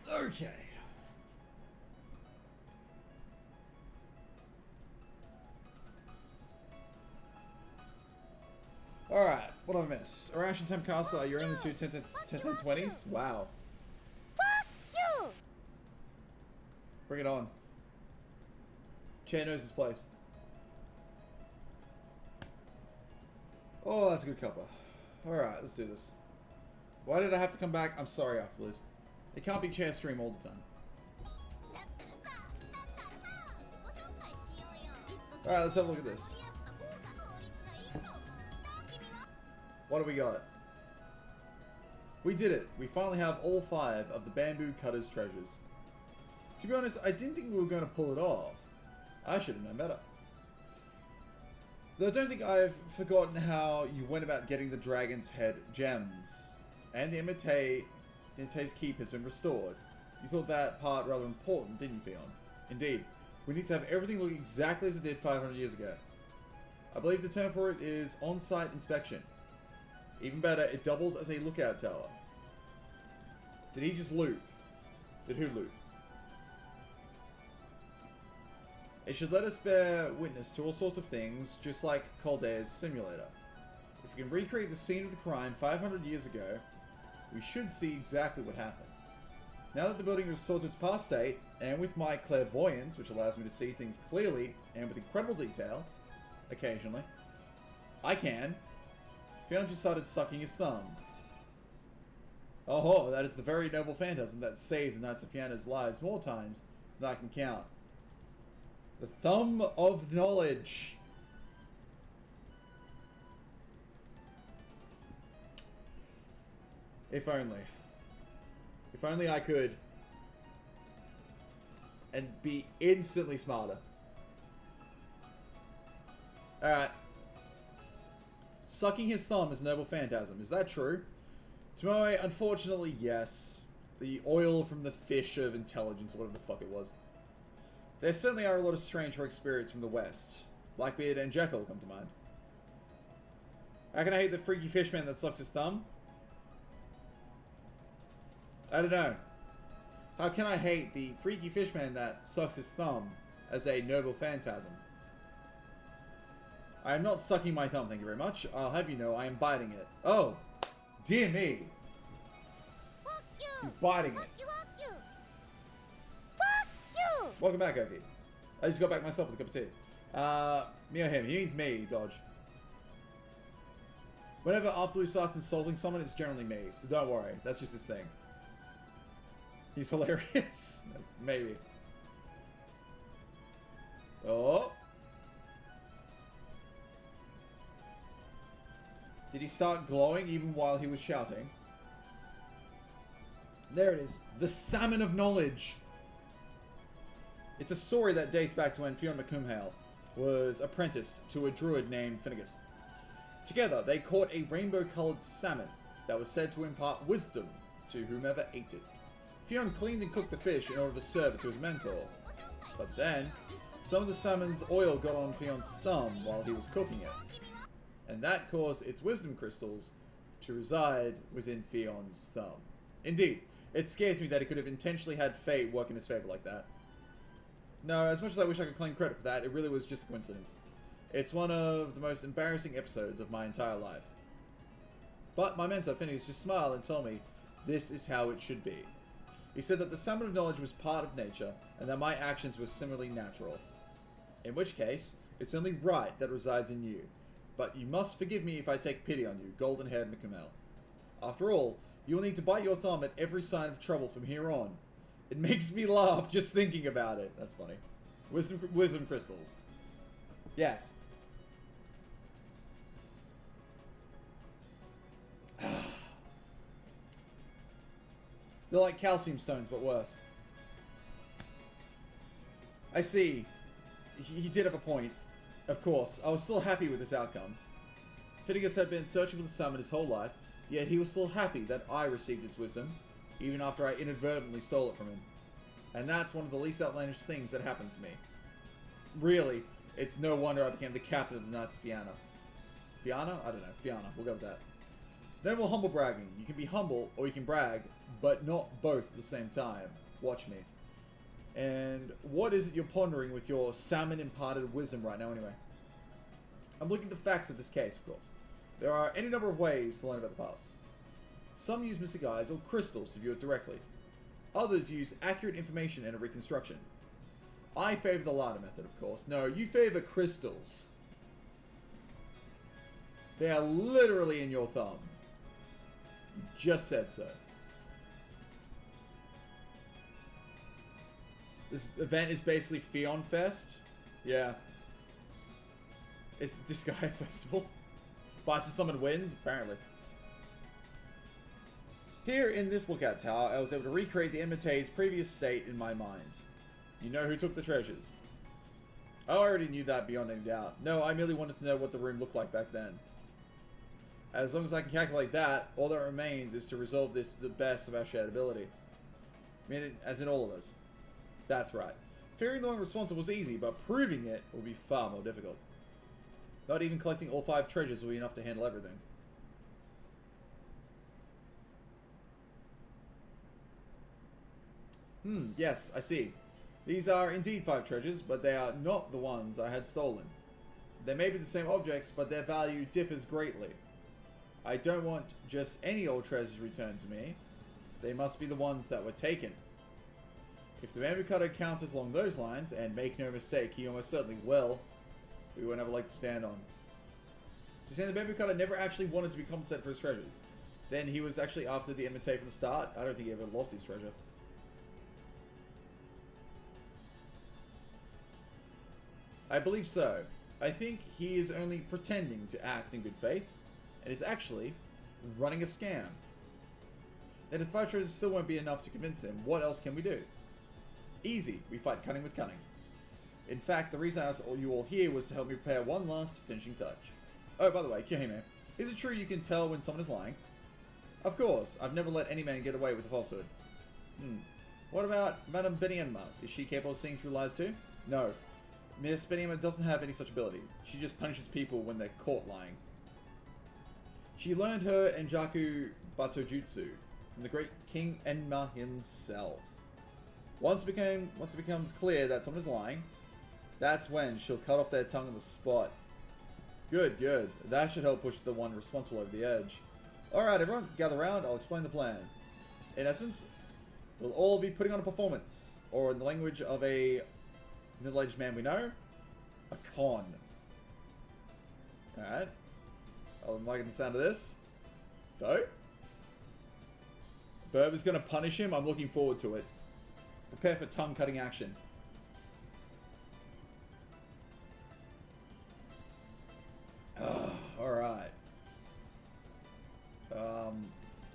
Okay. Alright, what have I missed? Arash and Temp Castle are your only two 10-20s? Wow. Fuck you! Bring it on. Chair knows his place. Oh, that's a good cuppa. Alright, let's do this. Why did I have to come back? I'm sorry, Afterliz. It can't be chair stream all the time. Alright, let's have a look at this. What do we got? We did it. We finally have all 5 of the Bamboo Cutter's treasures. To be honest, I didn't think we were going to pull it off. I should have known better. Though I don't think I've forgotten how you went about getting the Dragon's Head gems. And the Imite's keep has been restored. You thought that part rather important, didn't you, Fion? Indeed. We need to have everything look exactly as it did 500 years ago. I believe the term for it is on-site inspection. Even better, it doubles as a lookout tower. Did he just loot? Did who loot? It should let us bear witness to all sorts of things, just like Caldea's simulator. If we can recreate the scene of the crime 500 years ago, we should see exactly what happened. Now that the building is restored to its past state, and with my clairvoyance, which allows me to see things clearly and with incredible detail, occasionally, I can. Fion just started sucking his thumb. Oh, that is the very noble phantasm that saved the Knights of Fianna's lives more times than I can count. The thumb of knowledge. If only. If only I could. And be instantly smarter. Alright. Sucking his thumb is a noble phantasm. Is that true? Tomoe, unfortunately, yes. The oil from the fish of intelligence, or whatever the fuck it was. There certainly are a lot of strange rogue spirits from the west. Blackbeard and Jekyll come to mind. How can I hate the freaky fishman that sucks his thumb? I don't know. How can I hate the freaky fishman that sucks his thumb as a noble phantasm? I am not sucking my thumb, thank you very much. I'll have you know I am biting it. Oh! Dear me! Fuck you! He's biting it. Fuck you! Fuck you! Welcome back, Oki. I just got back myself with a cup of tea. Me or him? He means me, Dodge. Whenever Afterloo starts insulting someone, it's generally me, so don't worry. That's just his thing. He's hilarious. Maybe. Oh. Did he start glowing even while he was shouting? There it is. The Salmon of Knowledge. It's a story that dates back to when Fionn McCumhale was apprenticed to a druid named Finnegas. Together, they caught a rainbow-coloured salmon that was said to impart wisdom to whomever ate it. Fionn cleaned and cooked the fish in order to serve it to his mentor. But then, some of the salmon's oil got on Fionn's thumb while he was cooking it. And that caused its wisdom crystals to reside within Fionn's thumb. Indeed, it scares me that he could have intentionally had fate work in his favor like that. No, as much as I wish I could claim credit for that, it really was just a coincidence. It's one of the most embarrassing episodes of my entire life. But my mentor, Phineas, just smiled and told me this is how it should be. He said that the Salmon of Knowledge was part of nature, and that my actions were similarly natural. In which case, it's only right that resides in you. But you must forgive me if I take pity on you, golden-haired McCamel. After all, you will need to bite your thumb at every sign of trouble from here on. It makes me laugh just thinking about it. That's funny. Wisdom crystals. Yes. They're like calcium stones, but worse. I see. He did have a point. Of course, I was still happy with this outcome. Finnegas had been searching for the salmon his whole life, yet he was still happy that I received its wisdom, even after I inadvertently stole it from him. And that's one of the least outlandish things that happened to me. Really, it's no wonder I became the captain of the Knights of Fianna. Fianna? I don't know. Fianna. We'll go with that. No more humble bragging. You can be humble or you can brag, but not both at the same time. Watch me. And what is it you're pondering with your salmon-imparted wisdom right now anyway? I'm looking at the facts of this case, of course. There are any number of ways to learn about the past. Some use mystic eyes or crystals to view it directly. Others use accurate information and a reconstruction. I favor the latter method, of course. No, you favor crystals. They are literally in your thumb. You just said so. This event is basically Fion Fest. Yeah. It's the Disgaea Festival. Bites the stomach and wins, apparently. Here in this lookout tower, I was able to recreate the Emete's previous state in my mind. You know who took the treasures. I already knew that beyond any doubt. No, I merely wanted to know what the room looked like back then. As long as I can calculate that, all that remains is to resolve this to the best of our shared ability. I mean, as in all of us. That's right. Fearing the one responsible was easy, but proving it will be far more difficult. Not even collecting all 5 treasures will be enough to handle everything. Yes, I see. These are indeed 5 treasures, but they are not the ones I had stolen. They may be the same objects, but their value differs greatly. I don't want just any old treasures returned to me. They must be the ones that were taken. If the bamboo cutter counters along those lines, and make no mistake, he almost certainly will, we won't have a leg to stand on. So saying the bamboo cutter never actually wanted to be compensated for his treasures. Then he was actually after the Emete from the start. I don't think he ever lost his treasure. I believe so. I think he is only pretending to act in good faith, and is actually running a scam. And if 5 treasures still won't be enough to convince him, what else can we do? Easy. We fight cunning with cunning. In fact, the reason I asked you all here was to help me prepare one last finishing touch. Oh, by the way, Kyohime, is it true you can tell when someone is lying? Of course. I've never let any man get away with a falsehood. What about Madame Benienma? Is she capable of seeing through lies too? No. Miss Benienma doesn't have any such ability. She just punishes people when they're caught lying. She learned her Enjaku Batojutsu from the great King Enma himself. Once it becomes clear that someone is lying, that's when she'll cut off their tongue on the spot. Good, good. That should help push the one responsible over the edge. Alright, everyone, gather round. I'll explain the plan. In essence, we'll all be putting on a performance, or in the language of a middle-aged man we know, a con. Alright. I'm liking the sound of this. So, Burb is going to punish him. I'm looking forward to it. Prepare for tongue-cutting action. Alright.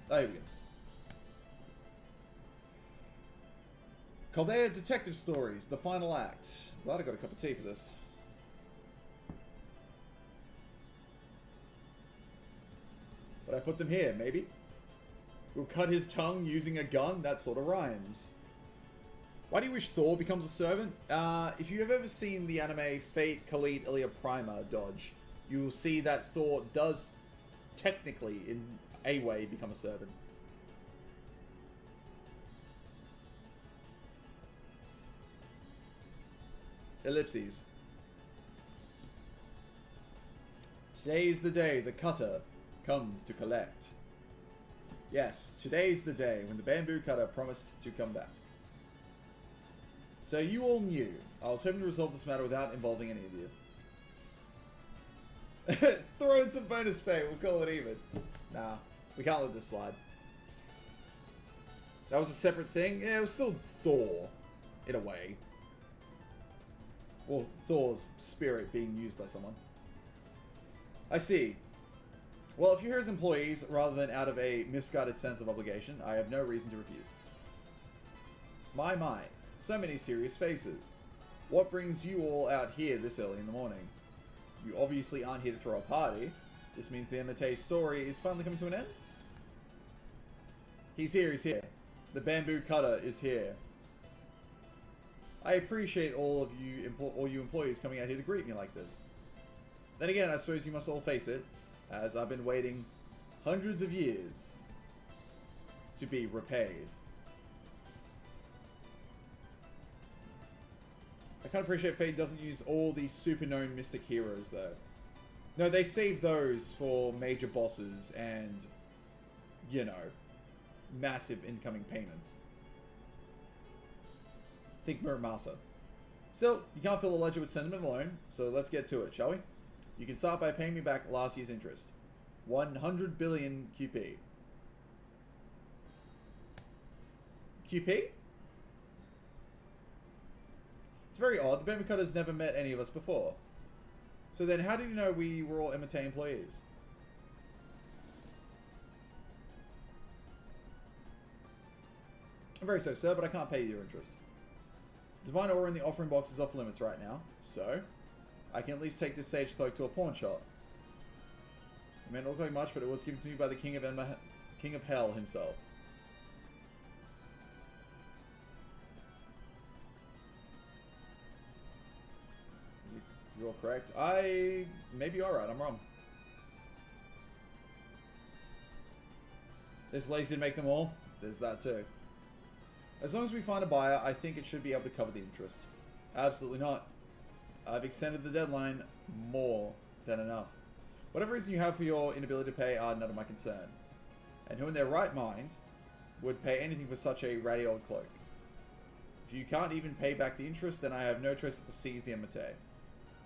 There we go. Caldea Detective Stories, the final act. Glad I got a cup of tea for this. But I put them here, maybe? We'll cut his tongue using a gun? That sort of rhymes. Why do you wish Thor becomes a servant? If you've ever seen the anime Fate Khalid Ilya Prima dodge, you will see that Thor does technically, in a way, become a servant. Ellipses. Today is the day the cutter comes to collect. Yes, today's the day when the bamboo cutter promised to come back. So you all knew. I was hoping to resolve this matter without involving any of you. Throw in some bonus pay, we'll call it even. Nah, we can't let this slide. That was a separate thing? Yeah, it was still Thor, in a way. Well, Thor's spirit being used by someone. I see. Well, if you're his employees, rather than out of a misguided sense of obligation, I have no reason to refuse. My. So many serious faces. What brings you all out here this early in the morning? You obviously aren't here to throw a party. This means the Emete story is finally coming to an end? He's here, he's here. The bamboo cutter is here. I appreciate all you employees coming out here to greet me like this. Then again, I suppose you must all face it, as I've been waiting hundreds of years to be repaid. I kind of appreciate Fate doesn't use all these super known mystic heroes though. No, they save those for major bosses and, you know, massive incoming payments. Think Muramasa. Still, you can't fill a ledger with sentiment alone, so let's get to it, shall we? You can start by paying me back last year's interest. 100 billion QP. QP? It's very odd. The Bemikuta's never met any of us before. So then how did you know we were all MT employees? I'm very sorry, sir, but I can't pay you your interest. Divine ore in the offering box is off limits right now, so I can at least take this sage cloak to a pawn shop. It may not look like much, but it was given to me by the King of Hell himself. You're correct. Maybe you're right. I'm wrong. There's lazy to make them all. There's that too. As long as we find a buyer, I think it should be able to cover the interest. Absolutely not. I've extended the deadline more than enough. Whatever reason you have for your inability to pay are none of my concern. And who in their right mind would pay anything for such a ratty old cloak? If you can't even pay back the interest, then I have no choice but to seize the Emate.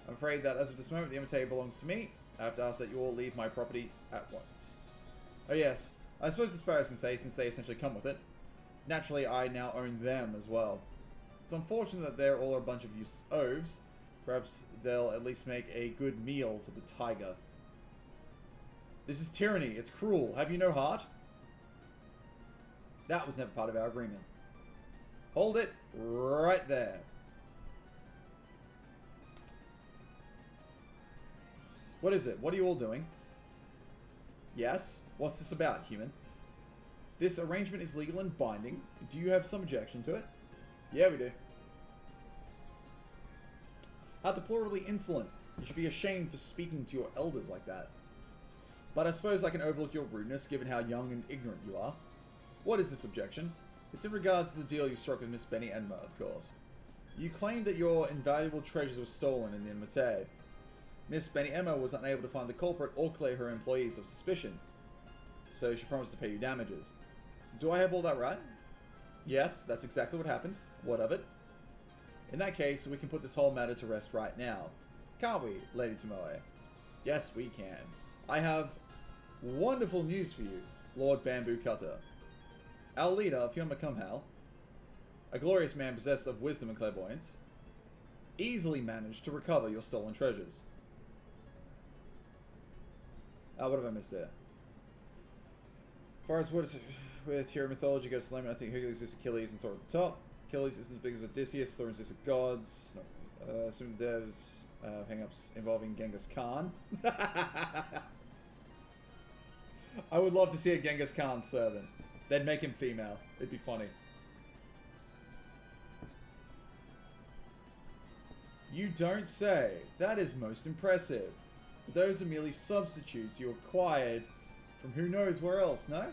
I'm afraid that as of this moment, the Emate belongs to me. I have to ask that you all leave my property at once. Oh yes, I suppose the sparrows can say, since they essentially come with it. Naturally, I now own them as well. It's unfortunate that they're all a bunch of use oafs. Perhaps they'll at least make a good meal for the tiger. This is tyranny. It's cruel. Have you no heart? That was never part of our agreement. Hold it right there. What is it? What are you all doing? Yes? What's this about, human? This arrangement is legal and binding. Do you have some objection to it? Yeah, we do. How deplorably insolent. You should be ashamed for speaking to your elders like that. But I suppose I can overlook your rudeness given how young and ignorant you are. What is this objection? It's in regards to the deal you struck with Miss Benny Enma, of course. You claimed that your invaluable treasures were stolen in the Enmate. Miss Benny Emma was unable to find the culprit or clear her employees of suspicion, so she promised to pay you damages. Do I have all that right? Yes, that's exactly what happened. What of it? In that case, we can put this whole matter to rest right now. Can't we, Lady Tomoe? Yes, we can. I have wonderful news for you, Lord Bamboo Cutter. Our leader, Fiona Cumhal, a glorious man possessed of wisdom and clairvoyance, easily managed to recover your stolen treasures. What have I missed there? As far as with hero mythology goes to limit, I think Hercules is Achilles and Thor at the top. Achilles isn't as big as Odysseus, Thor is just gods. Some devs hang-ups involving Genghis Khan. I would love to see a Genghis Khan servant. They'd make him female. It'd be funny. You don't say. That is most impressive. But those are merely substitutes you acquired from who knows where else, no?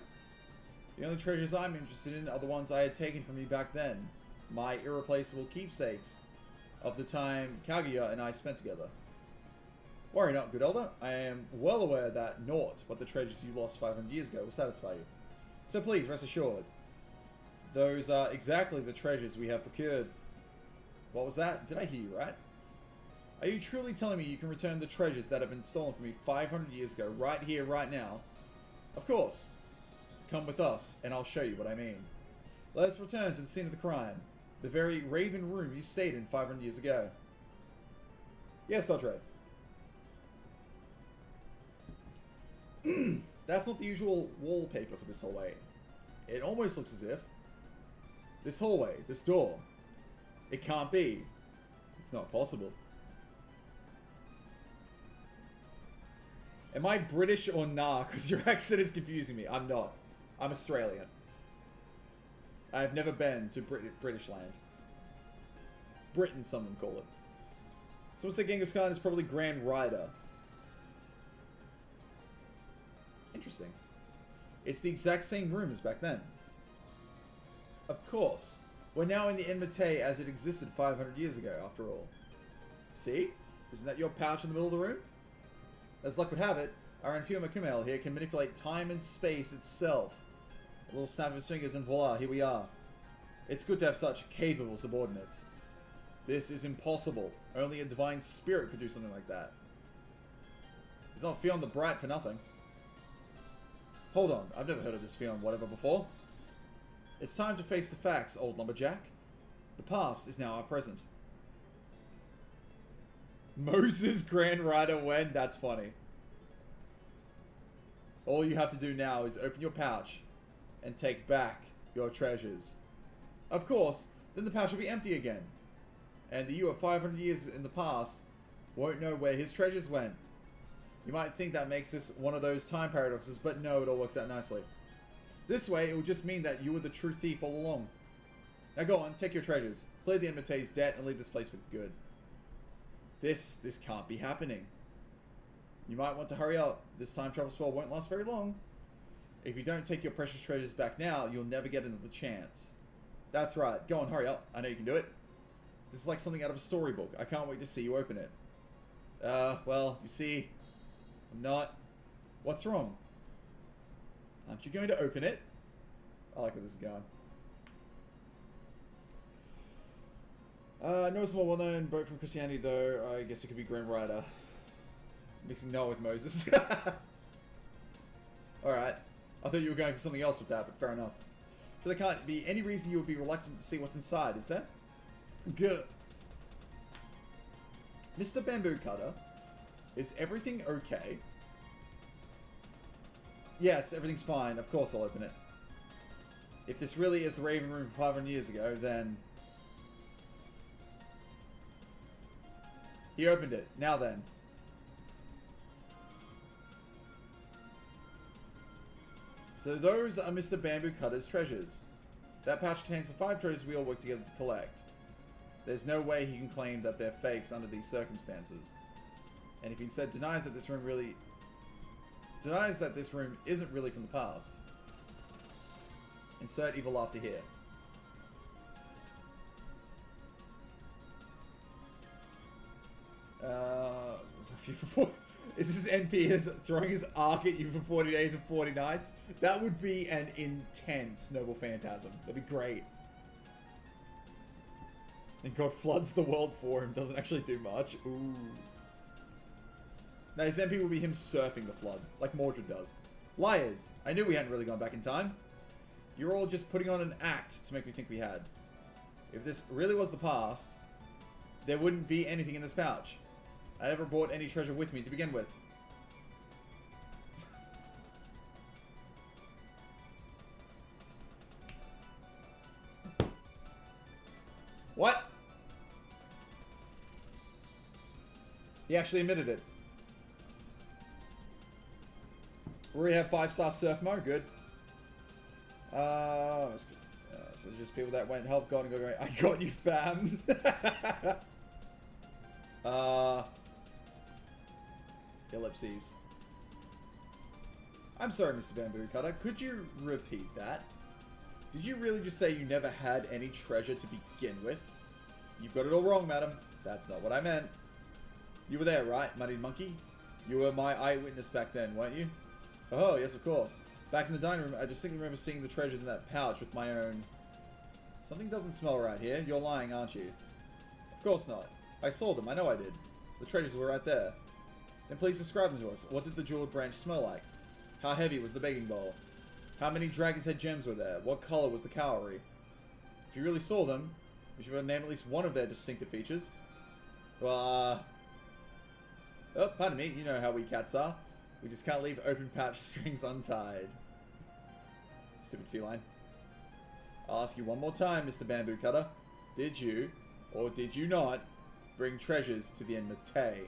The only treasures I'm interested in are the ones I had taken from you back then. My irreplaceable keepsakes of the time Kaguya and I spent together. Worry not, good elder. I am well aware that naught but the treasures you lost 500 years ago will satisfy you. So please, rest assured. Those are exactly the treasures we have procured. What was that? Did I hear you right? Are you truly telling me you can return the treasures that have been stolen from me 500 years ago, right here, right now? Of course. Come with us, and I'll show you what I mean. Let's return to the scene of the crime. The very Raven room you stayed in 500 years ago. Yes, Dodre. That's not the usual wallpaper for this hallway. It almost looks as if... This hallway, this door. It can't be. It's not possible. Am I British or nah? Because your accent is confusing me. I'm not. I'm Australian. I have never been to British land. Britain, some would call it. Someone said Genghis Khan is probably Grand Rider. Interesting. It's the exact same room as back then. Of course. We're now in the Enmity as it existed 500 years ago, after all. See? Isn't that your pouch in the middle of the room? As luck would have it, our Anfuma Kumail here can manipulate time and space itself. A little snap of his fingers and voila, here we are. It's good to have such capable subordinates. This is impossible. Only a divine spirit could do something like that. He's not Fion the Brat for nothing. Hold on, I've never heard of this Fion whatever before. It's time to face the facts, old lumberjack. The past is now our present. Moses Grand Rider when? That's funny. All you have to do now is open your pouch and take back your treasures. Of course, then the pouch will be empty again. And the you of 500 years in the past won't know where his treasures went. You might think that makes this one of those time paradoxes, but no, it all works out nicely. This way, it will just mean that you were the true thief all along. Now go on, take your treasures, clear the Enmity's debt, and leave this place for good. This can't be happening. You might want to hurry up. This time travel spell won't last very long. If you don't take your precious treasures back now, you'll never get another chance. That's right. Go on, hurry up. I know you can do it. This is like something out of a storybook. I can't wait to see you open it. Well, you see, I'm not... What's wrong? Aren't you going to open it? I like where this is going. No, it's more well-known boat from Christianity, though. I guess it could be Grand Rider. Mixing Noah with Moses. Alright. I thought you were going for something else with that, but fair enough. So there can't be any reason you would be reluctant to see what's inside, is there? Good. Mr. Bamboo Cutter, is everything okay? Yes, everything's fine. Of course I'll open it. If this really is the Raven Room from 500 years ago, then... He opened it. Now then. So those are Mr. Bamboo Cutter's treasures. That pouch contains the 5 treasures we all work together to collect. There's no way he can claim that they're fakes under these circumstances. And if he instead denies that this room isn't really from the past. Insert evil laughter here. Is this NP is throwing his arc at you for 40 days and 40 nights? That would be an intense Noble Phantasm. That'd be great. And God floods the world for him. Doesn't actually do much. Ooh. Now his MP will be him surfing the flood, like Mordred does. Liars! I knew we hadn't really gone back in time. You're all just putting on an act to make me think we had. If this really was the past, there wouldn't be anything in this pouch. I never brought any treasure with me to begin with. What? He actually admitted it. We already have 5-star surf mode, good. So just people that went help God and go going, I got you, fam. Ellipses. I'm sorry, Mr. Bamboo Cutter. Could you repeat that? Did you really just say you never had any treasure to begin with? You've got it all wrong, madam. That's not what I meant. You were there, right, Muddy Monkey? You were my eyewitness back then, weren't you? Oh, yes, of course. Back in the dining room, I distinctly remember seeing the treasures in that pouch with my own... Something doesn't smell right here. You're lying, aren't you? Of course not. I saw them. I know I did. The treasures were right there. Then please describe them to us. What did the jeweled branch smell like? How heavy was the begging bowl? How many dragon's head gems were there? What color was the cowrie? If you really saw them, you should have named at least one of their distinctive features. Well, oh, pardon me. You know how we cats are. We just can't leave open pouch strings untied. Stupid feline. I'll ask you one more time, Mr. Bamboo Cutter. Did you, or did you not, bring treasures to the Enmity?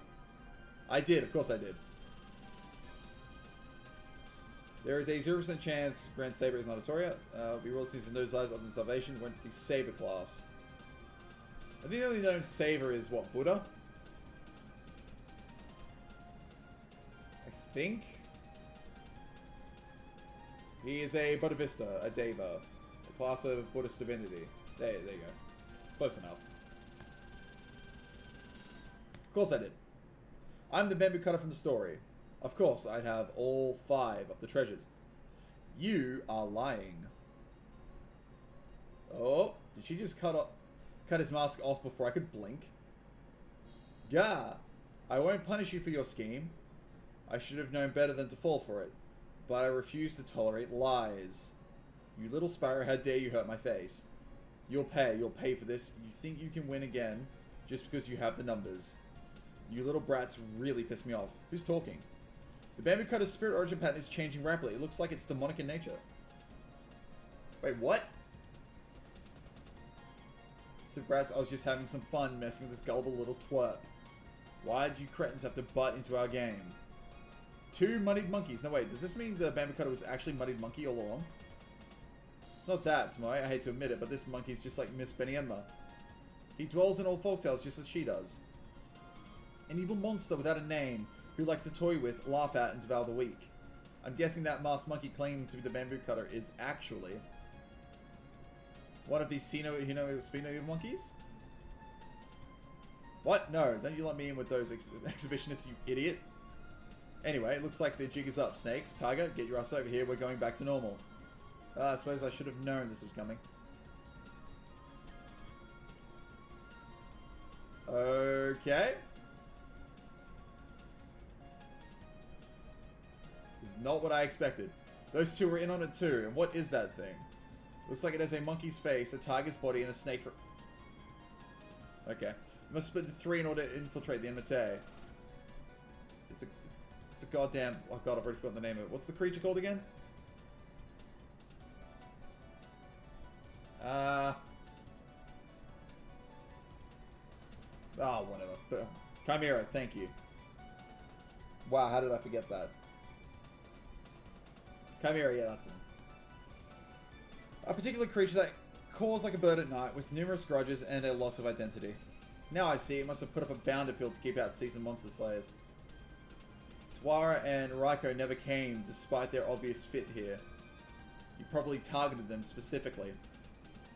I did, of course I did. There is a 0% chance Grand Saber is not a Toria. We roll these in those eyes other than Salvation went to the Saber class. I think the only known Saber is what, Buddha? I think. He is a Bodhisattva, a Deva, a class of Buddhist divinity. There you go. Close enough. Of course I did. I'm the bamboo cutter from the story. Of course, I'd have all 5 of the treasures. You are lying. Oh, did she just cut his mask off before I could blink? Gah! I won't punish you for your scheme. I should have known better than to fall for it. But I refuse to tolerate lies. You little sparrow, how dare you hurt my face? You'll pay for this. You think you can win again just because you have the numbers. You little brats really piss me off. Who's talking? The bamboo cutter's spirit origin pattern is changing rapidly. It looks like it's demonic in nature. Wait, what? So brats, I was just having some fun messing with this gullible little twerp. Why'd you cretins have to butt into our game? 2 muddied monkeys. No, wait, does this mean the bamboo cutter was actually muddied monkey all along? It's not that, Tomoe. I hate to admit it, but this monkey's just like Miss Benienma. He dwells in old folktales just as she does. An evil monster without a name who likes to toy with, laugh at, and devour the weak. I'm guessing that masked monkey claiming to be the bamboo cutter is actually one of these Spino monkeys? What? No, don't you let me in with those exhibitionists, you idiot. Anyway, it looks like the jig is up, Snake. Tiger, get your ass over here. We're going back to normal. I suppose I should have known this was coming. Okay. This is not what I expected. Those 2 were in on it too. And what is that thing? Looks like it has a monkey's face, a tiger's body, and a snake for... Okay. You must split the 3 in order to infiltrate the Enmity. It's a goddamn... Oh god, I've already forgotten the name of it. What's the creature called again? Oh, whatever. Chimera, thank you. Wow, how did I forget that? Chimera, yeah, that's the one. A particular creature that caws like a bird at night with numerous grudges and a loss of identity. Now I see, it must have put up a bounded field to keep out seasoned monster slayers. Tuara and Raiko never came, despite their obvious fit here. You probably targeted them specifically.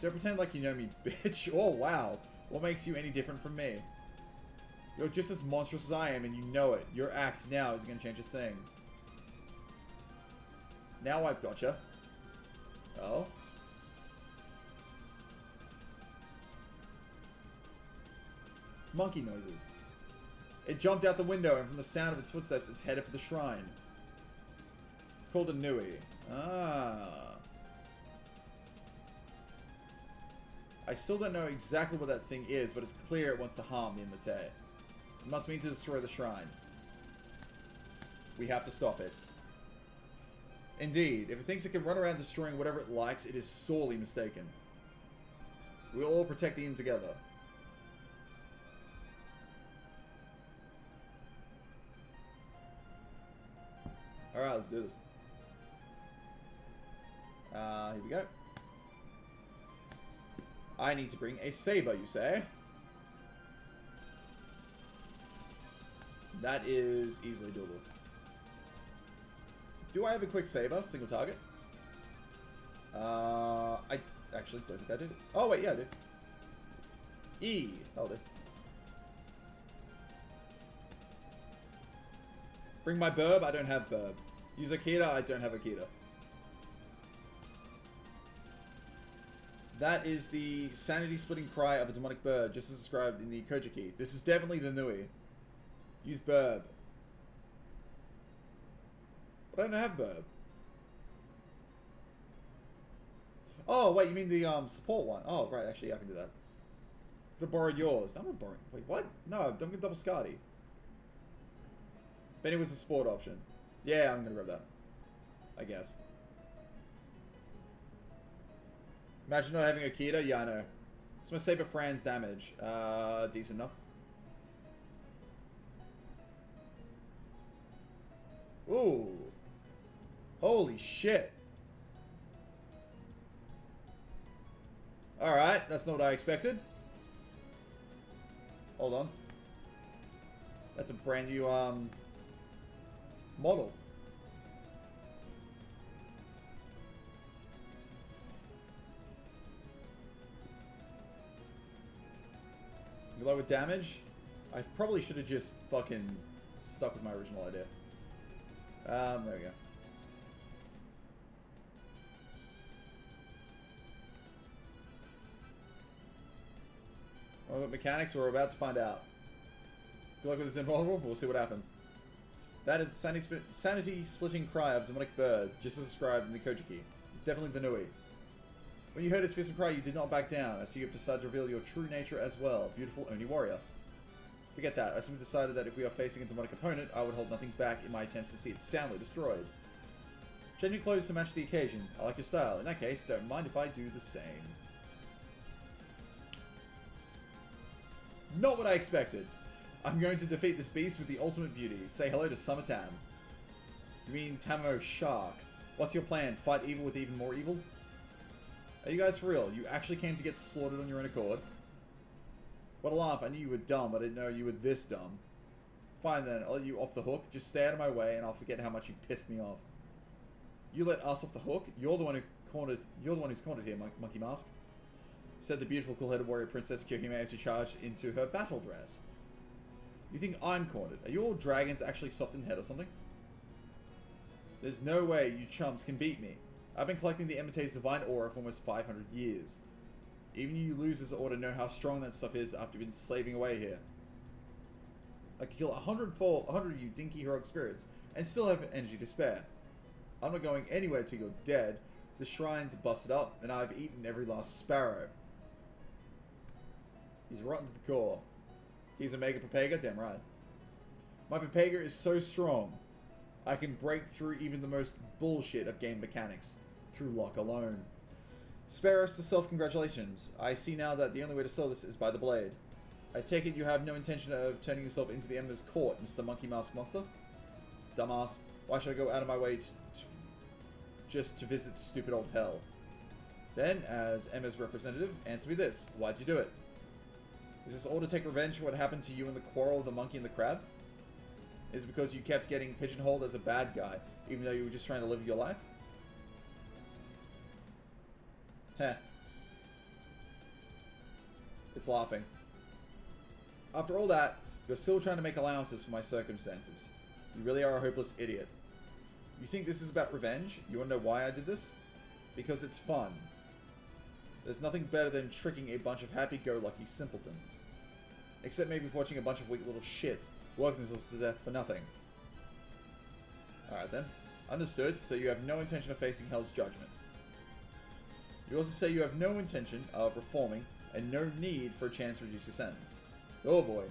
Don't pretend like you know me, bitch. Oh, wow. What makes you any different from me? You're just as monstrous as I am, and you know it. Your act now isn't going to change a thing. Now I've gotcha. Oh? Monkey noises. It jumped out the window, and from the sound of its footsteps, it's headed for the shrine. It's called a Nui. Ah. I still don't know exactly what that thing is, but it's clear it wants to harm the Enmity. It must mean to destroy the shrine. We have to stop it. Indeed, if it thinks it can run around destroying whatever it likes, it is sorely mistaken. We'll all protect the inn together. Alright, let's do this. Here we go. I need to bring a saber, you say? That is easily doable. Do I have a quick saber? Single target? I actually don't think I did. Oh, wait, yeah, I did. E. That'll do. Bring my burb? I don't have burb. Use Akita? I don't have Akita. That is the sanity-splitting cry of a demonic bird, just as described in the Kojiki. This is definitely the Nui. Use burb. But I don't have burb. Oh, wait, you mean the support one? Oh, right, actually, yeah, I can do that. Could have borrowed yours. I'm not borrowing. Wait, what? No, don't get double Scotty. Benny was the sport option. Yeah, I'm gonna grab that. I guess. Imagine not having Akita. Yeah, I know. It's my saber Fran's damage. Decent enough. Ooh. Holy shit. Alright, that's not what I expected. Hold on. That's a brand new, model. Although with damage, I probably should have just fucking stuck with my original idea. There we go. Well, mechanics we're about to find out. Good luck with this invulnerable, we'll see what happens. That is the sanity-splitting cry of a demonic bird, just as described in the Kojiki. It's definitely Vanui. When you heard his fearsome cry, you did not back down. I see you have decided to reveal your true nature as well, beautiful Oni warrior. Forget that, I simply decided that if we are facing a demonic opponent, I would hold nothing back in my attempts to see it soundly destroyed. Change your clothes to match the occasion. I like your style. In that case, don't mind if I do the same. Not what I expected. I'm going to defeat this beast with the ultimate beauty. Say hello to Summer Tam. You mean Tamo Shark? What's your plan? Fight evil with even more evil? Are you guys for real? You actually came to get slaughtered on your own accord? What a laugh. I knew you were dumb, but I didn't know you were this dumb. Fine then, I'll let you off the hook. Just stay out of my way and I'll forget how much you pissed me off. You let us off the hook? You're the one who's cornered here, Monkey Mask. Said the beautiful, cool-headed warrior princess Kyohime as she charged into her battle dress. You think I'm cornered? Are you all dragons actually soft in head or something? There's no way you chumps can beat me. I've been collecting the Emité's divine aura for almost 500 years. Even you losers ought to know how strong that stuff is after you've been slaving away here. I could kill 100 of you dinky heroic spirits and still have energy to spare. I'm not going anywhere till you're dead. The shrine's busted up and I've eaten every last sparrow. He's rotten to the core. He's a Mega Pepega? Damn right. My Pepega is so strong, I can break through even the most bullshit of game mechanics through luck alone. Spare us the self-congratulations. I see now that the only way to sell this is by the blade. I take it you have no intention of turning yourself into the Emma's court, Mr. Monkey Mask Monster? Dumbass. Why should I go out of my way just to visit stupid old hell? Then, as Emma's representative, answer me this. Why'd you do it? Is this all to take revenge for what happened to you in the quarrel of the monkey and the crab? Is it because you kept getting pigeonholed as a bad guy, even though you were just trying to live your life? Heh. It's laughing. After all that, you're still trying to make allowances for my circumstances. You really are a hopeless idiot. You think this is about revenge? You want to know why I did this? Because it's fun. There's nothing better than tricking a bunch of happy-go-lucky simpletons. Except maybe watching a bunch of weak little shits working themselves to death for nothing. Alright then. Understood, so you have no intention of facing Hell's judgment. You also say you have no intention of reforming and no need for a chance to reduce your sentence. Oh boy.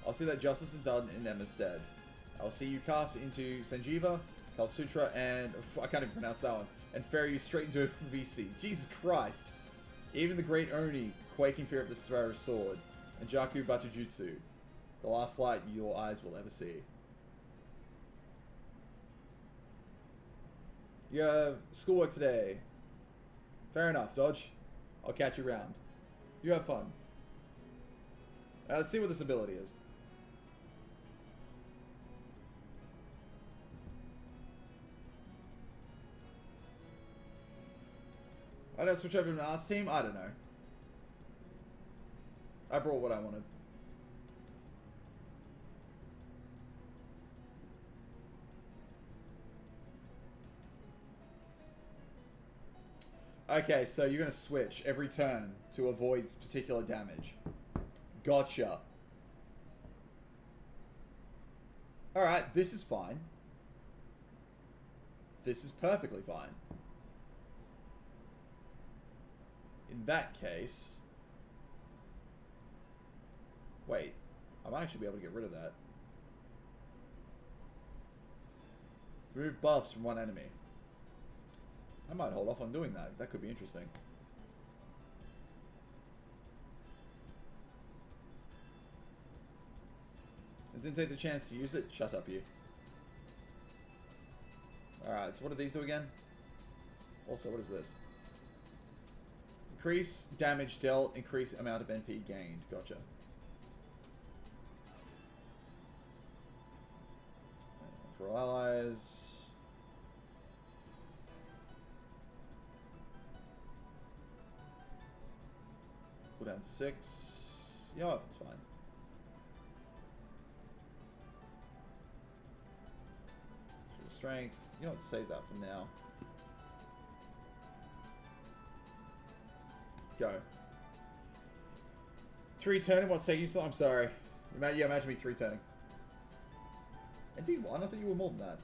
I'll see that justice is done in Emma's stead. I'll see you cast into Sanjeeva, Kalsutra, and... I can't even pronounce that one. And ferry you straight into a VC. Jesus Christ. Even the great Oni quake in fear of the Sparrow's sword. And Jaku Batujutsu. The last light your eyes will ever see. You have schoolwork today. Fair enough, Dodge. I'll catch you around. You have fun. Let's see what this ability is. I don't switch over to an arts team? I don't know. I brought what I wanted. Okay, so you're going to switch every turn to avoid particular damage. Gotcha. Alright, this is fine. This is perfectly fine. In that case... Wait. I might actually be able to get rid of that. Remove buffs from one enemy. I might hold off on doing that. That could be interesting. I didn't take the chance to use it. Shut up, you. Alright, so what do these do again? Also, what is this? Increase damage dealt, increase amount of NP gained. Gotcha. For all allies... Cooldown 6. You know what? It's fine. Strength. You know what? Save that for now. Go. 3 turning. What's taking you so? I'm sorry. Yeah, imagine me 3 turning. NP1? I thought you were more than that.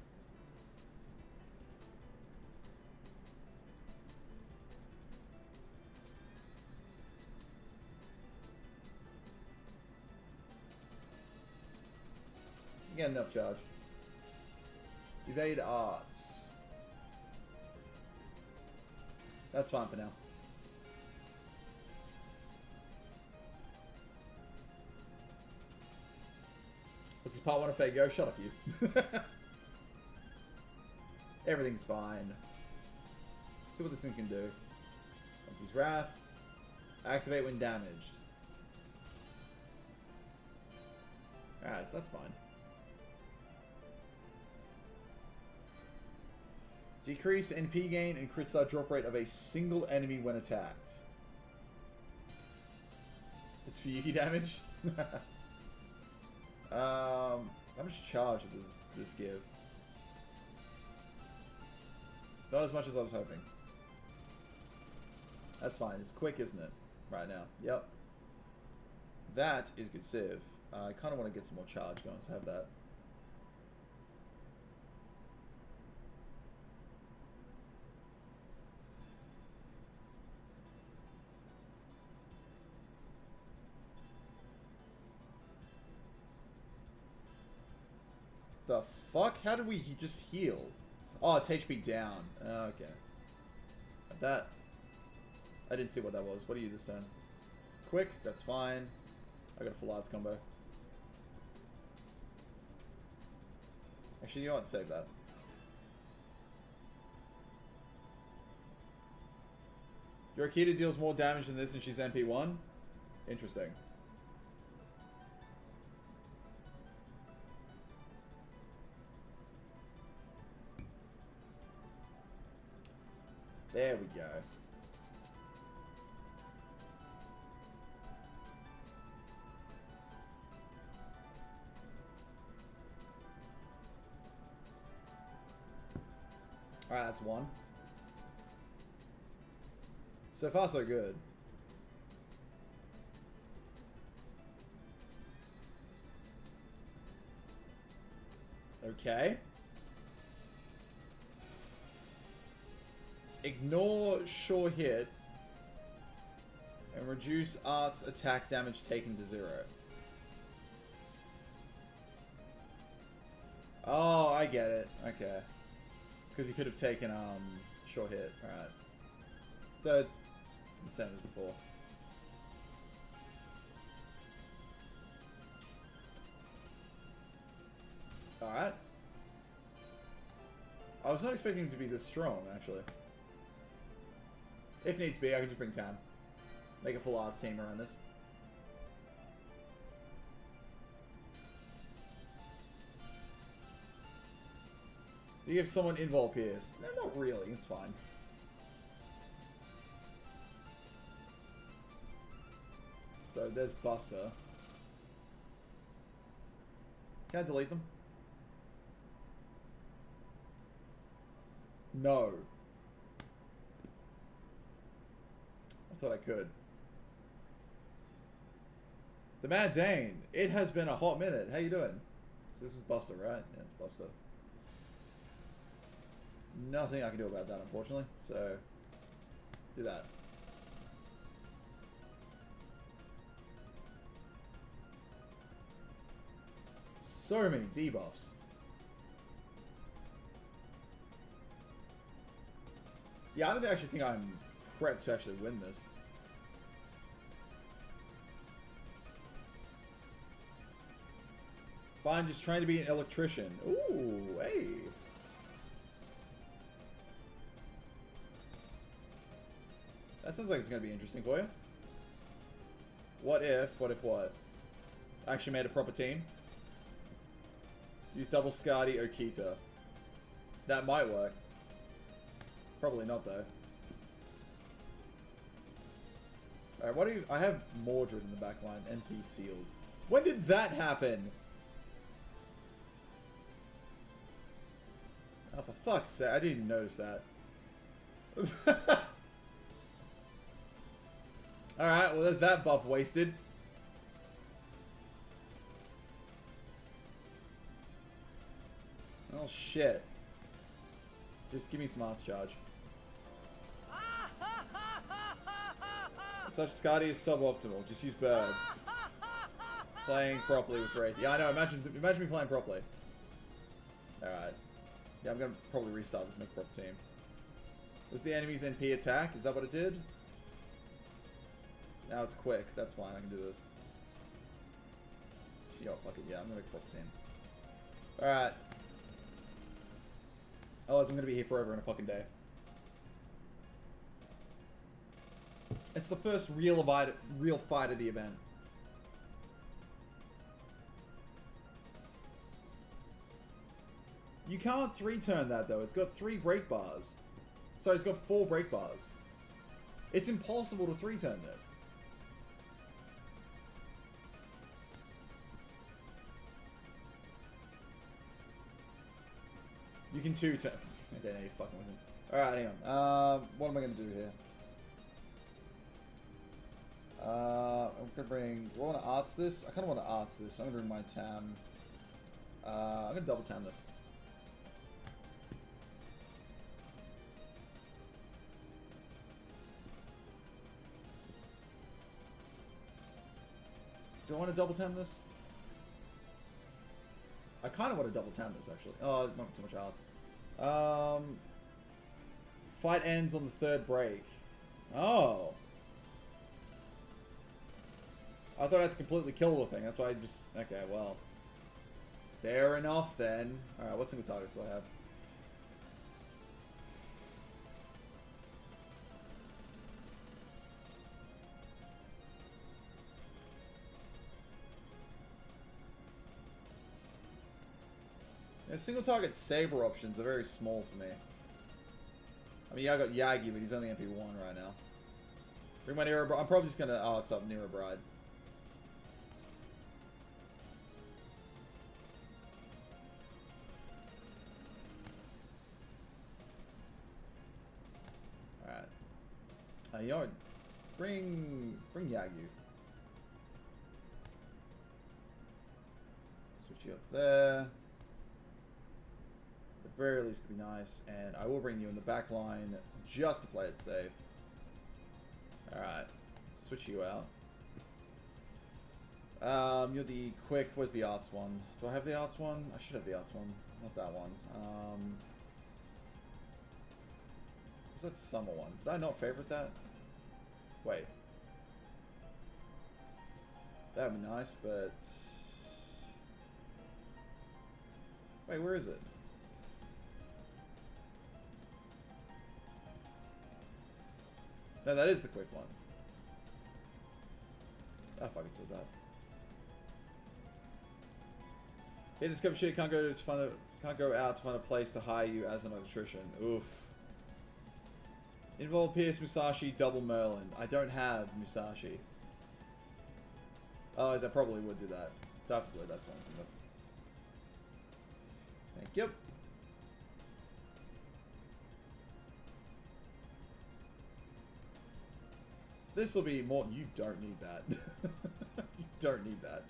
You get enough charge. Evade arts. That's fine for now. This is part 1 of Fate Go. Shut up, you. Everything's fine. Let's see what this thing can do. Monkey's Wrath. Activate when damaged. Alright, so that's fine. Decrease NP gain and crit star drop rate of a single enemy when attacked. It's for Yuki damage. How much charge does this give? Not as much as I was hoping. That's fine. It's quick, isn't it? Right now. Yep. That is good civ. I kind of want to get some more charge going, so have that. The fuck? How did we just heal? Oh, it's HP down. Okay. That... I didn't see what that was. What are you this turn? Quick? That's fine. I got a full arts combo. Actually, you know what? Save that. Your Akita deals more damage than this and she's MP1? Interesting. There we go. Alright, that's 1. So far, so good. Okay. Ignore sure hit and reduce arts attack damage taken to 0. Oh, I get it. Okay. Because you could have taken sure hit. Alright. So it's the same as before. Alright. I was not expecting him to be this strong, actually. If needs be, I can just bring Tam. Make a full arts team around this. You give someone Invol Pierce. No, not really. It's fine. So there's Buster. Can I delete them? No. I thought I could. The Mad Dane. It has been a hot minute. How you doing? So this is Buster, right? Yeah, it's Buster. Nothing I can do about that, unfortunately. So, do that. So many debuffs. Yeah, I don't actually think I'm prepped to actually win this. Fine, just trying to be an electrician. Ooh, hey. That sounds like it's going to be interesting for you. What if what? I actually made a proper team. Use double Skadi Okita. That might work. Probably not, though. Alright, what do you... I have Mordred in the back line. NP sealed. When did that happen? Oh, for fuck's sake. I didn't even notice that. Alright, well, there's that buff wasted. Oh, shit. Just give me some arts charge. Such Skadi is suboptimal. Just use Bird. Playing properly with Wraith. Yeah, I know. Imagine me playing properly. Alright. Yeah, I'm gonna probably restart this, make a proper team. Was the enemy's NP attack? Is that what it did? Now it's quick. That's fine. I can do this. Yo, fuck it. Yeah, I'm gonna make a proper team. Alright. Otherwise, I'm gonna be here forever in a fucking day. It's the first real fight of the event. You can't 3-turn that though. It's got 3 break bars. Sorry, it's got 4 break bars. It's impossible to 3-turn this. You can 2-turn. Okay, now you're fucking with me. Alright, hang on. What am I gonna do here? I'm gonna bring... Do I want to arts this? I kind of want to arts this. I'm gonna bring my Tam. I'm gonna double Tam this. Do I want to double Tam this? I kind of want to double Tam this, actually. Oh, it might be too much arts. Fight ends on the 3rd break. Oh. I thought I had to completely kill the thing. That's why I just... Okay, well. Fair enough, then. Alright, what single targets do I have? Yeah, single target saber options are very small for me. I mean, yeah, I got Yagi, but he's only MP1 right now. Bring my Nero Bride. I'm probably just gonna... Oh, it's up, Nero Bride. You know what? Bring Yagyu. Switch you up there. At the very least, could be nice. And I will bring you in the back line just to play it safe. Alright. Switch you out. You're the quick. Where's the arts one? Do I have the arts one? I should have the arts one. Not that one. What's that summer one? Did I not favorite that? Wait. That would be nice, but... Wait, where is it? No, that is the quick one. Ah, fuck, it said that. Hey, this cover shit can't go out to find a place to hire you as an electrician. Oof. Involve Pierce, Musashi, double Merlin. I don't have Musashi. Oh, I probably would do that. Definitely, that's one thing. Thank you. This will be more... You don't need that. You don't need that.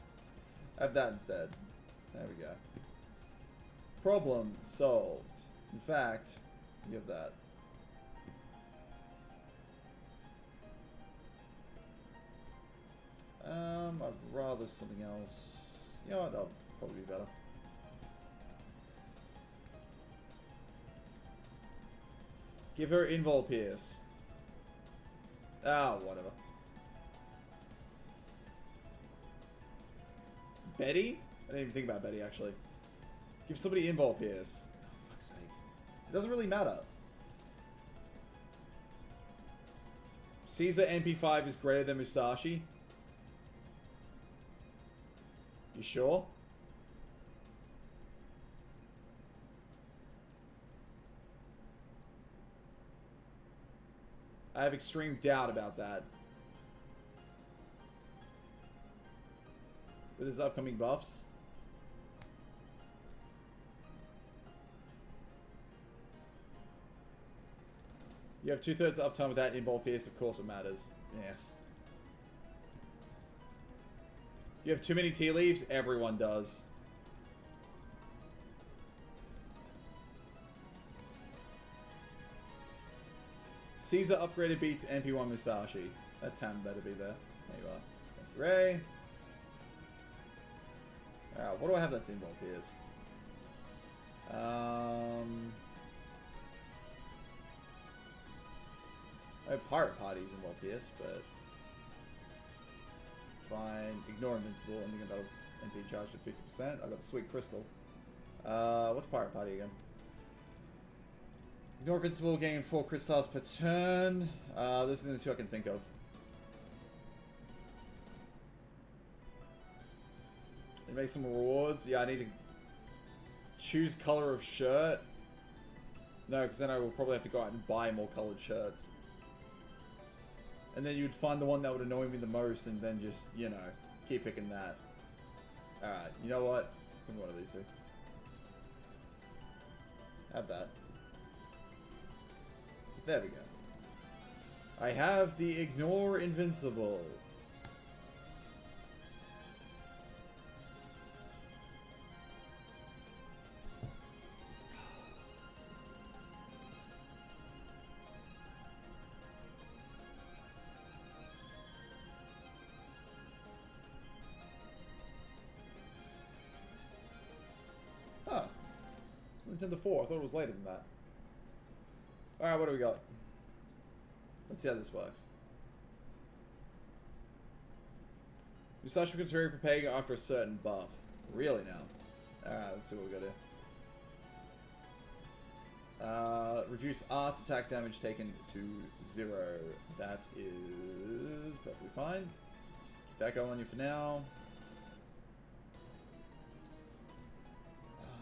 Have that instead. There we go. Problem solved. In fact, you have that. I'd rather something else. You know what, that'll probably be better. Give her Invol Pierce. Ah, whatever. Betty? I didn't even think about Betty, actually. Give somebody Invol Pierce. Oh, fuck's sake. It doesn't really matter. Caesar MP5 is greater than Musashi. You sure? I have extreme doubt about that. with his upcoming buffs. You have 2/3 uptime without in-ball pierce, of course it matters. Yeah. You have too many tea leaves? Everyone does. Caesar upgraded beats MP1 Musashi. That Tam better be there. There you are. Thank you, Ray. Alright, what do I have that's in-ball pierce? I have Pirate Parties in World PS, but fine. Ignore Invincible. I'm thinking about MP charged at 50%. I got Sweet Crystal. What's Pirate Party again? Ignore Invincible, gain 4 crystals per turn. Those are the two I can think of. And make some rewards. Yeah, I need to choose color of shirt. No, because then I will probably have to go out and buy more colored shirts. And then you'd find the one that would annoy me the most and then just, you know, keep picking that. Alright, you know what? Give me one of these two. Have that. There we go. I have the Ignore Invincible. Huh. It's Nintendo 4. I thought it was later than that. Alright, what do we got? Let's see how this works. Musashi becomes very preparing after a certain buff. Really now? Alright, let's see what we gotta do. Reduce arts attack damage taken to 0. That is perfectly fine. Keep that going on you for now.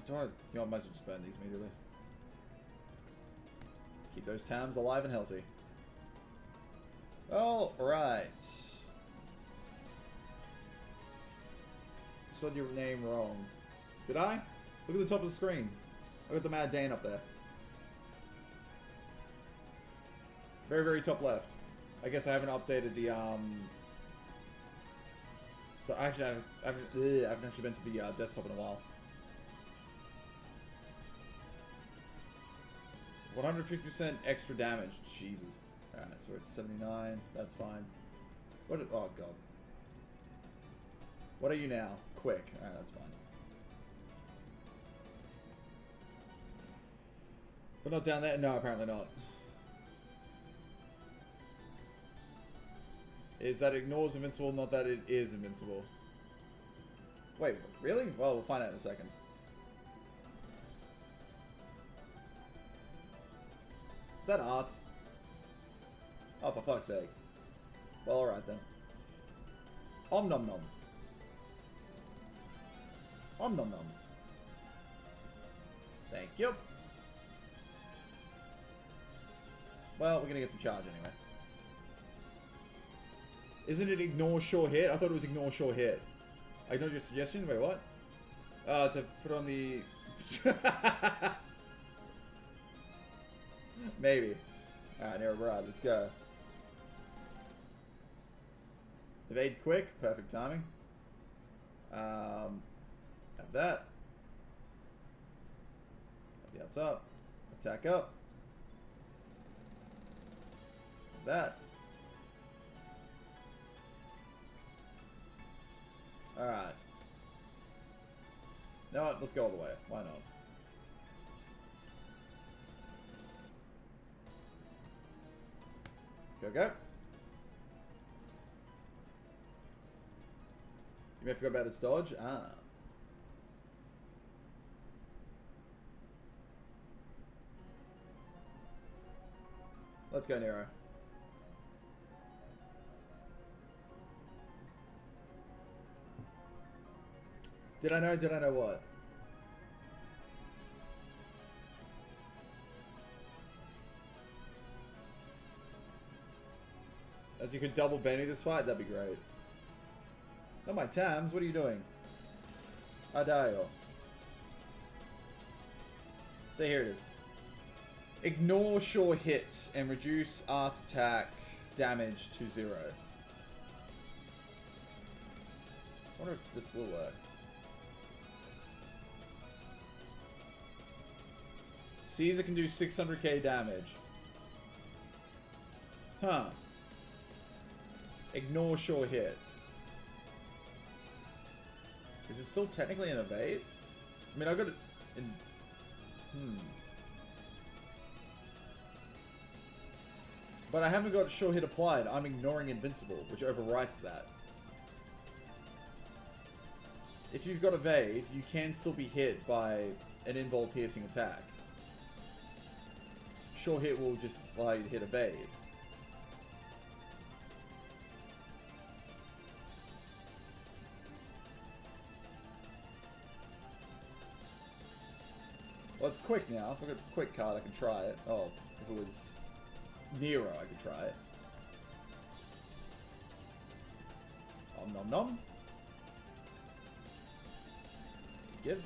Do I? You know, I might as well just burn these immediately. Keep those Tams alive and healthy. Alright. Spelled your name wrong. Did I? Look at the top of the screen. I got the Mad Dane up there. Very, very top left. I guess I haven't updated the, So actually, I haven't actually been to the desktop in a while. 150% extra damage. Jesus. Alright, so we're at 79. That's fine. What? Oh, God. What are you now? Quick. Alright, that's fine. But not down there? No, apparently not. Is that ignores invincible, not that it is invincible? Wait, really? Well, we'll find out in a second. Is that arts? Oh, for fuck's sake. Well, alright then. Om nom nom. Om nom nom. Thank you. Well, we're gonna get some charge anyway. Isn't it ignore sure hit? I thought it was ignore sure hit. I ignored your suggestion? Wait, what? To put on the... Maybe. Alright, Nero Bride, let's go. Evade quick, perfect timing. Have that. Have the outs up. Attack up. Have that. Alright. You know what? Let's go all the way. Why not? Go, go. You may have forgot about its dodge. Ah. Let's go, Nero. Did I know? Did I know what? As you could double Benny this fight, that'd be great. Oh my Tams, what are you doing? Adayo. So here it is. Ignore sure hits and reduce art attack damage to 0. I wonder if this will work. Caesar can do 600k damage. Huh. Ignore sure hit. Is it still technically an evade? I mean, I got it in... But I haven't got sure hit applied. I'm ignoring invincible, which overwrites that. If you've got evade, you can still be hit by an invul piercing attack. Sure hit will just like hit evade. Well, it's quick now. If I got a quick card, I can try it. Oh, if it was Nero, I could try it. Om nom nom. Give.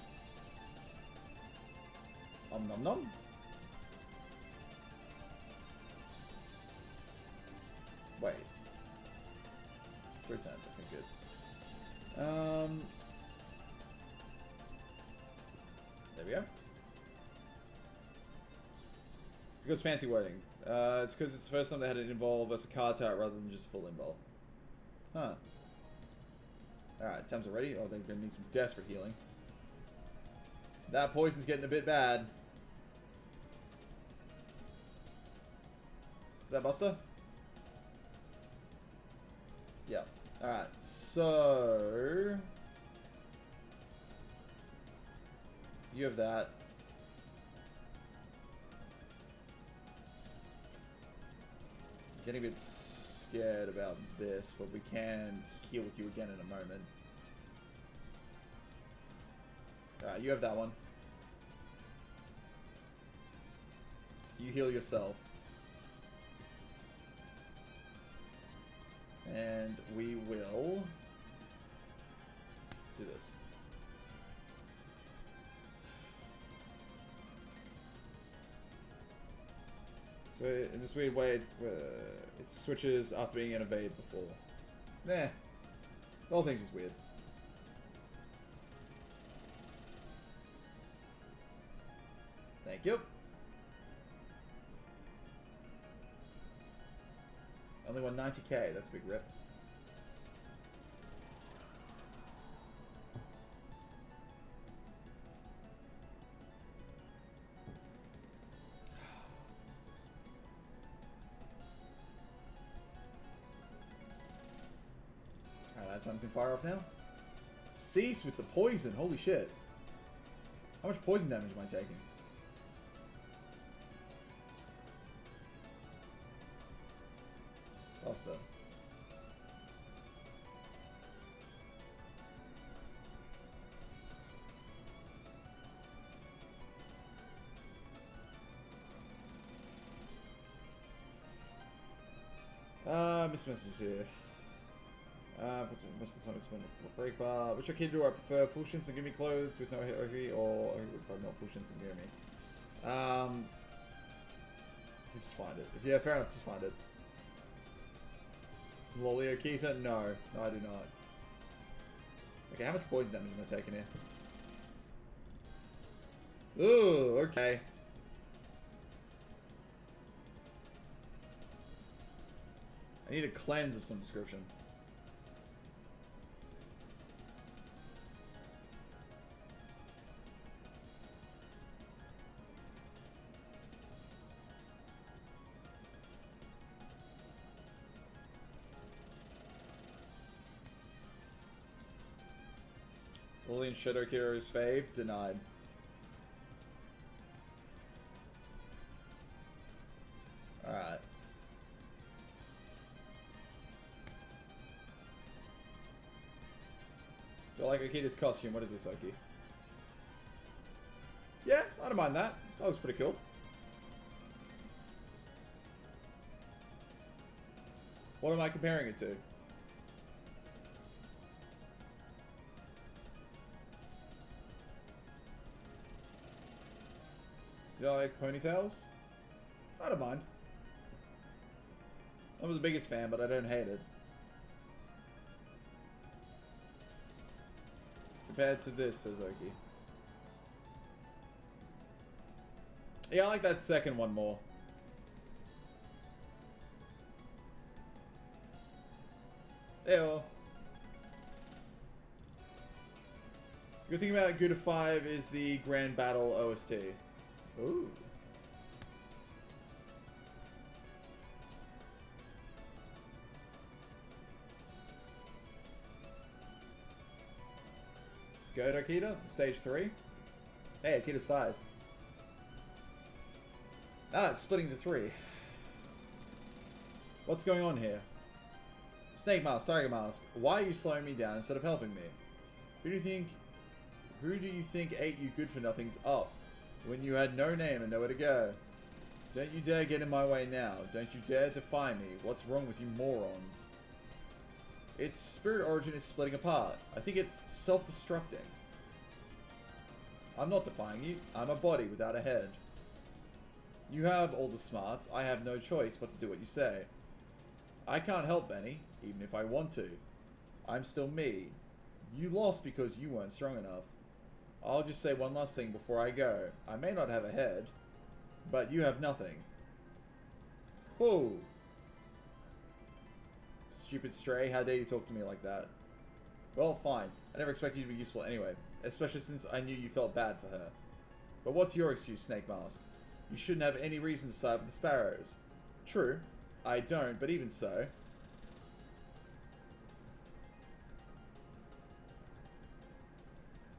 Om nom nom. Wait. 3 turns, okay, good. There we go. Because fancy wording. It's because it's the first time they had it involve as a card type rather than just full invul. Huh. Alright, Thames are ready. Oh, they're going to need some desperate healing. That poison's getting a bit bad. Is that Buster? Yeah. Alright, so... You have that. Getting a bit scared about this, but we can heal with you again in a moment. Alright, you have that one. You heal yourself. And we will do this. So in this weird way, it switches after being in evade before. Nah. The whole thing's just weird. Thank you. Only won 90k, that's a big rip. Alright, something can fire off now. Cease with the poison, holy shit. How much poison damage am I taking? Buster. Mr. Messages here. Mr. Sonic spin a break bar. Which kid do I prefer? Full shins and gimme clothes with no OV, or probably not full shins and gimme? Just find it. Yeah, fair enough, just find it. Lolio Kita? No. No, I do not. Okay, how much poison damage am I taking here? Ooh, okay. I need a cleanse of some description. Lilian Shadow Hero's fave? Denied. Alright. Do I like Akita's costume? What is this, Oki? Yeah, I don't mind that. That looks pretty cool. What am I comparing it to? You don't like ponytails? I don't mind. I'm the biggest fan, but I don't hate it. Compared to this, says Oki. Yeah, I like that second one more. Ew. Good thing about Gouda 5 is the Grand Battle OST. Ooh. Skirt Akita, stage 3. Hey, Akita's thighs. Ah, it's splitting to 3. What's going on here? Snake Mask, Tiger Mask, why are you slowing me down instead of helping me? Who do you think ate you good-for-nothings up when you had no name and nowhere to go? Don't you dare get in my way now. Don't you dare defy me. What's wrong with you morons? Its spirit origin is splitting apart. I think it's self-destructing. I'm not defying you. I'm a body without a head. You have all the smarts. I have no choice but to do what you say. I can't help Benny, even if I want to. I'm still me. You lost because you weren't strong enough. I'll just say one last thing before I go. I may not have a head, but you have nothing. Whoa. Stupid stray, how dare you talk to me like that? Well, fine. I never expected you to be useful anyway, especially since I knew you felt bad for her. But what's your excuse, Snake Mask? You shouldn't have any reason to side with the Sparrows. True, I don't, but even so.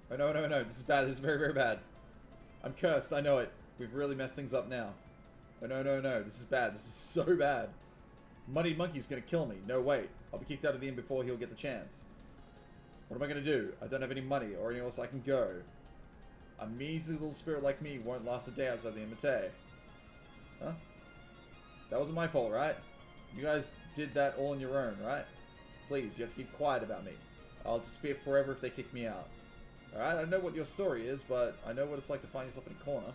Oh no, no, no, this is bad, this is very, very bad. I'm cursed, I know it. We've really messed things up now. Oh no, no, no, this is bad, this is so bad. Muddy Monkey's gonna kill me, no wait. I'll be kicked out of the inn before he'll get the chance. What am I gonna do? I don't have any money or anywhere else I can go. A measly little spirit like me won't last a day outside the Imite. Huh? That wasn't my fault, right? You guys did that all on your own, right? Please, you have to keep quiet about me. I'll disappear forever if they kick me out. Alright, I know what your story is, but I know what it's like to find yourself in a corner.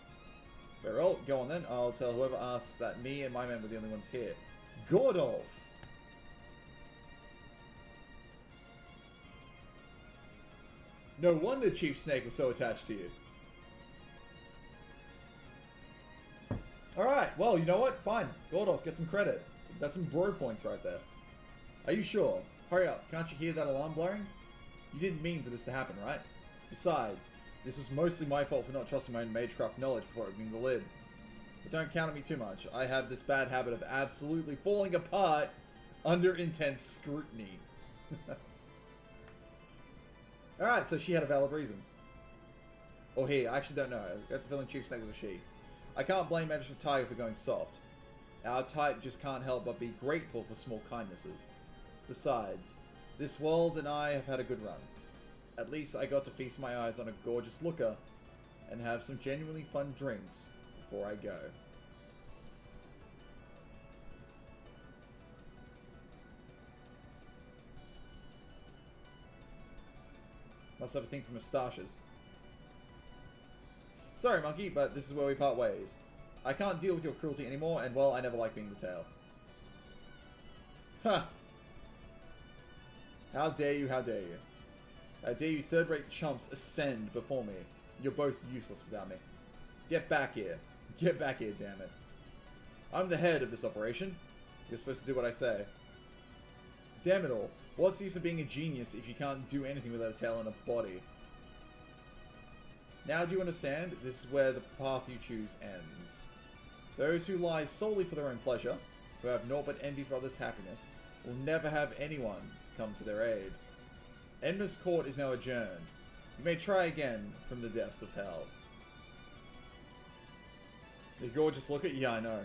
Very well, go on then. I'll tell whoever asks that me and my men were the only ones here. Gordolf! No wonder Chief Snake was so attached to you. Alright, well, you know what? Fine. Gordolf, get some credit. That's some bro points right there. Are you sure? Hurry up. Can't you hear that alarm blaring? You didn't mean for this to happen, right? Besides, this was mostly my fault for not trusting my own magecraft knowledge before opening the lid. But don't count on me too much. I have this bad habit of absolutely falling apart under intense scrutiny. Alright, so she had a valid reason. Or he, I actually don't know. I got the feeling Chief Snake was a she. I can't blame Magistrate Tiger for going soft. Our type just can't help but be grateful for small kindnesses. Besides, this world and I have had a good run. At least I got to feast my eyes on a gorgeous looker and have some genuinely fun drinks before I go. Must have a thing for moustaches. Sorry, Monkey, but this is where we part ways. I can't deal with your cruelty anymore, and well, I never liked being the tail. Huh. How dare you, how dare you. How dare you third-rate chumps ascend before me. You're both useless without me. Get back here. Get back here, damn it. I'm the head of this operation. You're supposed to do what I say. Damn it all. What's the use of being a genius if you can't do anything without a tail and a body? Now do you understand? This is where the path you choose ends. Those who lie solely for their own pleasure, who have naught but envy for others' happiness, will never have anyone come to their aid. Enma's court is now adjourned. You may try again from the depths of hell. The gorgeous look at you, I know.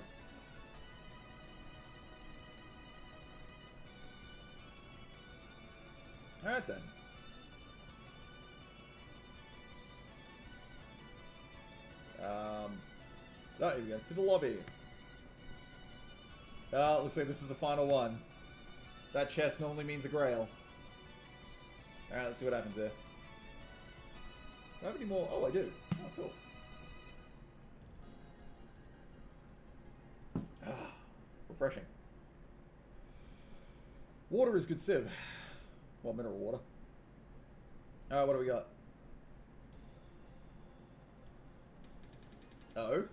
Alright then. Oh, here we go. To the lobby. Looks like this is the final one. That chest normally means a grail. Alright, let's see what happens here. Do I have any more? Oh, I do. Oh, cool. refreshing. Water is good sieve. Well, mineral water. What do we got? Oh?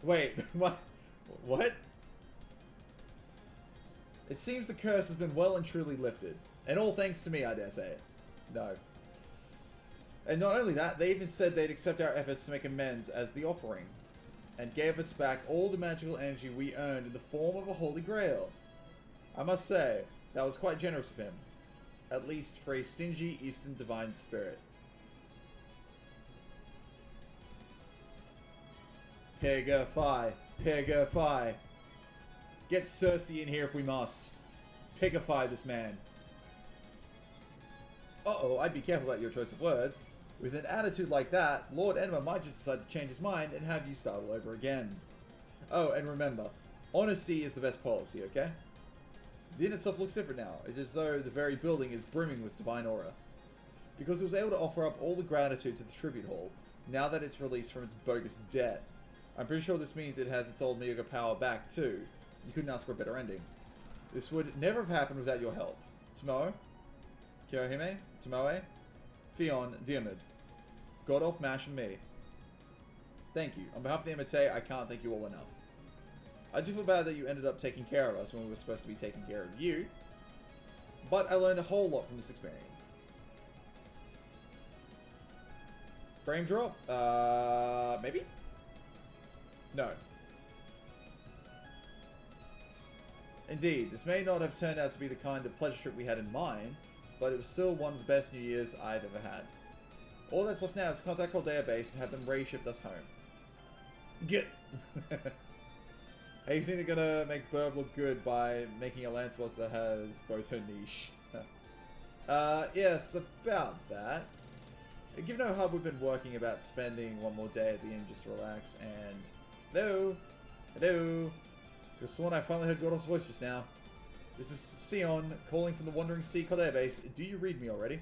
Wait, what? What? It seems the curse has been well and truly lifted. And all thanks to me, I dare say it. No. And not only that, they even said they'd accept our efforts to make amends as the offering. And gave us back all the magical energy we earned in the form of a holy grail. I must say, that was quite generous of him. At least for a stingy Eastern divine spirit. Pigify. Pigify. Get Cersei in here if we must. Pigify this man. Uh-oh, I'd be careful about your choice of words. With an attitude like that, Lord Enma might just decide to change his mind and have you start all over again. Oh, and remember, honesty is the best policy, okay? The inn itself looks different now. It is as though the very building is brimming with divine aura. Because it was able to offer up all the gratitude to the tribute hall, now that it's released from its bogus debt. I'm pretty sure this means it has its old Miyuga power back, too. You couldn't ask for a better ending. This would never have happened without your help. Tomoe, Kiyohime, Tomoe, Fion, Diarmid, Godolph, Mash, and me. Thank you. On behalf of the Imite, I can't thank you all enough. I do feel bad that you ended up taking care of us when we were supposed to be taking care of you, but I learned a whole lot from this experience. Frame drop? Maybe? No. Indeed, this may not have turned out to be the kind of pleasure trip we had in mind, but it was still one of the best New Year's I've ever had. All that's left now is to contact Chaldea Base and have them ray-shift us home. Get! Hey, you think they're gonna make Burb look good by making a Lancelot that has both her niche? Yes, about that. Given how hard we've been working about spending one more day at the inn just to relax, and... Hello? Hello? Could have sworn I finally heard Godolph's voice just now. This is Sion, calling from the Wandering Sea Chaldea Base. Do you read me already?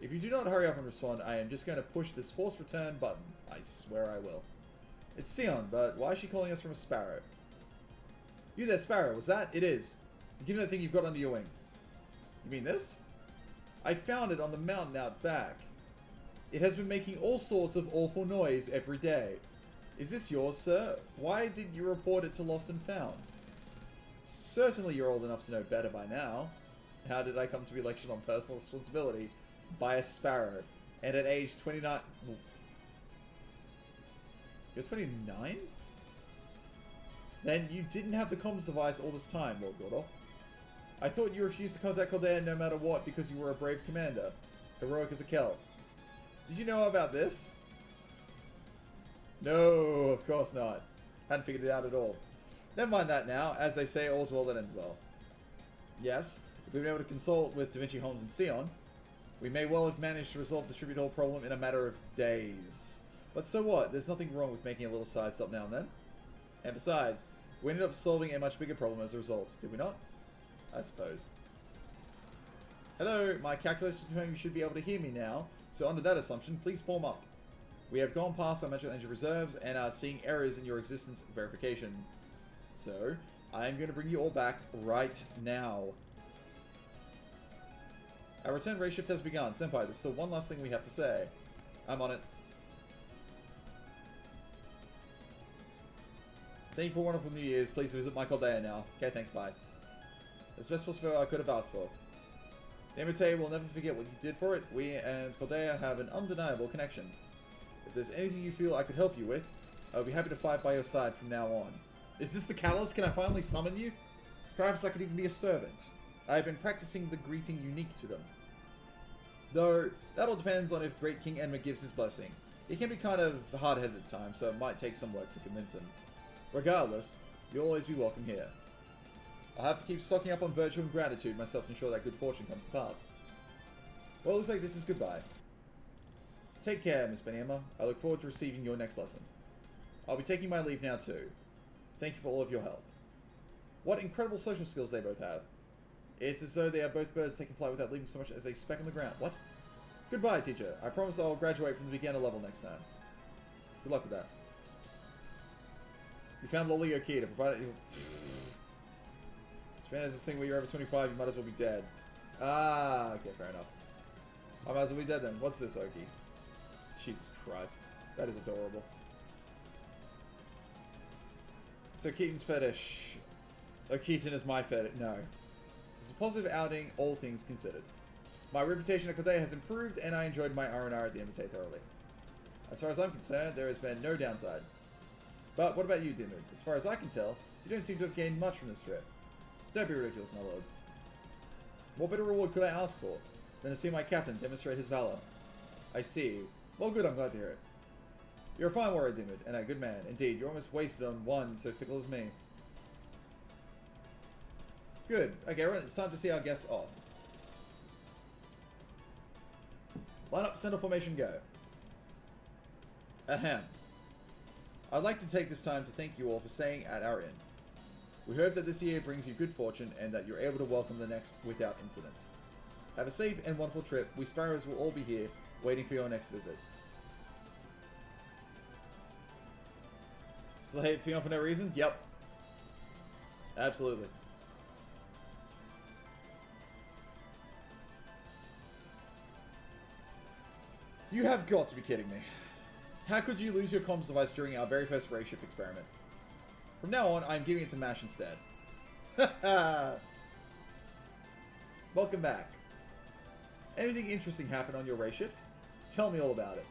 If you do not hurry up and respond, I am just going to push this force return button. I swear I will. It's Sion, but why is she calling us from a sparrow? You there, Sparrow, was that? It is. Give me that thing you've got under your wing. You mean this? I found it on the mountain out back. It has been making all sorts of awful noise every day. Is this yours, sir? Why did you report it to Lost and Found? Certainly you're old enough to know better by now. How did I come to be lectured on personal responsibility by a sparrow? And at age 29... You're 29? Then you didn't have the comms device all this time, Lord Godolph. I thought you refused to contact Chaldea no matter what because you were a brave commander. Heroic as a Kel. Did you know about this? No, of course not. Hadn't figured it out at all. Never mind that now. As they say, all's well that ends well. Yes, if we've been able to consult with Da Vinci, Holmes, and Sion, we may well have managed to resolve the tribute hall problem in a matter of days. But so what? There's nothing wrong with making a little side stop now and then. And besides, we ended up solving a much bigger problem as a result, did we not? I suppose. Hello, my calculations confirm you should be able to hear me now, so under that assumption, please form up. We have gone past our magical energy reserves and are seeing errors in your existence verification. So, I am going to bring you all back right now. Our return ray shift has begun. Senpai, there's still one last thing we have to say. I'm on it. Thank you for a wonderful New Year's. Please visit my Chaldea now. Okay, thanks, bye. That's the best possible I could have asked for. The Imite will never forget what you did for it. We and Chaldea have an undeniable connection. If there's anything you feel I could help you with, I'll be happy to fight by your side from now on. Is this the catalyst? Can I finally summon you? Perhaps I could even be a servant. I have been practicing the greeting unique to them. Though, that all depends on if Great King Enma gives his blessing. He can be kind of hard-headed at times, so it might take some work to convince him. Regardless, you'll always be welcome here. I'll have to keep stocking up on virtue and gratitude myself to ensure that good fortune comes to pass. Well, it looks like this is goodbye. Take care, Miss Beniema. I look forward to receiving your next lesson. I'll be taking my leave now too. Thank you for all of your help. What incredible social skills they both have. It's as though they are both birds that can fly without leaving so much as a speck on the ground. What? Goodbye, teacher. I promise I'll graduate from the beginner level next time. Good luck with that. You found Lolly Okita. Provided Japan has this thing where you're over 25, you might as well be dead. Ah, okay, fair enough. I might as well be dead then. What's this, Oki? Jesus Christ. That is adorable. So Keaton's fetish. Oh, Keaton is my fetish. No. It's a positive outing, all things considered. My reputation at Kodai has improved, and I enjoyed my R&R at the MTA thoroughly. As far as I'm concerned, there has been no downside. But what about you, Dimmu? As far as I can tell, you don't seem to have gained much from this trip. Don't be ridiculous, my lord. What better reward could I ask for than to see my captain demonstrate his valor? I see. Well, good, I'm glad to hear it. You're a fine warrior, Dimmu, and a good man. Indeed, you're almost wasted on one so fickle as me. Good. Okay, right, it's time to see our guests off. Line up, center formation, go. Ahem. I'd like to take this time to thank you all for staying at our inn. We hope that this year brings you good fortune and that you're able to welcome the next without incident. Have a safe and wonderful trip. We Sparrows will all be here, waiting for your next visit. Slay Fion for no reason? Yep. Absolutely. You have got to be kidding me. How could you lose your comms device during our very first ray shift experiment? From now on, I'm giving it to MASH instead. Welcome back. Anything interesting happen on your ray shift? Tell me all about it.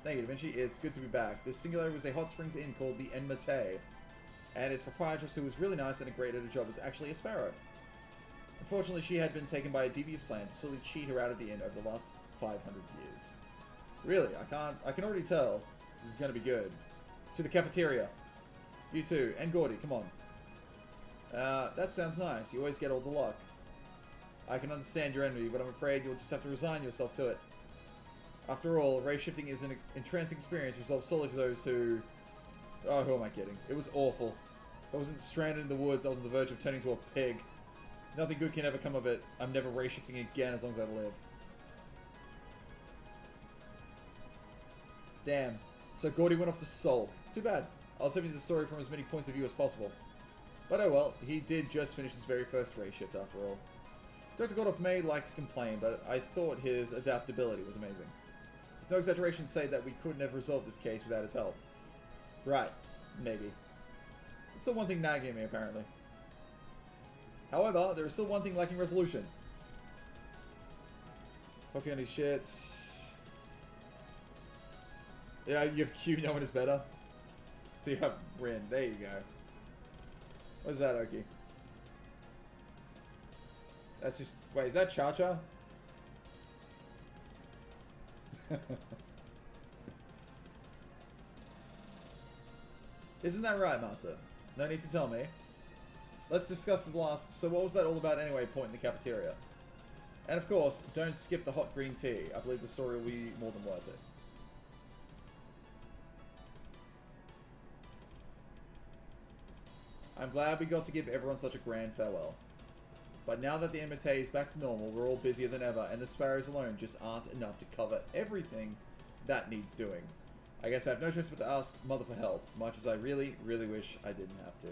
Thank you, Da Vinci. It's good to be back. This singular was a hot springs inn called the Enmate, and its proprietress, who was really nice and great at her job, was actually a sparrow. Unfortunately, she had been taken by a devious plan to slowly cheat her out of the inn over the last 500 years. Really, I can already tell this is going to be good. To the cafeteria. You too. And Gordy, come on. That sounds nice. You always get all the luck. I can understand your envy, but I'm afraid you'll just have to resign yourself to it. After all, ray shifting is an entrancing experience reserved solely for those who... Oh, who am I kidding? It was awful. I wasn't stranded in the woods. I was on the verge of turning into a pig. Nothing good can ever come of it. I'm never ray shifting again as long as I live. Damn. So Gordy went off to sulk. Too bad. I was hoping the story from as many points of view as possible. But oh well, he did just finish his very first ray shift after all. Dr. Gordoff may like to complain, but I thought his adaptability was amazing. It's no exaggeration to say that we couldn't have resolved this case without his help. Right. Maybe. There's still one thing nagging me, apparently. However, there is still one thing lacking resolution. Fucking on his shit. Yeah, you have Q, no one is better. So you have Rin. There you go. What is that, Oki? That's just... Wait, is that Cha-Cha? Isn't that right, Master? No need to tell me. Let's discuss the last... So what was that all about anyway, point in the cafeteria? And of course, don't skip the hot green tea. I believe the story will be more than worth it. I'm glad we got to give everyone such a grand farewell. But now that the MTA is back to normal, we're all busier than ever, and the Sparrows alone just aren't enough to cover everything that needs doing. I guess I have no choice but to ask Mother for help, much as I really, really wish I didn't have to.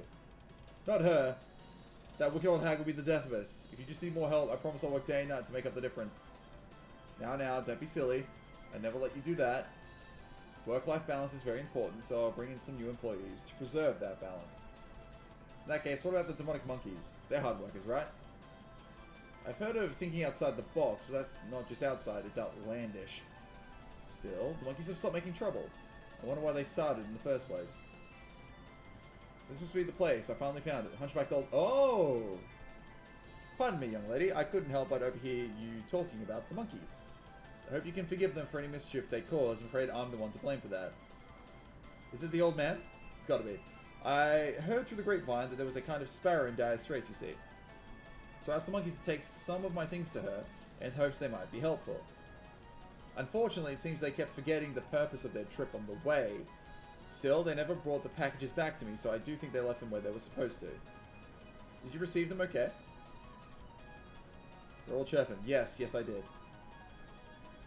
Not her. That wicked old hag will be the death of us. If you just need more help, I promise I'll work day and night to make up the difference. Now, don't be silly. I never let you do that. Work-life balance is very important, so I'll bring in some new employees to preserve that balance. In that case, what about the demonic monkeys? They're hard workers, right? I've heard of thinking outside the box, but that's not just outside, it's outlandish. Still, the monkeys have stopped making trouble. I wonder why they started in the first place. This must be the place. I finally found it. Hunchback Old... Oh! Pardon me, young lady. I couldn't help but overhear you talking about the monkeys. I hope you can forgive them for any mischief they cause. I'm afraid I'm the one to blame for that. Is it the old man? It's gotta be. I heard through the grapevine that there was a kind of sparrow in dire straits, you see. So I asked the monkeys to take some of my things to her, in hopes they might be helpful. Unfortunately, it seems they kept forgetting the purpose of their trip on the way. Still, they never brought the packages back to me, so I do think they left them where they were supposed to. Did you receive them okay? They're all chirping. Yes, I did.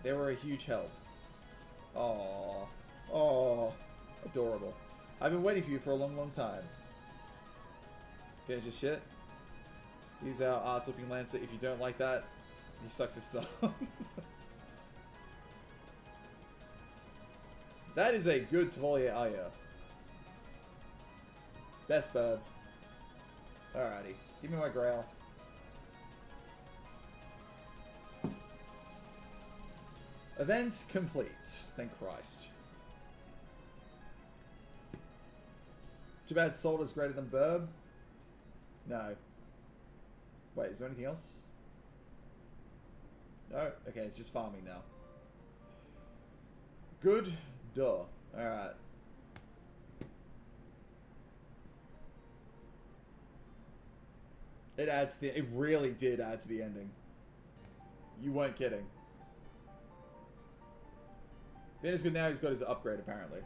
They were a huge help. Aww. Oh, adorable. I've been waiting for you for a long, long time. Finish this shit. Use our arts-looking Lancer. If you don't like that, he sucks his thumb. That is a good Tavolier Aya. Best bird. Alrighty. Give me my Grail. Event complete. Thank Christ. Too bad Salt is greater than Burb. No. Wait, is there anything else? No? Okay, it's just farming now. Good. Duh. Alright. It adds to the... It really did add to the ending. You weren't kidding. Then it's good now he's got his upgrade, apparently.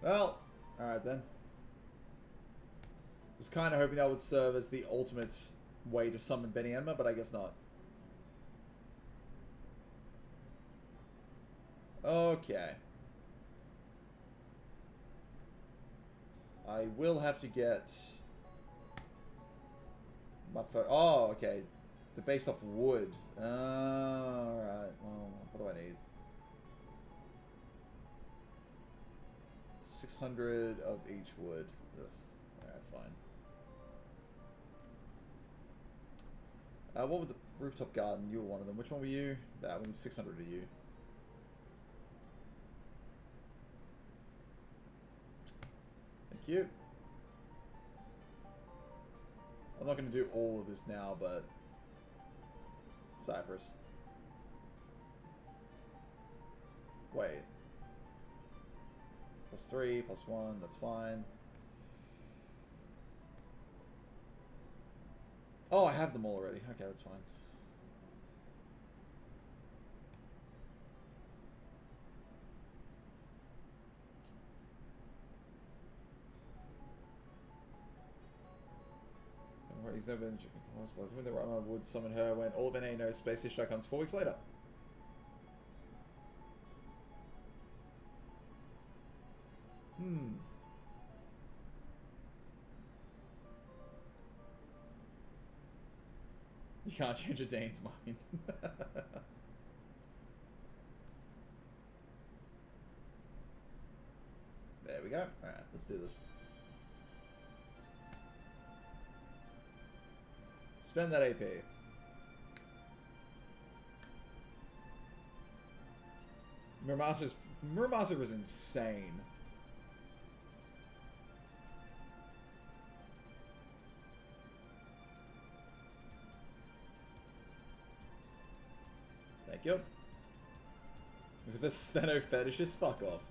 Well, alright then. Was kind of hoping that would serve as the ultimate way to summon Benny Enma, but I guess not. Okay. I will have to get... my oh, okay. They're based off wood. Alright. Well, what do I need? 600 of each wood. Ugh. Alright, fine. What was the rooftop garden? You were one of them. Which one were you? That one. 600 of you. Thank you. I'm not going to do all of this now, but... Cypress. Wait. +3, +1, that's fine. Oh, I have them all already. Okay, that's fine. He's never been possible. When the Rama would summon her when all of NA knows Space Ishtar comes 4 weeks later. You can't change a Dane's mind. There we go. Alright, let's do this. Spend that AP. Murmaster was insane. Thank you. Look at this steno fetishist. Fuck off.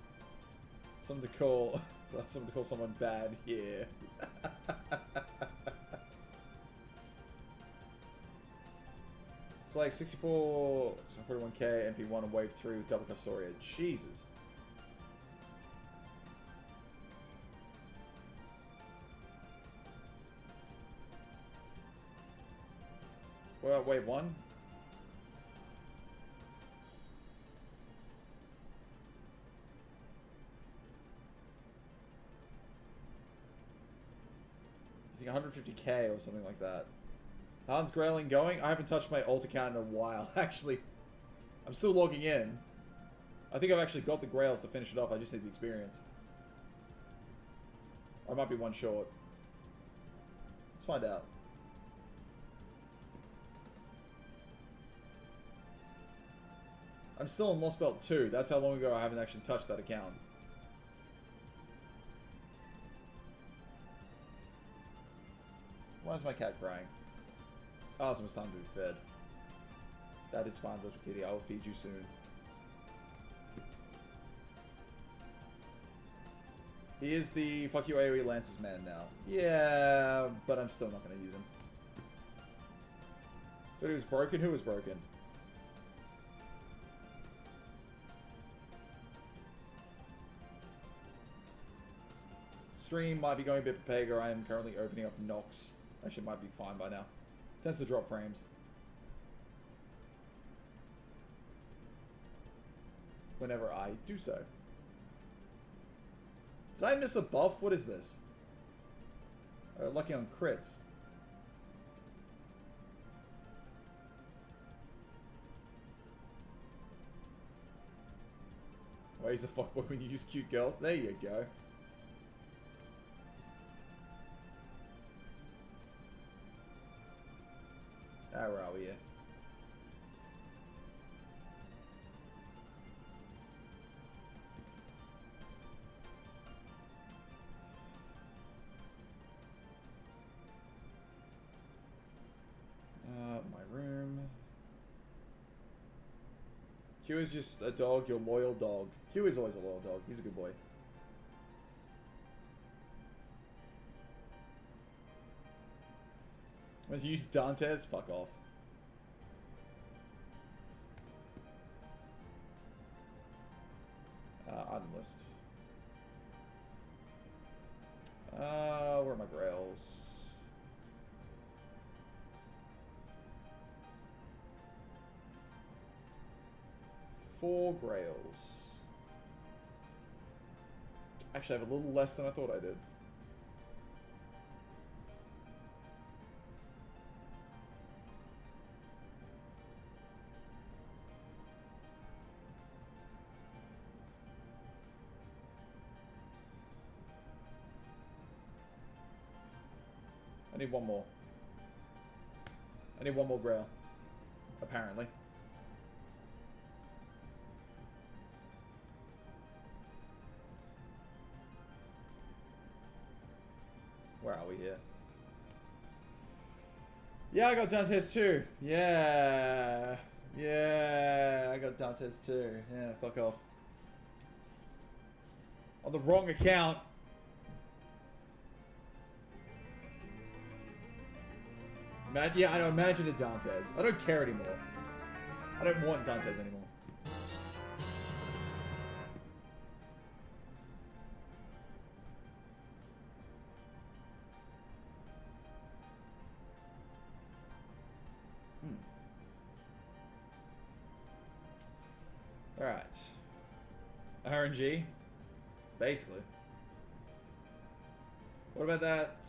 Something to call someone bad here. It's like 64, 41k, MP1 and wave 3 with double Custoria. Jesus. Well, wave 1? I think 150k or something like that. Hans Grayling going? I haven't touched my alt account in a while, actually. I'm still logging in. I think I've actually got the Grails to finish it off. I just need the experience. I might be one short. Let's find out. I'm still in Lost Belt 2. That's how long ago I haven't actually touched that account. Why is my cat crying? Oh, it's almost time to be fed. That is fine, little kitty. I will feed you soon. He is the fuck you AoE Lance's man now. Yeah, but I'm still not going to use him. Thought he was broken? Who was broken? stream might be going a bit Pega. I am currently opening up Nox. Actually, it might be fine by now. Tends to drop frames. Whenever I do so. Did I miss a buff? What is this? Lucky on crits. Why he's a fuckboy when you use cute girls? There you go. Ah, where are we here? My room. Q is just a dog, your loyal dog. Q is always a loyal dog. He's a good boy. When you use Dantes, fuck off. Item list. Where are my grails? Four grails. Actually, I have a little less than I thought I did. I need one more. I need one more grail. Apparently. Where are we here? Yeah, I got Dantes too. Yeah. Yeah, I got Dantes too. Yeah, fuck off. On the wrong account. Yeah, I know. Imagine a Dantes. I don't care anymore. I don't want Dantes anymore. Alright. RNG. Basically. What about that?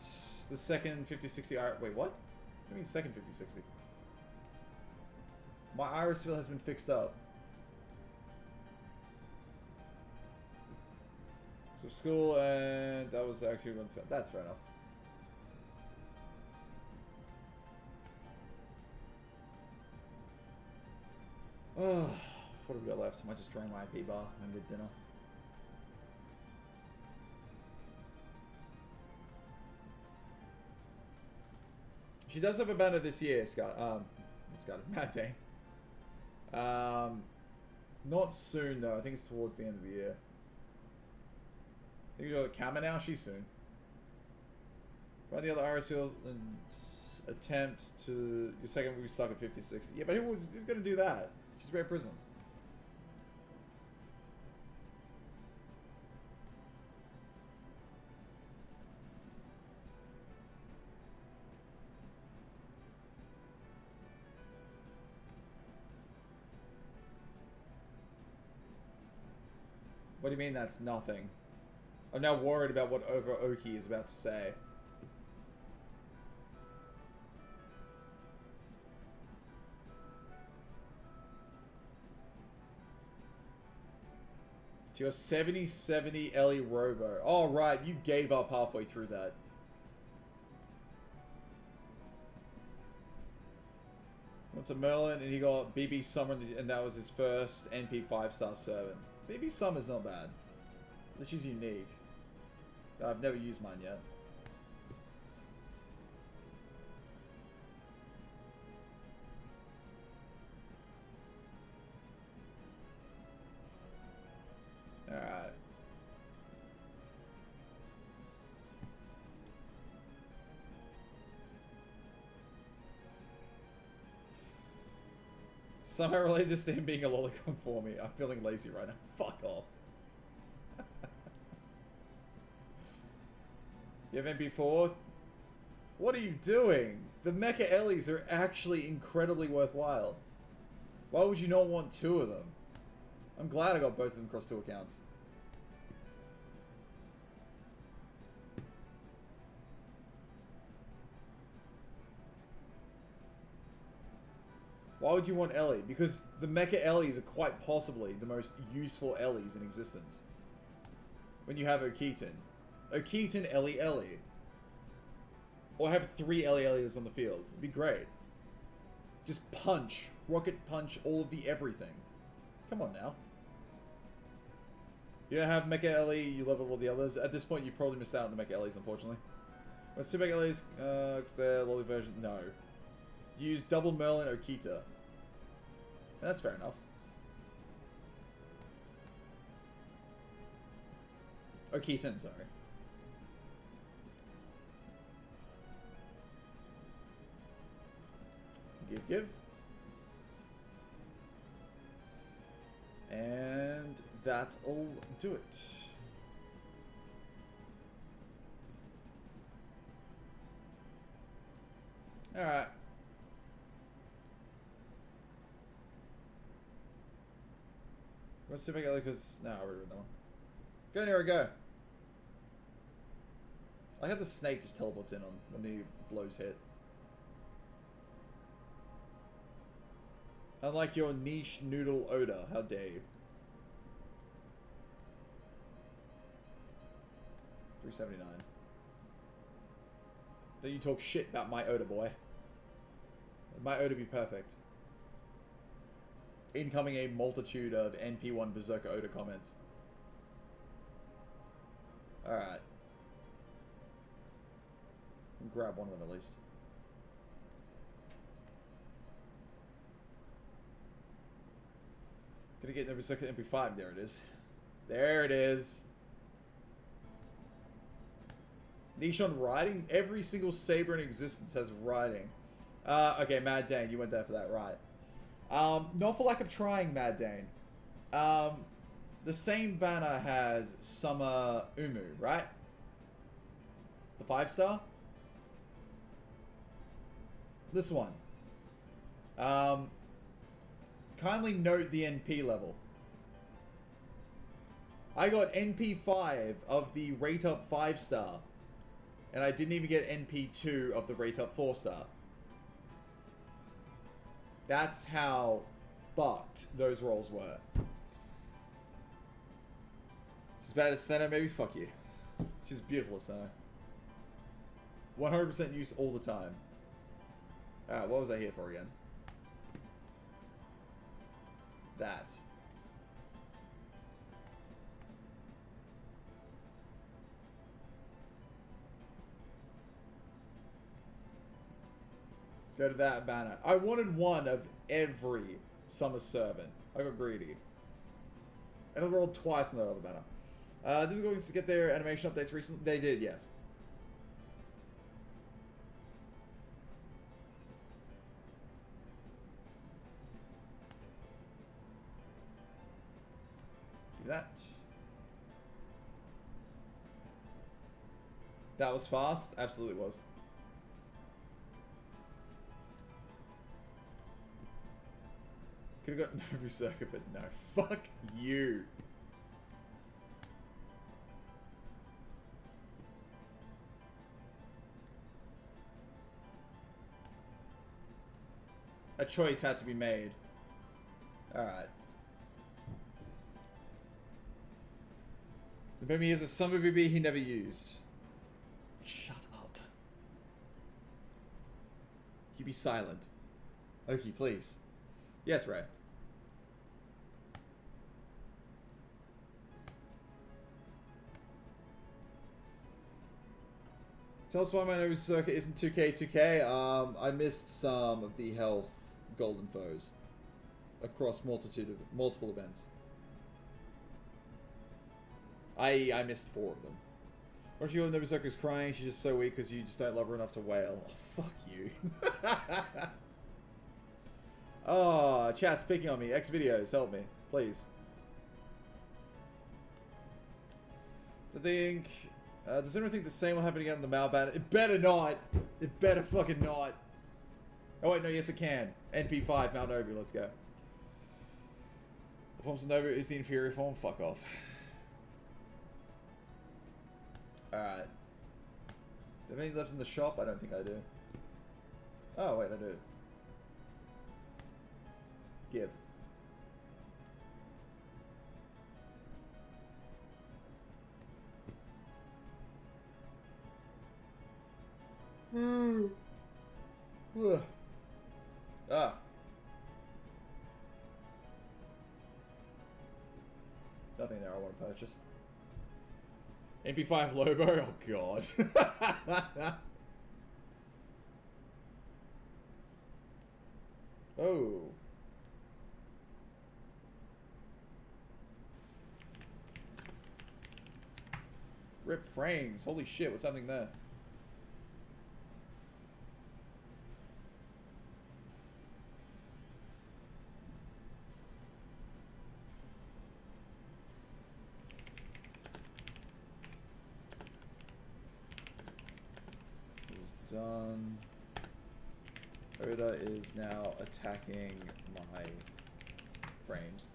The second 5060 Wait, what? What do you mean second 5060? My iris field has been fixed up. So school and that was the actual one. That's fair enough. Oh, what have we got left? I might just drain my IP bar and get dinner. She does have a banner this year, Scott. Mad Dane. Not soon though. I think it's towards the end of the year. I think you got Kama now. She's soon. Find the other Iris Fields and attempt to your second movie stuck at 50-60. Yeah, but who's gonna do that? She's Rare Prisms. What do you mean that's nothing? I'm now worried about what Oki is about to say. To your 70-70 Ellie Robo. Oh, right. You gave up halfway through that. Went to Merlin and he got BB Summer and that was his first NP 5-star servant. BB Summer's not bad. This is unique. I've never used mine yet. Alright. Somehow relate this to him being a lolicon for me. I'm feeling lazy right now. Fuck off. You have MP4? What are you doing? The Mecha Ellies are actually incredibly worthwhile. Why would you not want 2 of them? I'm glad I got both of them across 2 accounts. Why would you want Ellie? Because the Mecha Ellies are quite possibly the most useful Ellies in existence. When you have Okeaton. Okeaton, Ellie. Or have 3 Ellies on the field. It'd be great. Just punch. Rocket punch all of the everything. Come on now. You don't have Mecha Ellie, you level all the others. At this point, you probably missed out on the Mecha Ellies, unfortunately. What's 2 Mecha Ellies? Because they're lolly version. No. Use double Merlin Okita. And that's fair enough. Okeaton, sorry. Give. And that'll do it. Alright. Let's see if I get because no, I already read that one. Go Nero, go. I had the snake just teleports in on when the blows hit. Unlike your niche noodle odor, how dare you? 379. Don't you talk shit about my odor, boy. My odor be perfect. Incoming a multitude of NP1 Berserker odor comments. Alright. Grab one of them at least. Gonna get every second MP5. There it is. There it is. Niche on riding? Every single saber in existence has riding. Okay, Mad Dane, you went there for that, right. Not for lack of trying, Mad Dane. The same banner had Summer Umu, right? The 5-star? This one. Kindly note the NP level. I got NP 5 of the rate up 5-star. And I didn't even get NP 2 of the rate up 4-star. That's how fucked those rolls were. She's bad as Steno, maybe? Fuck you. She's beautiful as Steno. 100% use all the time. Alright, what was I here for again? That. Go to that banner. I wanted one of every Summer Servant. I got greedy. And I rolled twice on that other banner. Did they go to get their animation updates recently? They did, yes. Do that. That was fast? Absolutely was. Could have got no Berserker, but no. Fuck you. A choice had to be made. Alright. The Bimmy is a summer BB he never used. Shut up. You be silent. Oki, please. Yes, Ray. Tell us why my nose circuit isn't 2K 2K. I missed some of the health golden foes across multiple events. I missed 4 of them. What if your Nobuzuka's crying? She's just so weak because you just don't love her enough to wail. Oh, fuck you. Oh, chat's picking on me. X videos, help me, please. I think Does anyone think the same will happen again on the Malban? It better not. It better fucking not. Oh wait, no, yes it can. NP5, Mount Nobu, let's go. The forms of Nobu is the inferior form? Fuck off. Alright. Do I have any left in the shop? I don't think I do. Oh, wait, I do. Give. Ah. Nothing there I want to purchase. MP5 Lobo? Oh god. Oh. Rip frames. Holy shit, what's happening there? Done. Oda is now attacking my frames.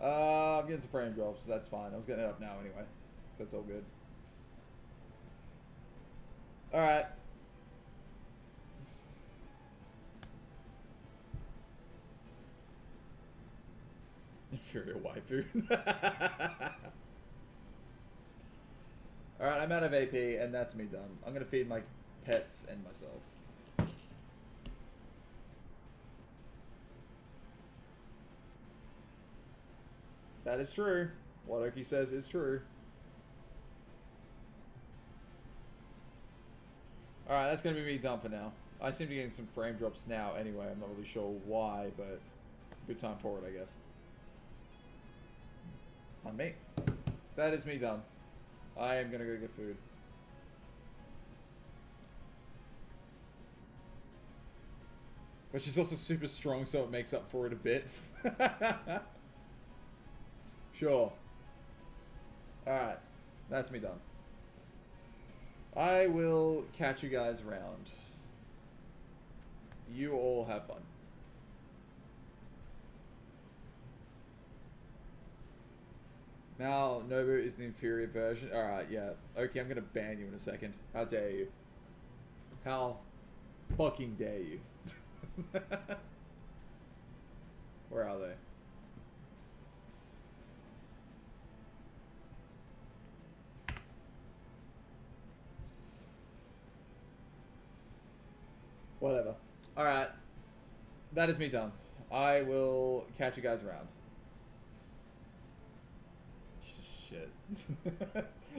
I'm getting some frame drops, so that's fine. I was getting it up now anyway, so it's all good. Alright. Inferior waifu. Alright, I'm out of AP, and that's me done. I'm gonna feed my pets and myself. That is true. What Oki says is true. Alright, that's gonna be me done for now. I seem to be getting some frame drops now anyway. I'm not really sure why, but good time for it, I guess. On me. That is me done. I am gonna go get food. But she's also super strong, so it makes up for it a bit. Sure. Alright. That's me done. I will catch you guys around. You all have fun. Now, Nobu is the inferior version. Alright, yeah. Okay, I'm gonna ban you in a second. How dare you? How fucking dare you? Where are they? Whatever. Alright. That is me done. I will catch you guys around. Shit.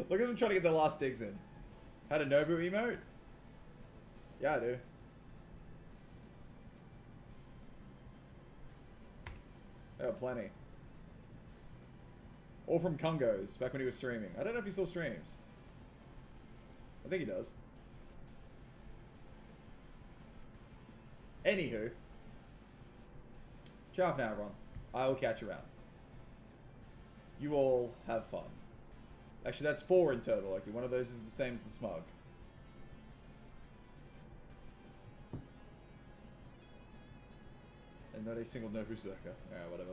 Look at them trying to get their last digs in. Had a Nobu emote? Yeah, I do. Oh, plenty. All from Kungos, back when he was streaming. I don't know if he still streams. I think he does. Anywho. Ciao for now, everyone. I will catch you around. You all have fun. Actually, that's 4 in total. Okay, one of those is the same as the smug. And not a single Nobu Circa. Alright, whatever.